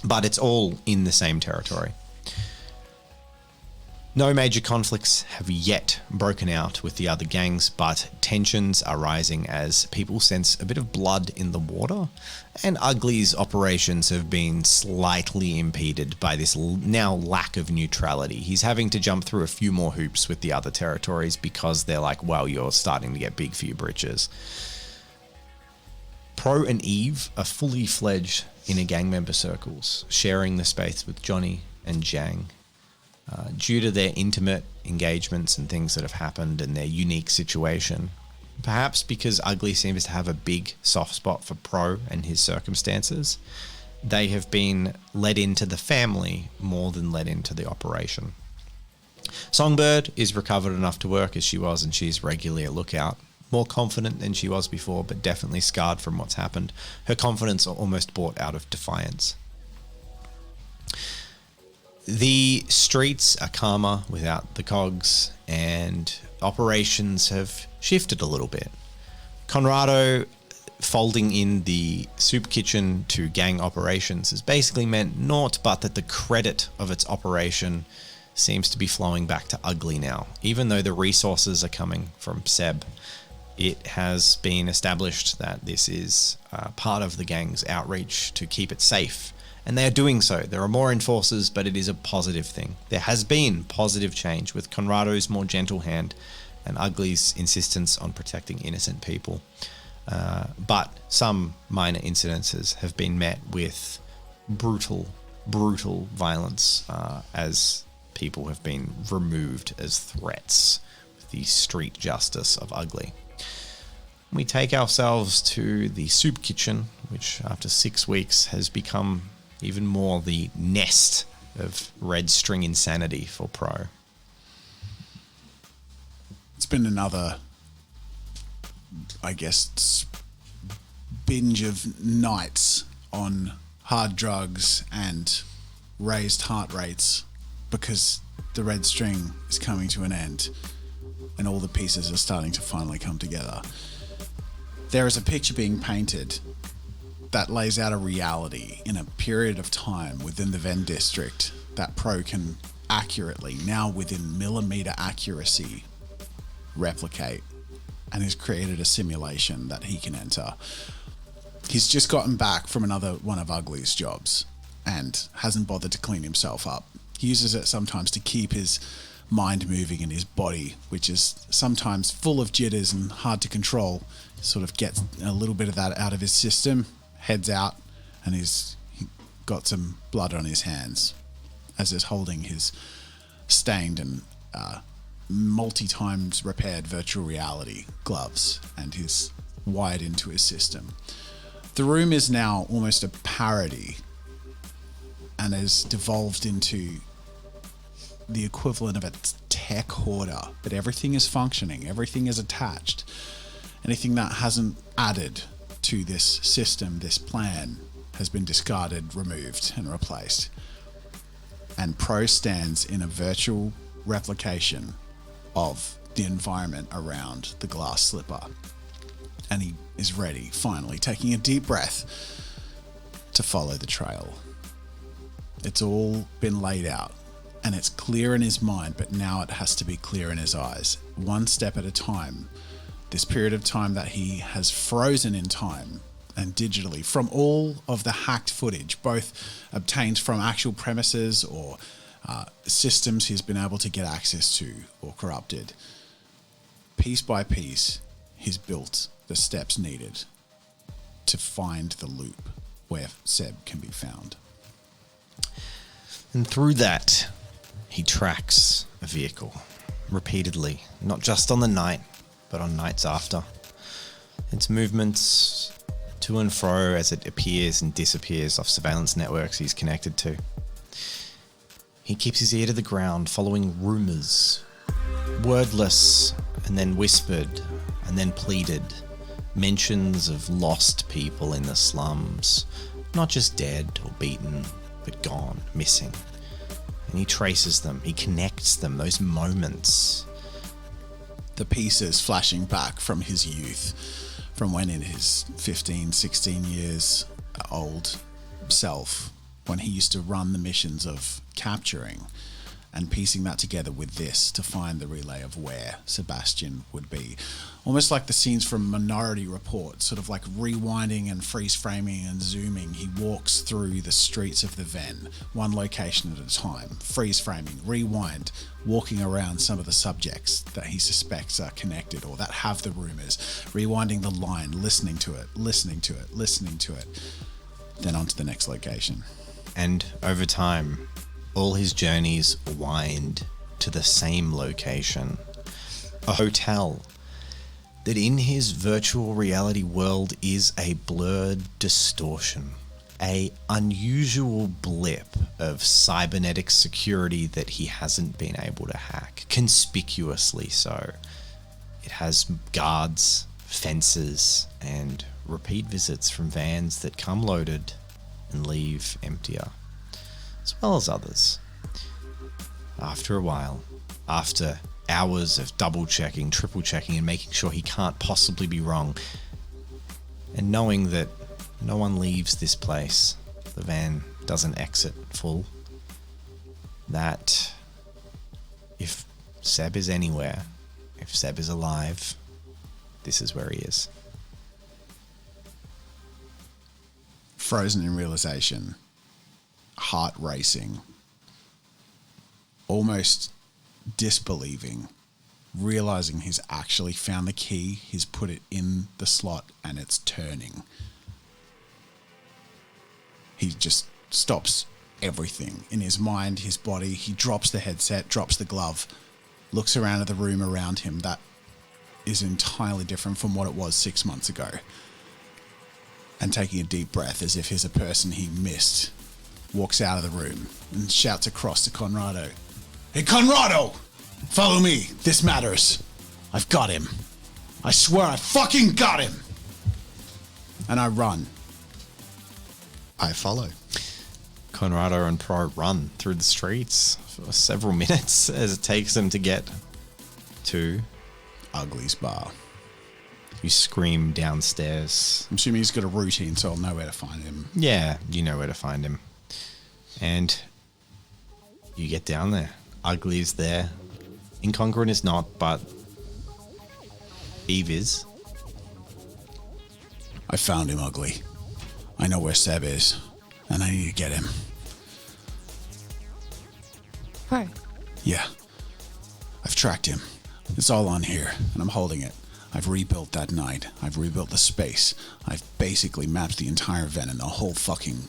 But it's all in the same territory. No major conflicts have yet broken out with the other gangs, but tensions are rising as people sense a bit of blood in the water, and Ugly's operations have been slightly impeded by this now lack of neutrality. He's having to jump through a few more hoops with the other territories because they're like, well, you're starting to get big for your britches. Pro and Eve are fully fledged inner gang member circles, sharing the space with Johnny and Jang. Due to their intimate engagements and things that have happened and their unique situation. Perhaps because Ugly seems to have a big soft spot for Pro and his circumstances, they have been led into the family more than led into the operation. Songbird is recovered enough to work as she was, and she's regularly at lookout. More confident than she was before, but definitely scarred from what's happened. Her confidence almost brought out of defiance. The streets are calmer without the cogs, and operations have shifted a little bit. Conrado folding in the soup kitchen to gang operations has basically meant naught but that the credit of its operation seems to be flowing back to Ugly now. Even though the resources are coming from Seb, it has been established that this is part of the gang's outreach to keep it safe. And they are doing so. There are more enforcers, but it is a positive thing. There has been positive change with Conrado's more gentle hand and Ugly's insistence on protecting innocent people. But some minor incidences have been met with brutal violence as people have been removed as threats with the street justice of Ugly. We take ourselves to the soup kitchen, which after 6 weeks has become even more the nest of red string insanity for Pro. It's been another, I guess, binge of nights on hard drugs and raised heart rates because the red string is coming to an end and all the pieces are starting to finally come together. There is a picture being painted that lays out a reality in a period of time within the Venn district that Pro can accurately, now within millimeter accuracy, replicate, and has created a simulation that he can enter. He's just gotten back from another one of Ugly's jobs and hasn't bothered to clean himself up. He uses it sometimes to keep his mind moving in his body, which is sometimes full of jitters and hard to control. Sort of gets a little bit of that out of his system, heads out, and he got some blood on his hands as he's holding his stained and multi-times repaired virtual reality gloves, and he's wired into his system. The room is now almost a parody and has devolved into the equivalent of a tech hoarder, but everything is functioning, everything is attached. Anything that hasn't added to this system, this plan, has been discarded, removed, and replaced. And Pro stands in a virtual replication of the environment around the glass slipper. And he is ready, finally, taking a deep breath to follow the trail. It's all been laid out, and it's clear in his mind, but now it has to be clear in his eyes. One step at a time. This period of time that he has frozen in time and digitally from all of the hacked footage, both obtained from actual premises or systems he's been able to get access to or corrupted. Piece by piece, he's built the steps needed to find the loop where Seb can be found. And through that, he tracks a vehicle repeatedly, not just on the night, but on nights after. Its movements to and fro as it appears and disappears off surveillance networks he's connected to. He keeps his ear to the ground, following rumours, wordless and then whispered and then pleaded, mentions of lost people in the slums, not just dead or beaten, but gone, missing. And he traces them, he connects them, those moments. The pieces flashing back from his youth, from when in his 15, 16 years old self, when he used to run the missions of capturing, and piecing that together with this to find the relay of where Sebastian would be. Almost like the scenes from Minority Report, sort of like rewinding and freeze framing and zooming. He walks through the streets of the Ven, one location at a time, freeze framing, rewind, walking around some of the subjects that he suspects are connected or that have the rumors, rewinding the line, listening to it, then on to the next location. And over time, all his journeys wind to the same location, a hotel that in his virtual reality world is a blurred distortion, a unusual blip of cybernetic security that he hasn't been able to hack, conspicuously so. It has guards, fences, and repeat visits from vans that come loaded and leave emptier, as well as others. After a while, after hours of double checking, triple checking, and making sure he can't possibly be wrong, and knowing that no one leaves this place, the van doesn't exit full, that if Seb is anywhere, if Seb is alive, this is where he is. Frozen in realization, heart racing, almost disbelieving, realizing he's actually found the key, he's put it in the slot and it's turning. He just stops everything in his mind, his body. He drops the headset, drops the glove, looks around at the room around him that is entirely different from what it was 6 months ago. And taking a deep breath as if he's a person he missed, walks out of the room and shouts across to Conrado, "Hey, Conrado! Follow me. This matters. I've got him. I swear I fucking got him!" And I run. I follow. Conrado and Pro run through the streets for several minutes as it takes them to get to Ugly's bar. You scream downstairs. I'm assuming he's got a routine, so I'll know where to find him. Yeah, you know where to find him. And you get down there. Ugly's there. Incongruent is not, but Eve is. I found him, Ugly. I know where Seb is, and I need to get him. Pro. Yeah. I've tracked him. It's all on here, and I'm holding it. I've rebuilt that night. I've rebuilt the space. I've basically mapped the entire Ven and the whole fucking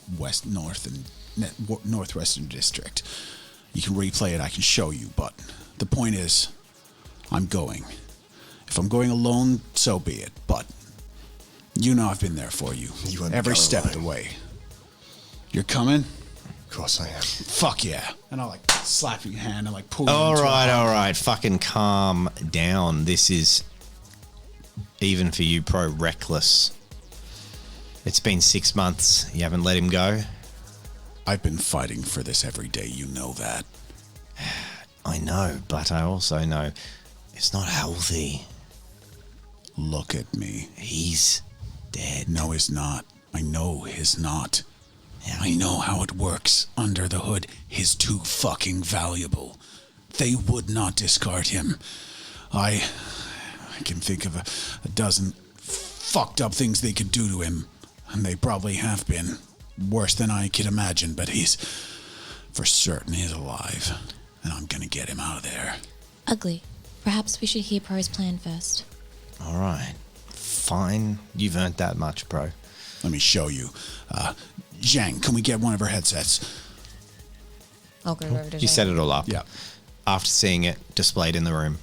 northwestern district. You can replay it, I can show you, but the point is, I'm going. If I'm going alone, so be it, but you know I've been there for you. You won't every go step of alone. the way. You're coming? Of course I am. Fuck yeah. And I'll like slap your hand and like pull you All into a hug. right. Fucking calm down. This is, even for you, Pro, reckless. It's been 6 months. You haven't let him go? I've been fighting for this every day, you know that. I know, but I also know it's not healthy. Look at me. He's dead. No, he's not. I know he's not. I know how it works under the hood. He's too fucking valuable. They would not discard him. I can think of a dozen fucked up things they could do to him. And they probably have been. Worse than I could imagine, but he's for certain he's alive, and I'm gonna get him out of there. Ugly. Perhaps we should hear Pro's plan first. All right. Fine. You've earned that much, bro. Let me show you. Zhang, can we get one of her headsets? I'll go over to You set it all up. Yeah. After seeing it displayed in the room.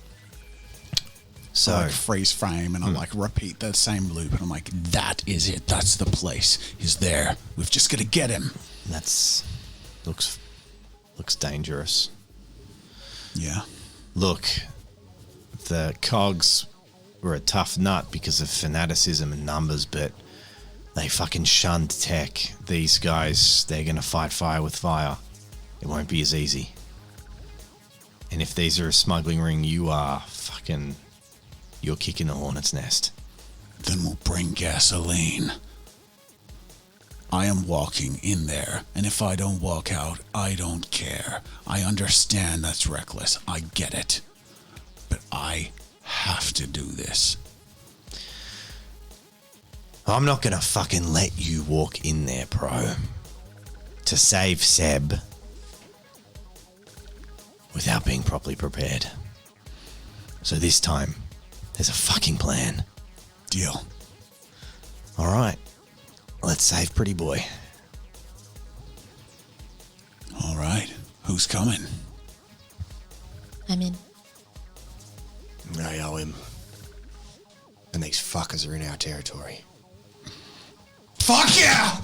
So So, like freeze frame, and I'm like repeat the same loop, and I'm like, that is it. That's the place. He's there. We've just got to get him. that's looks dangerous. Yeah. Look, the cogs were a tough nut because of fanaticism and numbers, but they fucking shunned tech. These guys, they're going to fight fire with fire. It won't be as easy. And if these are a smuggling ring, you're kicking the hornet's nest. Then we'll bring gasoline. I am walking in there, and if I don't walk out, I don't care. I understand that's reckless. I get it. But I have to do this. I'm not going to fucking let you walk in there, Pro. To save Seb. Without being properly prepared. So this time, there's a fucking plan. Deal. All right. Let's save Pretty Boy. All right. Who's coming? I'm in. I owe him. And these fuckers are in our territory. Fuck yeah!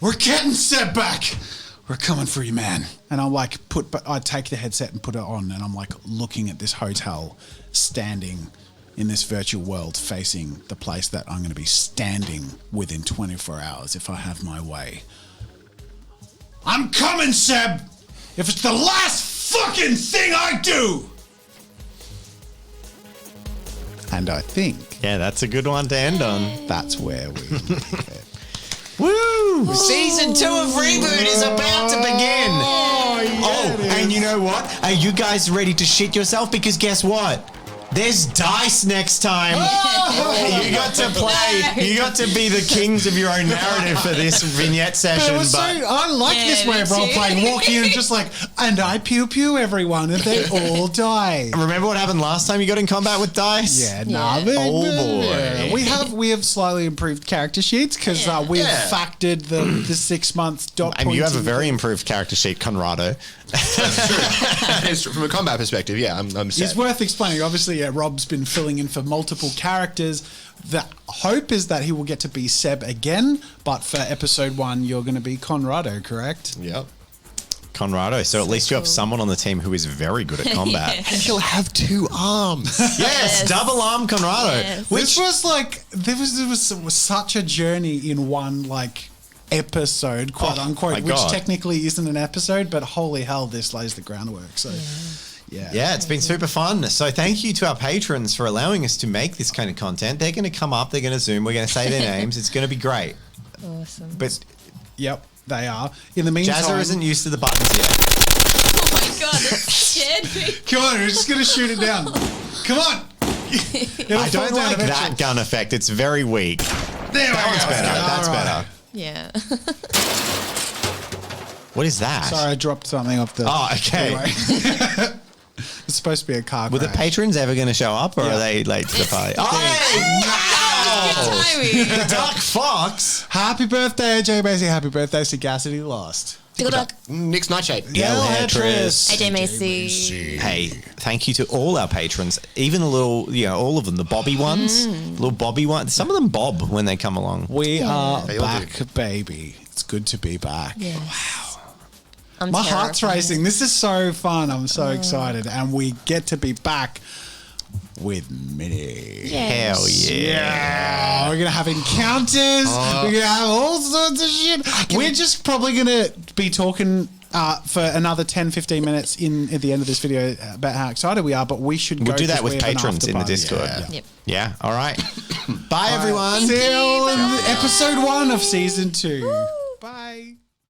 We're getting Seb back. We're coming for you, man. And I'm like, I take the headset and put it on, and I'm like looking at this hotel, standing in this virtual world, facing the place that I'm going to be standing within 24 hours if I have my way. I'm coming, Seb! If it's the last fucking thing I do! And I think Yeah, that's a good one to end on. that's where we leave it. Woo! Season 2 of Reboot is about to begin. And you know what? Are you guys ready to shit yourself? Because guess what? There's dice next time. You got to play. You got to be the kings of your own narrative for this vignette session. I like this way of role playing. Walking in just like, and I pew pew everyone, and they all die. Remember what happened last time you got in combat with dice? Yeah, boy. We have slightly improved character sheets because we've factored the 6 month dot. And you have a pointing. very improved character sheet, Conrado. From a combat perspective, yeah, I'm set. It's worth explaining. Obviously, Rob's been filling in for multiple characters. The hope is that he will get to be Seb again, but for episode 1, you're going to be Conrado, correct? Yep. Conrado. So at least you have someone on the team who is very good at combat. And he'll have 2 arms. Yes, double arm Conrado. Yes. Which was like, there was such a journey in one, like, episode, quote unquote, my which God. technically isn't an episode, but holy hell, this lays the groundwork. So, Yeah, it's been super fun. So thank you to our patrons for allowing us to make this kind of content. They're going to come up, they're going to Zoom, we're going to say their names. It's going to be great. Awesome. But Yep, they are. In the meantime, Jazza isn't used to the buttons yet. Oh my god, that scared me. come on, we're just going to shoot it down. Come on. I don't like that gun effect. It's very weak. There we That's go. better. That's All right. better. Yeah. What is that? Sorry, I dropped something off the. Oh, okay. Anyway. It's supposed to be a car Were the crash. patrons ever going to show up, or are they late to the party? Oh, Timing. the Dark Fox. Happy birthday, Jay Macy. Happy birthday, Sagacity Lost. Good luck. Nick's Nightshade. Helhetris. AJ Macy. Hey, thank you to all our patrons, even the little, all of them, the Bobby ones, little Bobby ones. Some of them bob when they come along. We are They all back, baby. It's good to be back. Yes. Wow. My heart's racing. This is so fun. I'm so excited. And we get to be back with Minnie. Hell yeah. We're going to have encounters. We're going to have all sorts of shit. We're just probably going to be talking for another 10, 15 minutes at the end of this video about how excited we are, but we should go. We'll do that 'cause with we have an patrons in the after party. Discord. Yeah. Yep. Yeah, all right. Bye, everyone. See you in episode 1 of season 2. Bye.